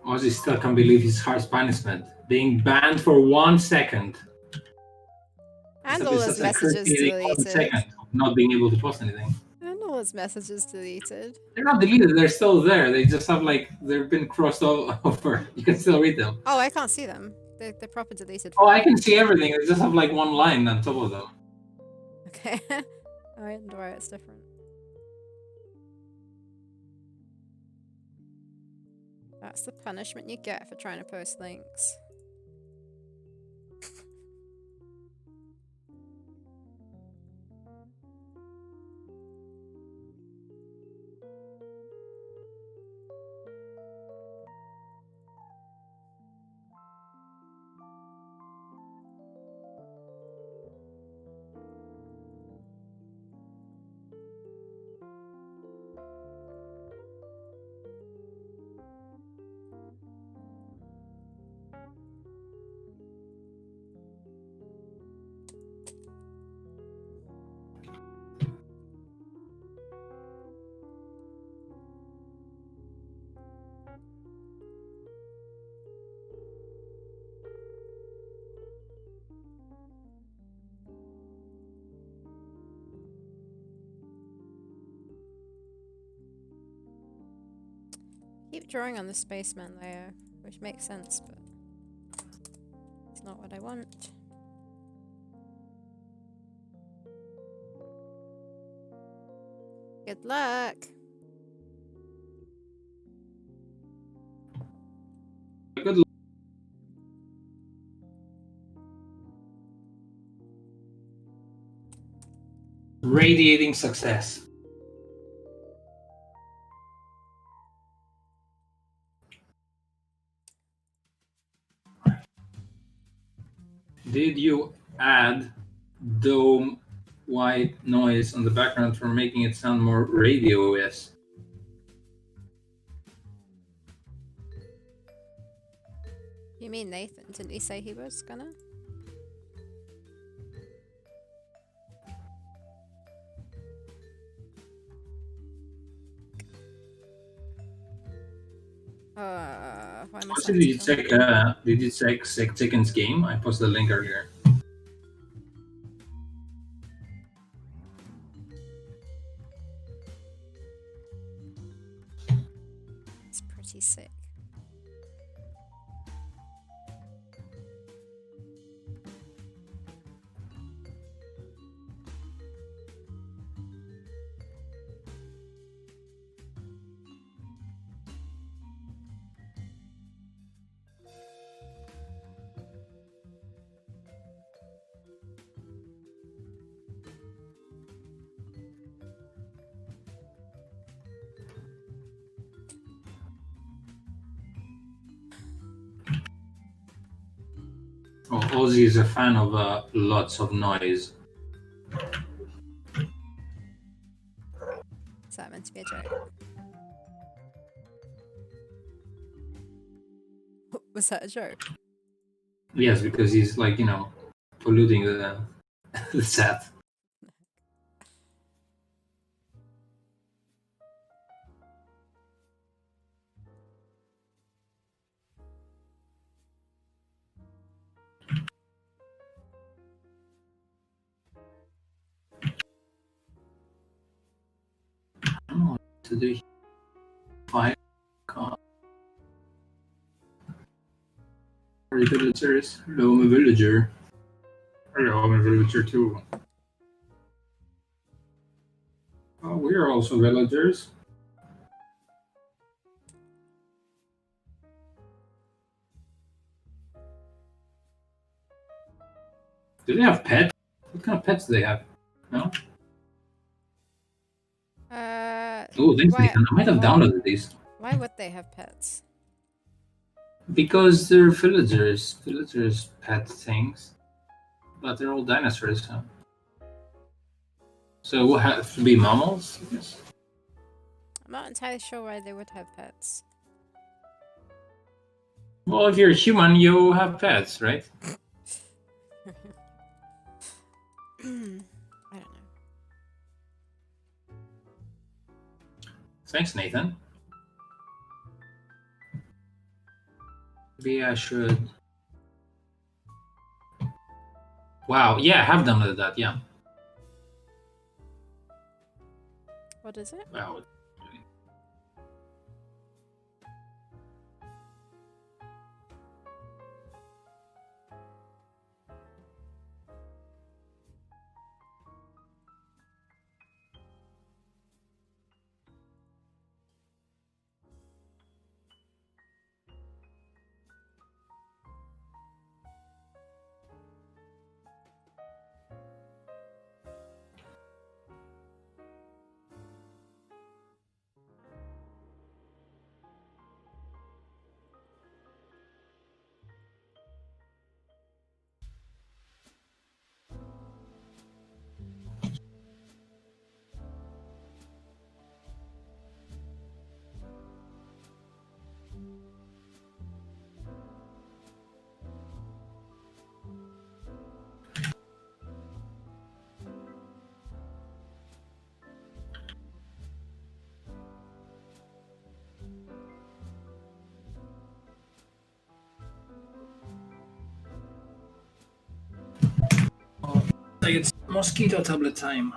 Ozzy still can't believe his harsh punishment. Being banned for 1 second. And It's all such his a messages courtesy 1 deleted. second of not being able to post anything. And all his messages deleted. They're not deleted, they're still there. They just have like, they've been crossed all over. You can still read them. Oh, I can't see them. the proper deleted Oh, I file. can see everything. I just have like one line on top of them. Okay. I wonder why it's different. That's the punishment you get for trying to post links. Keep drawing on the spaceman layer, which makes sense, but it's not what I want. Good luck. Good luck. Radiating success. Did you add dome white noise on the background for making it sound more radio-esque? You mean Nathan? Didn't he say he was gonna? Why am I Also, did you check Chicken's game? I posted the link earlier. It's pretty sick. Oh, Ozzy is a fan of lots of noise. Is that meant to be a joke? Was that a joke? Yes, because he's like, polluting the, the set. I don't know what to do. Five. Are you villagers? Hello, I'm a villager. Hello, I'm a villager too. Oh, we are also villagers. Do they have pets? What kind of pets do they have? No? Oh, thanks, why, Nathan. I might have downloaded these. why would they have pets? Because they're villagers. Villagers pet things. But they're all dinosaurs, huh? So we'll have to be mammals? Yes. I'm not entirely sure why they would have pets. Well, if you're a human, you have pets, right? I don't know. Thanks, Nathan. Maybe I should... Wow, yeah, I have downloaded that, yeah. What is it? Wow. Like it's mosquito tablet time.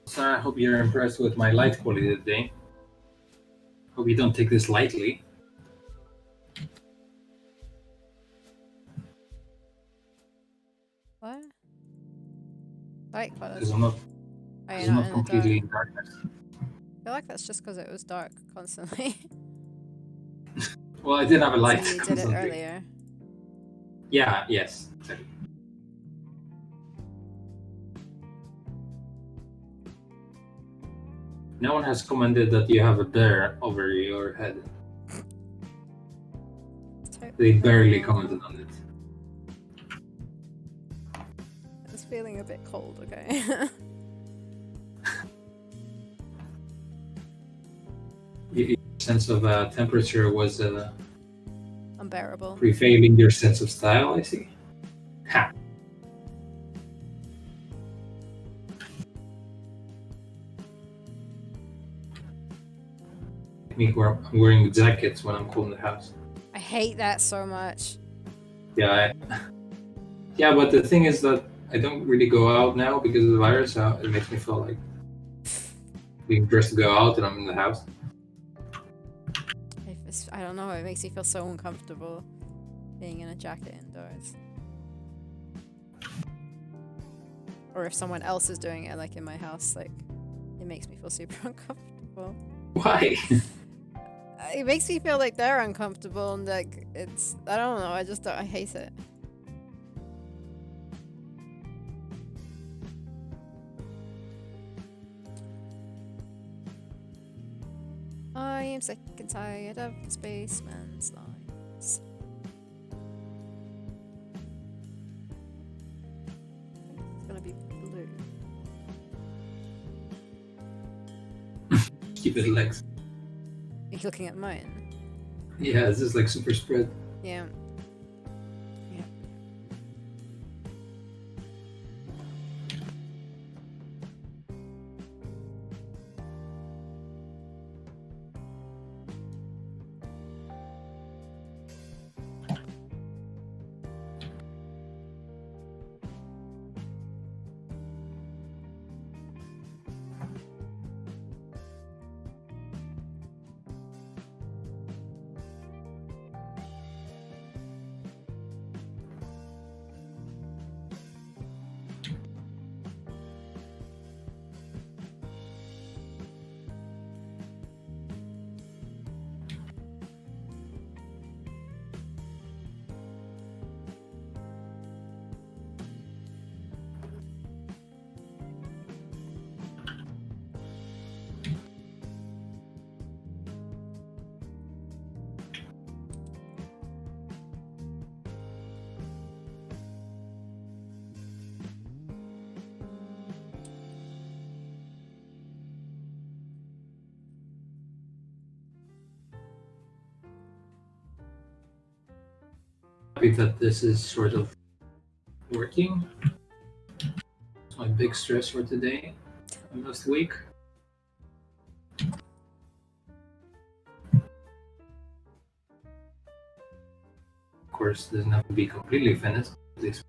So I hope you're impressed with my light quality today. Hope you don't take this lightly. What? Light Because quality. I'm not, Oh, because you're I'm not not in the dark. completely in darkness. I feel like that's just because it was dark constantly. Well, I did have a So light you did it constantly. earlier. Yeah, yes. Exactly. No one has commented that you have a bear over your head. They barely commented on it. It's feeling a bit cold, okay? Your sense of temperature was Unbearable. prevailing your sense of style, I see. Ha! I'm wearing jackets when I'm cold in the house. I hate that so much. Yeah, yeah, but the thing is that I don't really go out now because of the virus, so it makes me feel like being dressed to go out and I'm in the house. I don't know, it makes me feel so uncomfortable being in a jacket indoors. Or if someone else is doing it, like in my house, like, it makes me feel super uncomfortable. Why? It makes me feel like they're uncomfortable and like it's, I don't know, I hate it. I am sick and tired of the spaceman's lines. It's gonna be blue. Keep it legs. Are you looking at mine? Yeah, it's just like super spread. Yeah. Yeah. Happy that this is sort of working. It's my big stress for today and last week. Of course, it doesn't have to be completely finished. This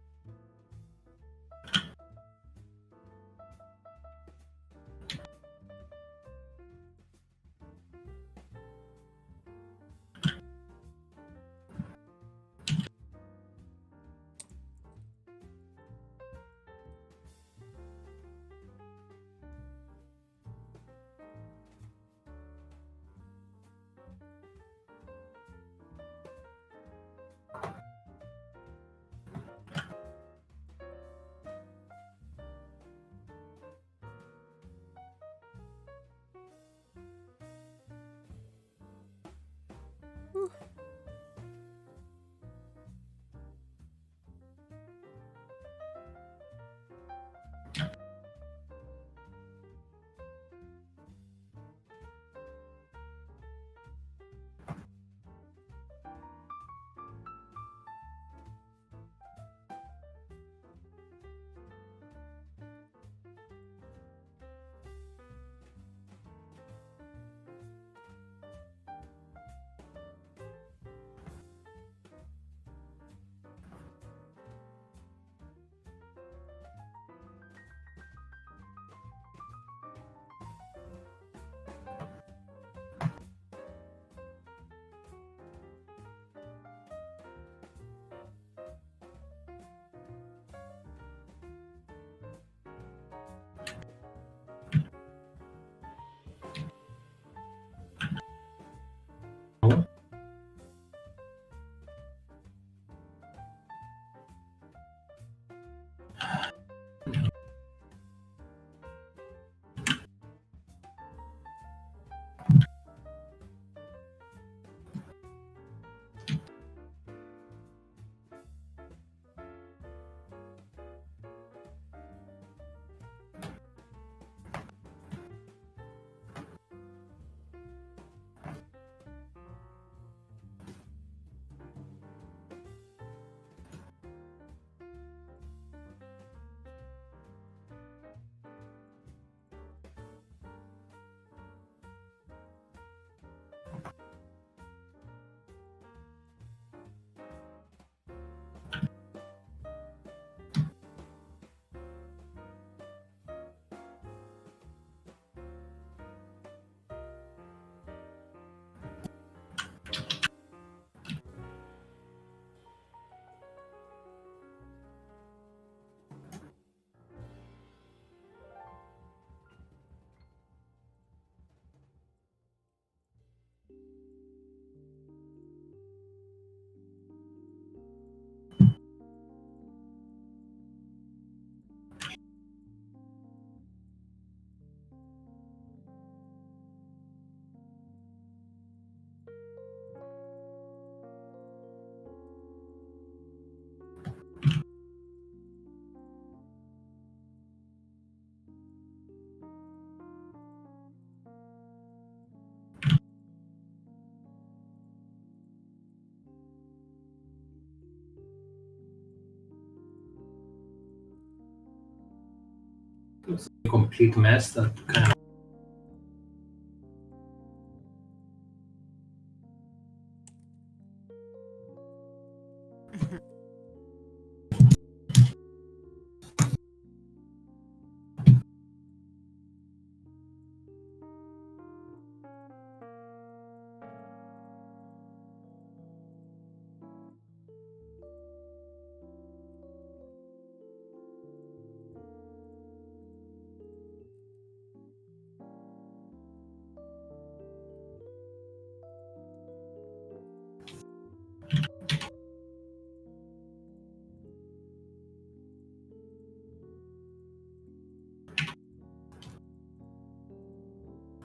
a complete mess that kind of.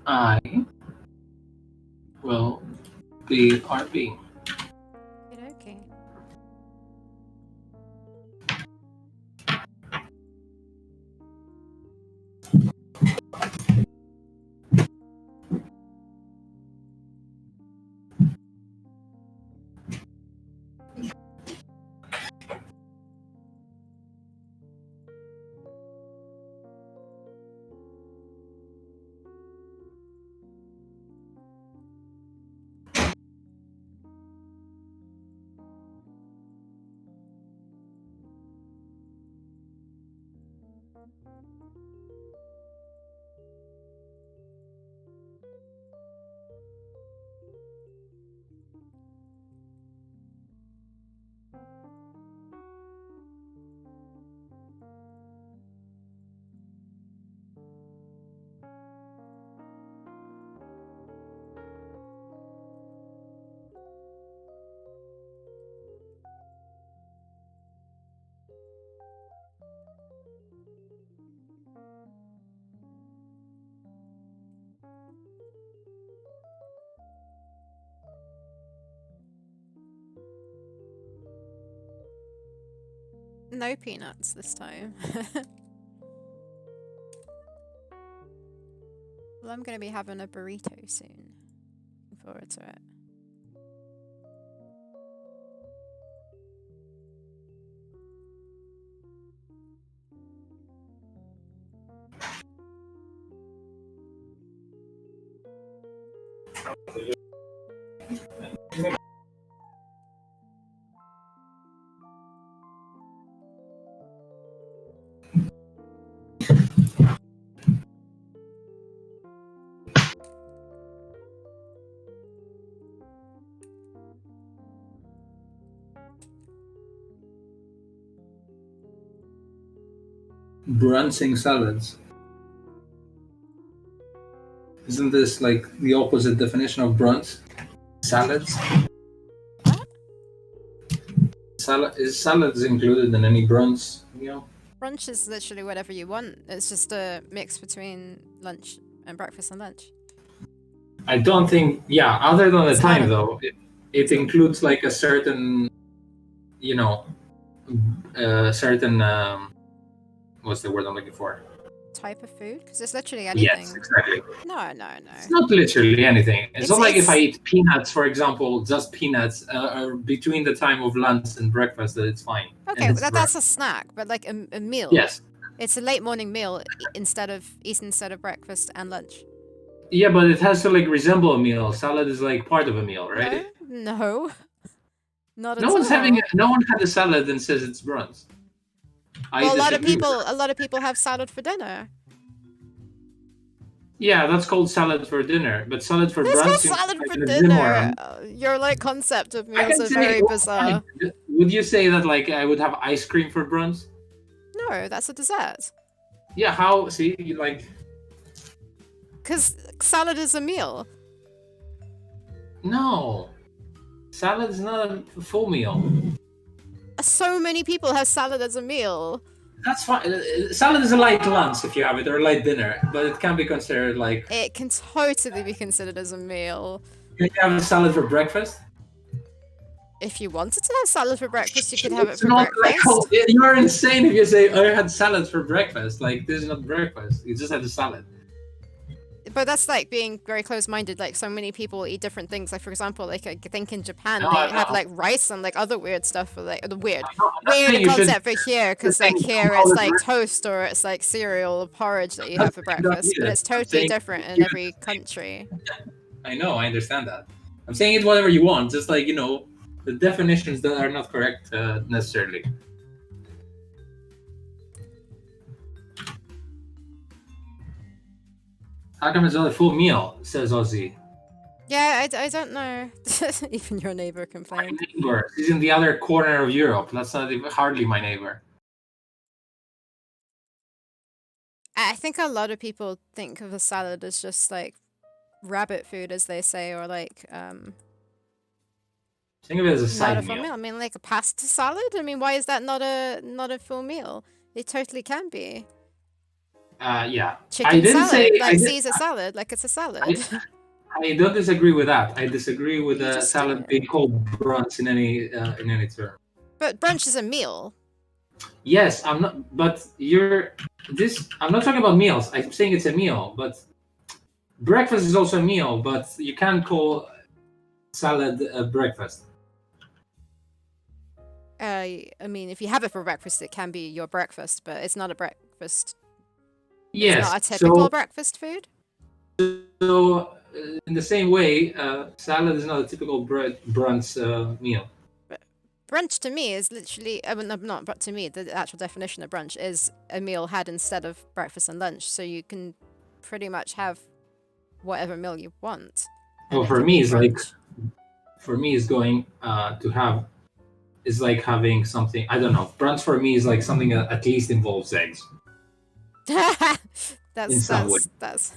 I will be RP. Okay. No peanuts this time. Well, I'm gonna be having a burrito soon. Looking forward to it. Bruncing salads. Isn't this like the opposite definition of brunch? Salads? What? Salads included in any brunch meal? Brunch is literally whatever you want. It's just a mix between lunch and breakfast and lunch. I don't think, yeah, other than the It's time not a- though, it includes like a certain, you know, certain, what's the word I'm looking for? Type of food? Because it's literally anything. Yes, exactly. No. It's not literally anything. It's not like if I it's- eat peanuts, for example, just peanuts between the time of lunch and breakfast, that it's fine. Okay, And it's that's a snack, but like a meal. Yes. It's a late morning meal instead of breakfast and lunch. Yeah, but it has to like resemble a meal. Salad is like part of a meal, right? No. Not at No all. one's no one had a salad and says it's brunch. Well, a lot of disagree with that. people have salad for dinner. Yeah, that's called salad for dinner. But salad for There's brunch. no seems salad like for an dinner. oxymoron. Your like concept of I meals can are say, very well, bizarre. would you say that like I would have ice cream for brunch? No, that's a dessert. Yeah, how? See, you like. Because salad is a meal. No. Salad is not a full meal. So many people have salad as a meal. That's fine. Salad is a light lunch if you have it, or a light dinner, but it can be considered like. It can totally be considered as a meal. Can you have a salad for breakfast? If you wanted to have salad for breakfast, you could have it It's for not breakfast. like, you're insane if you say I had salad for breakfast. Like this is not breakfast. You just had a salad. But that's like being very close-minded. Like so many people eat different things. Like for example, like I think in Japan No, they I have know. like rice and like other weird stuff. For, like the weird, I'm not weird saying you should. concept for here, I'm because saying like don't here call it's it like breakfast. toast or it's like cereal or porridge that you I'm not have for saying don't breakfast. eat But it. it's I'm totally saying different in give it. every country. I know, I understand that. I'm saying it whatever you want. Just like the definitions that are not correct necessarily. How come it's not a full meal? Says Ozzy. Yeah, I don't know. Even your neighbor My complained. neighbor. He's in the other corner of Europe. That's not even, hardly my neighbor. I think a lot of people think of a salad as just like rabbit food, as they say, or like Think of it as a not a side full meal. meal. I mean, like a pasta salad. I mean, why is that not a full meal? It totally can be. Yeah. Chicken salad, like I did. Caesar salad, like it's a salad. I don't disagree with that. I disagree with You a just salad did. being called brunch in any term. But brunch is a meal. Yes, I'm not. But you're this. I'm not talking about meals. I'm saying it's a meal, but breakfast is also a meal. But you can't call salad a breakfast. I mean, if you have it for breakfast, it can be your breakfast, but it's not a breakfast. It's Yes. not a typical So breakfast food. in the same way, salad is not a typical brunch meal. But brunch to me is literally, no, not but to me, the actual definition of brunch is a meal had instead of breakfast and lunch. So you can pretty much have whatever meal you want. And Well, it for can me, be it's like brunch. going to have is like having something. I don't know. Brunch for me is like something that at least involves eggs in that's some way. that's that's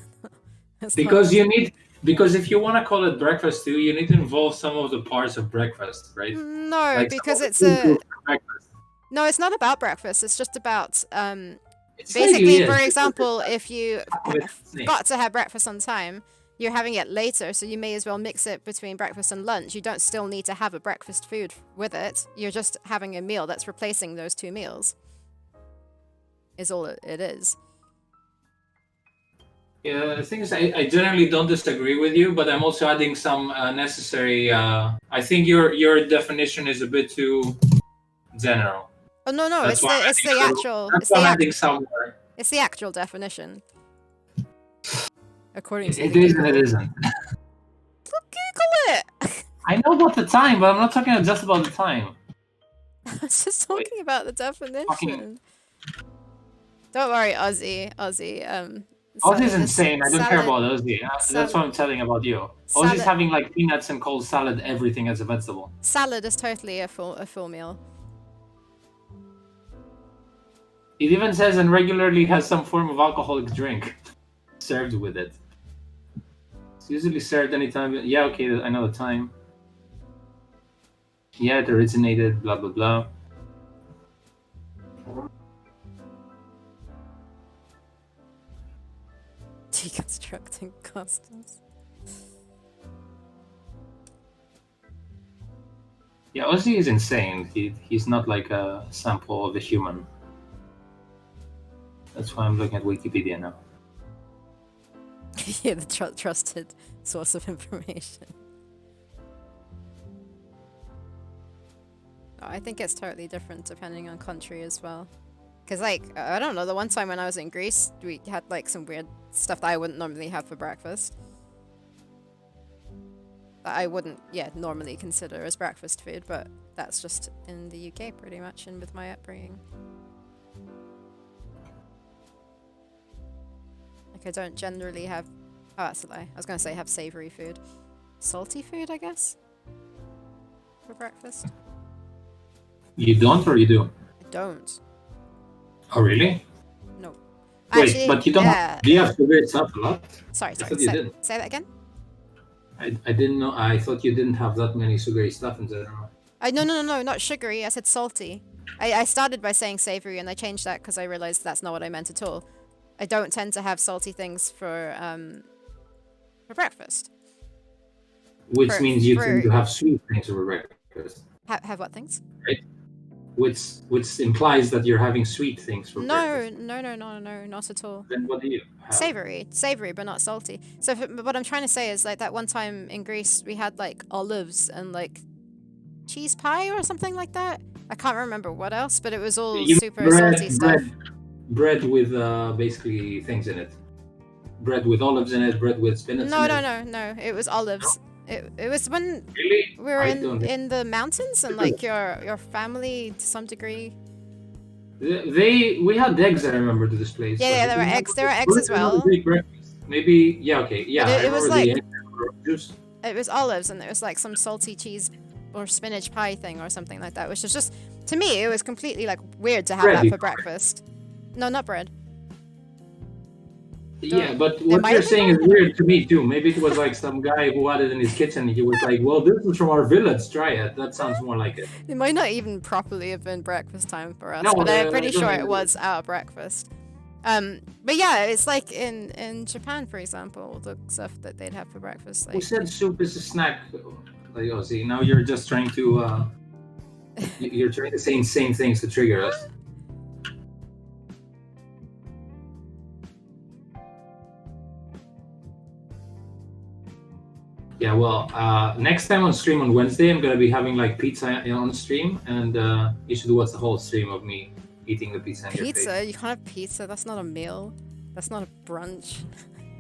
that's Because not. because if you want to call it breakfast too, you need to involve some of the parts of breakfast, right? No, Like some because of the it's food a groups of breakfast. no. It's not about breakfast. It's just about It slightly basically, for is because it's example, if you half of it's the same. forgot to have breakfast on time, you're having it later, so you may as well mix it between breakfast and lunch. You don't still need to have a breakfast food with it. You're just having a meal that's replacing those two meals. Is all it is. Yeah, the thing is, I generally don't disagree with you, but I'm also adding some necessary. I think your definition is a bit too general. Oh no, no, That's it's why I'm the it's adding the a little. actual That's it's why the I'm act adding some more. it's the actual definition according to It the is and it Google. isn't. Google it. I know about the time, but I'm not talking just about the time. I was just Wait, talking about the fucking definition. Don't worry, Ozzy. Ozzy's This insane. I don't care salad, about Ozzy. That's what I'm telling about you. Ozzy's salad, having like peanuts and cold salad, everything as a vegetable. salad is totally a full meal. It even says and regularly has some form of alcoholic drink served with it. It's usually served anytime. Yeah, okay, I know the time. Yeah, it originated, blah, blah, blah. Deconstructing customs. Yeah, Ozzy is insane. He's not like a sample of a human. That's why I'm looking at Wikipedia now. Yeah, the trusted source of information. Oh, I think it's totally different depending on country as well. Because, like, I don't know, the one time when I was in Greece, we had, like, some weird stuff that I wouldn't normally have for breakfast. That I wouldn't, normally consider as breakfast food, but that's just in the UK pretty much, and with my upbringing. Like, I don't generally have... Oh, that's a lie. I was going to say have savory food. Salty food, I guess? For breakfast? You don't or you do? I don't. Oh, really? No. Wait, Actually, but you don't have... Do you have sugary stuff a lot? Sorry, I thought you did. say that again? I didn't know. I thought you didn't have that many sugary stuff in general. No, not sugary. I said salty. I started by saying savory, and I changed that because I realized that's not what I meant at all. I don't tend to have salty things for breakfast. Which means you tend to have sweet things for breakfast. Have what things? Right? which implies that you're having sweet things for breakfast. No, not at all. Then what do you have? Savory, but not salty. So what I'm trying to say is like that one time in Greece we had like olives and like cheese pie or something like that. I can't remember what else, but it was all You super salty stuff. Bread with basically things in it. Bread with olives in it. Bread with spinach. No. It was olives. It was when Really? we were in the mountains and like your family to some degree. We had eggs. I remember to this place. Yeah, there were eggs. There were eggs as well. Maybe okay. Yeah, But it was like juice. it was olives and there was like some salty cheese or spinach pie thing or something like that, which was just to me it was completely like weird to have that for breakfast. No, not bread. Yeah, but what you're saying is weird to me too. Maybe it was like some guy who had it in his kitchen. He was like, "Well, this is from our village. Try it." That sounds more like it. It might not even properly have been breakfast time for us, but I'm pretty sure it was our breakfast. But yeah, it's like in Japan, for example, the stuff that they'd have for breakfast. Like, we said soup is a snack. Like, oh, see, now you're just trying to you're trying to say insane things to trigger us. Yeah, well, next time on stream on Wednesday, I'm gonna be having like pizza on stream, and you should watch the whole stream of me eating the pizza. Pizza? You can't have pizza. That's not a meal. That's not a brunch.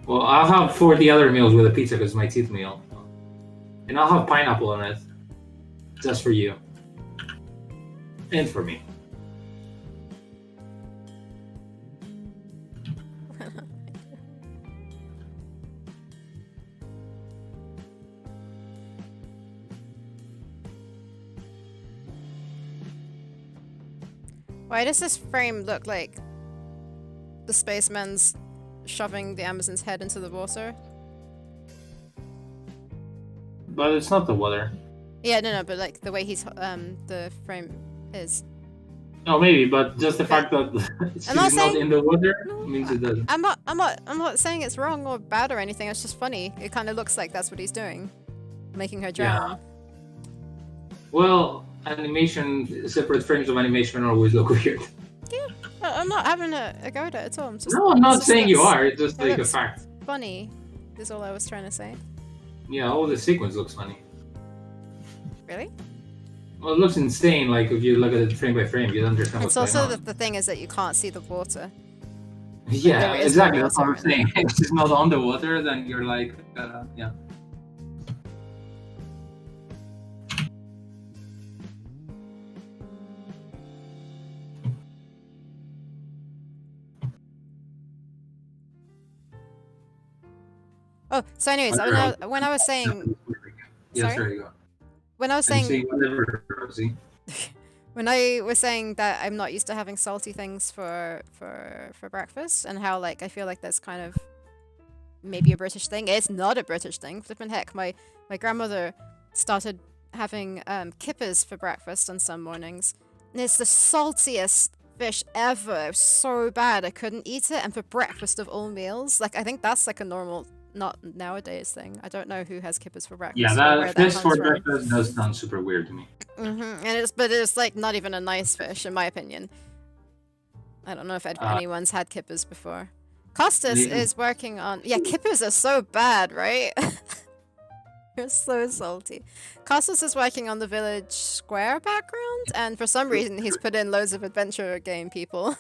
Well, I'll have 40 other meals with a pizza because it's my cheat meal, and I'll have pineapple on it, just for you, and for me. Why does this frame look like the spaceman's shoving the Amazon's head into the water? But it's not the water. Yeah, no, but like the way he's the frame is. Oh, maybe, but just the fact that she's not in the water means it doesn't. I'm not saying it's wrong or bad or anything. It's just funny. It kind of looks like that's what he's doing, making her drown. Yeah. Well, separate frames of animation always look weird. Yeah, I'm not having a go at it at all. I'm not saying you are. It's just like a fact. Funny, is all I was trying to say. Yeah, all the sequence looks funny. Really? Well, it looks insane. Like if you look at it frame by frame, you understand. It's also the thing is that you can't see the water. Yeah, exactly. That's what I'm saying. If it's not on the water, then you're like, yeah. Oh, so anyways, when I was saying... Yeah, sorry, go. When I was saying... Whatever, Rosie. When I was saying that I'm not used to having salty things for breakfast, and how like I feel like that's kind of maybe a British thing. It's not a British thing. Flippin' heck, my grandmother started having kippers for breakfast on some mornings, and it's the saltiest fish ever. It was so bad I couldn't eat it, and for breakfast of all meals, like I think that's like a normal, not nowadays thing. I don't know who has kippers for breakfast. Yeah, that fish for breakfast does sound super weird to me. And it's like not even a nice fish in my opinion. I don't know if anyone's had kippers before. Costas is working on... Yeah, kippers are so bad, right? They're so salty. Costas is working on the village square background, and for some reason he's put in loads of adventure game people.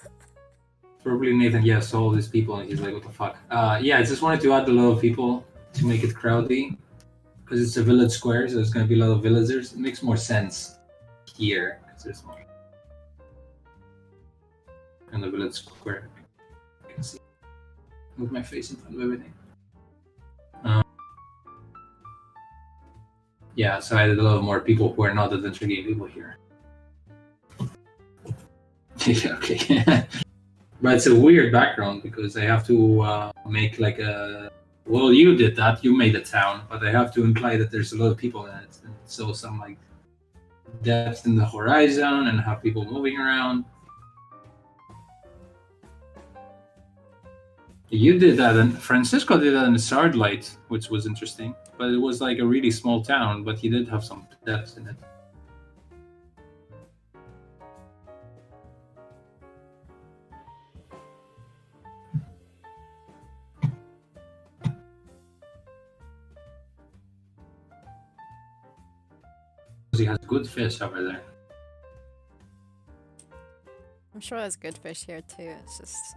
Probably Nathan, saw all these people, and he's like, what the fuck? Yeah, I just wanted to add a lot of people to make it crowdy, because it's a village square, so there's going to be a lot of villagers. It makes more sense here, because there's more. And the village square, you can see. Move my face in front of everything. Yeah, so I added a lot more people who are not adventure game people here. Yeah, okay. But it's a weird background because I have to make like a... Well, you did that. You made a town, but I have to imply that there's a lot of people in it. And so some like depth in the horizon and have people moving around. You did that, and Francisco did that in Sardlight, which was interesting. But it was like a really small town, but he did have some depth in it. he has good fish over there. I'm sure there's good fish here too. It's just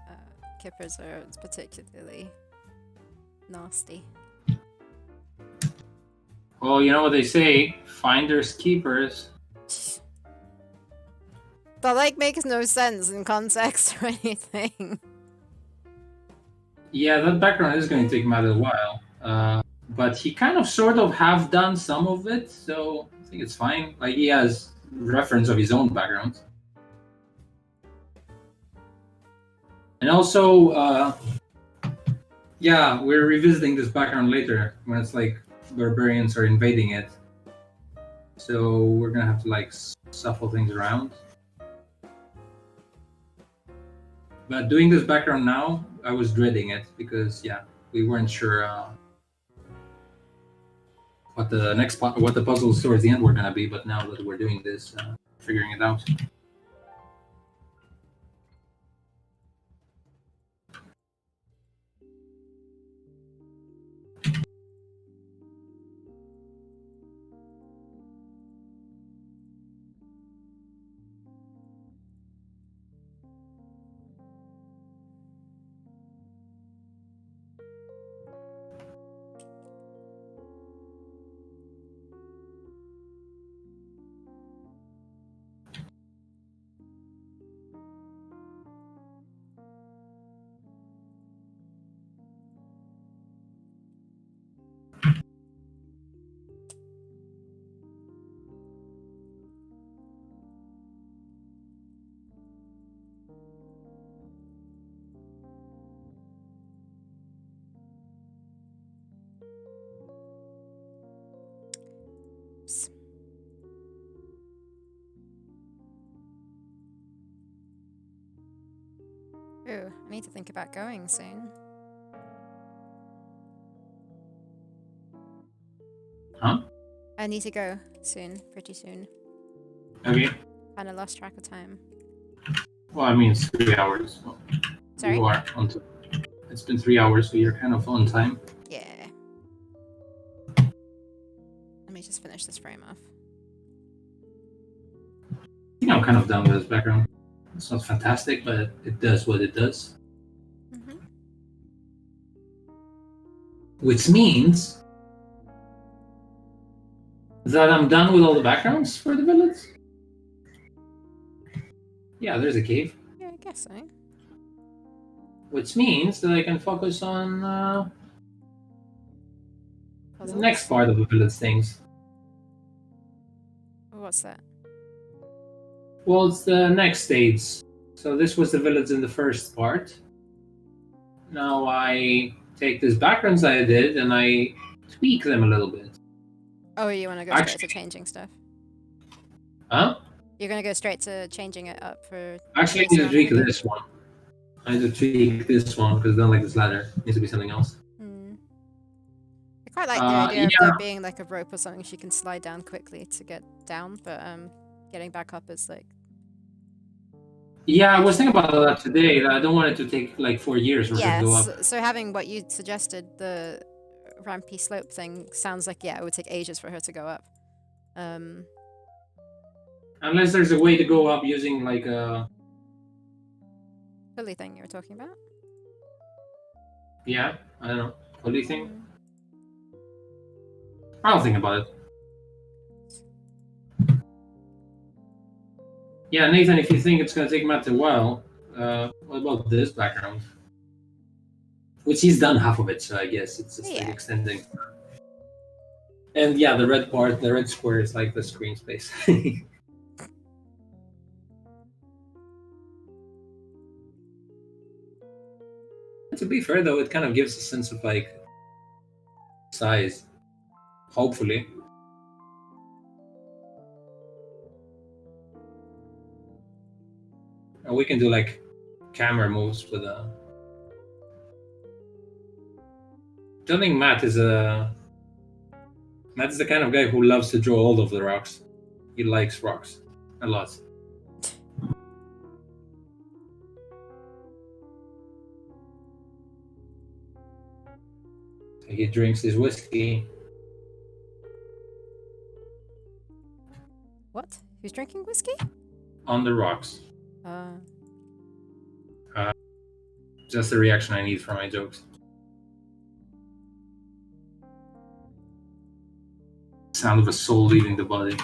kippers are particularly nasty. Well, you know what they say: finders keepers. The lake makes no sense in context or anything. Yeah, that background is going to take Matt a while. But he kind of sort of have done some of it, so I think it's fine. Like, he has reference of his own background. And also, yeah, we're revisiting this background later when it's like barbarians are invading it. So we're gonna have to like shuffle things around. But doing this background now, I was dreading it because yeah, we weren't sure what the puzzles towards the end were gonna be. But now that we're doing this, figuring it out. Ooh, I need to think about going soon. Huh? I need to go soon, pretty soon. Okay. Kind of lost track of time. Well, I mean, it's 3 hours. So Sorry? you are on time. It's been 3 hours, so you're kind of on time. Yeah. Let me just finish this frame off. I think I'm kind of done with this background. It's not fantastic, but it does what it does. Mm-hmm. Which means that I'm done with all the backgrounds for the village. Yeah, there's a cave. Yeah, I guess so. Which means that I can focus on the Puzzles? next part of the village things. What's that? Well, it's the next stage. So this was the village in the first part. Now I take these backgrounds I did and I tweak them a little bit. Oh, you want to go straight to changing stuff? Huh? You're going to go straight to changing it up for... Actually, I need to tweak this one. I need to tweak this one because I don't like this ladder. It needs to be something else. I quite like the idea of there being like a rope or something she can slide down quickly to get down, but getting back up is like... Yeah, I was thinking about that today. That I don't want it to take like 4 years for it to go up. So having what you suggested, the rampy slope thing, sounds like, yeah, it would take ages for her to go up. Unless there's a way to go up using like a... pulley thing you were talking about? Yeah, I don't know. Pulley thing? I'll think about it. Yeah, Nathan, if you think it's going to take Matt a while, what about this background? Which he's done half of it, so I guess it's just like extending. And yeah, the red part, the red square is like the screen space. To be fair though, it kind of gives a sense of like size. Hopefully. And we can do like camera moves with a... I don't think Matt is the kind of guy who loves to draw all of the rocks. He likes rocks a lot. He drinks his whiskey. What? Who's drinking whiskey? On the rocks. Uh, Just the reaction I need for my jokes. Sound of a soul leaving the body.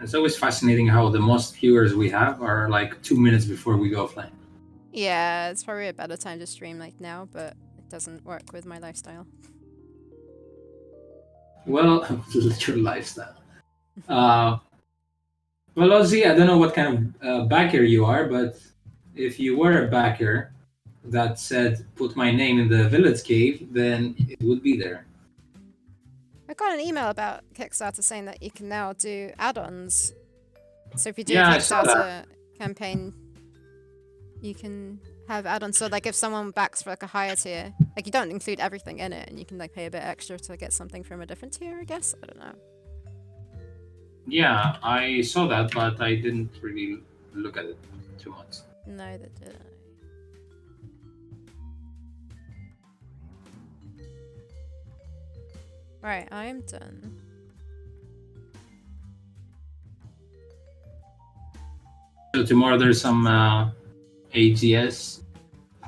It's always fascinating how the most viewers we have are like 2 minutes before we go offline. yeah, it's probably a better time to stream like now, but it doesn't work with my lifestyle. Well, your lifestyle. Well, Ozzy, I don't know what kind of backer you are, but if you were a backer that said, put my name in the village cave, then it would be there. I got an email about Kickstarter saying that you can now do add-ons. So if you do Yeah, a I saw Kickstarter campaign, you can have add-ons. So like if someone backs for like a higher tier, like you don't include everything in it, and you can like pay a bit extra to get something from a different tier, I guess. I don't know. Yeah, I saw that, but I didn't really look at it too much. Neither did I. Right, I'm done. So tomorrow there's some AGS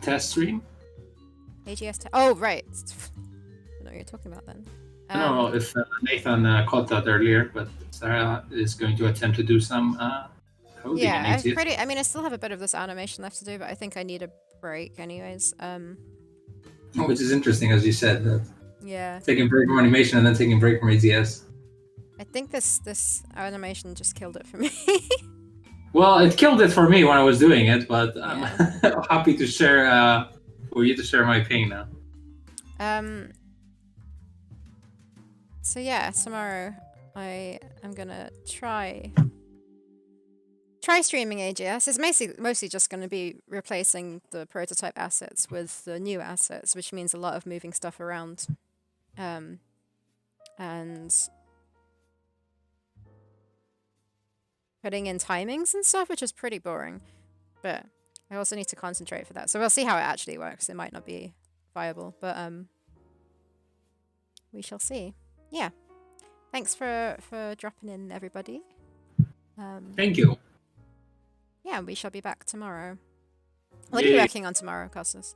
test stream. AGS. Oh, right. I don't know what you're talking about then. I don't know if Nathan caught that earlier, but Sarah is going to attempt to do some coding in Yeah, AGS. I mean, I still have a bit of this animation left to do, but I think I need a break anyways. Which is interesting, as you said, that Yeah. taking break from animation and then taking break from AGS. I think this animation just killed it for me. Well, it killed it for me when I was doing it, but I'm Yeah. happy to share for you to share my pain now. So yeah, tomorrow I am gonna try streaming AGS. It's mostly just gonna be replacing the prototype assets with the new assets, which means a lot of moving stuff around. And putting in timings and stuff, which is pretty boring. But I also need to concentrate for that. So we'll see how it actually works. It might not be viable, but we shall see. Yeah. Thanks for dropping in, everybody. Thank you. Yeah, we shall be back tomorrow. What are you working on tomorrow, Costas?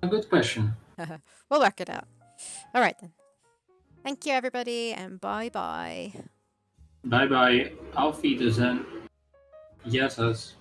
A good question. We'll work it out. All right, then. Thank you, everybody, and bye-bye. Bye-bye. Auf Wiedersehen. Yes, us.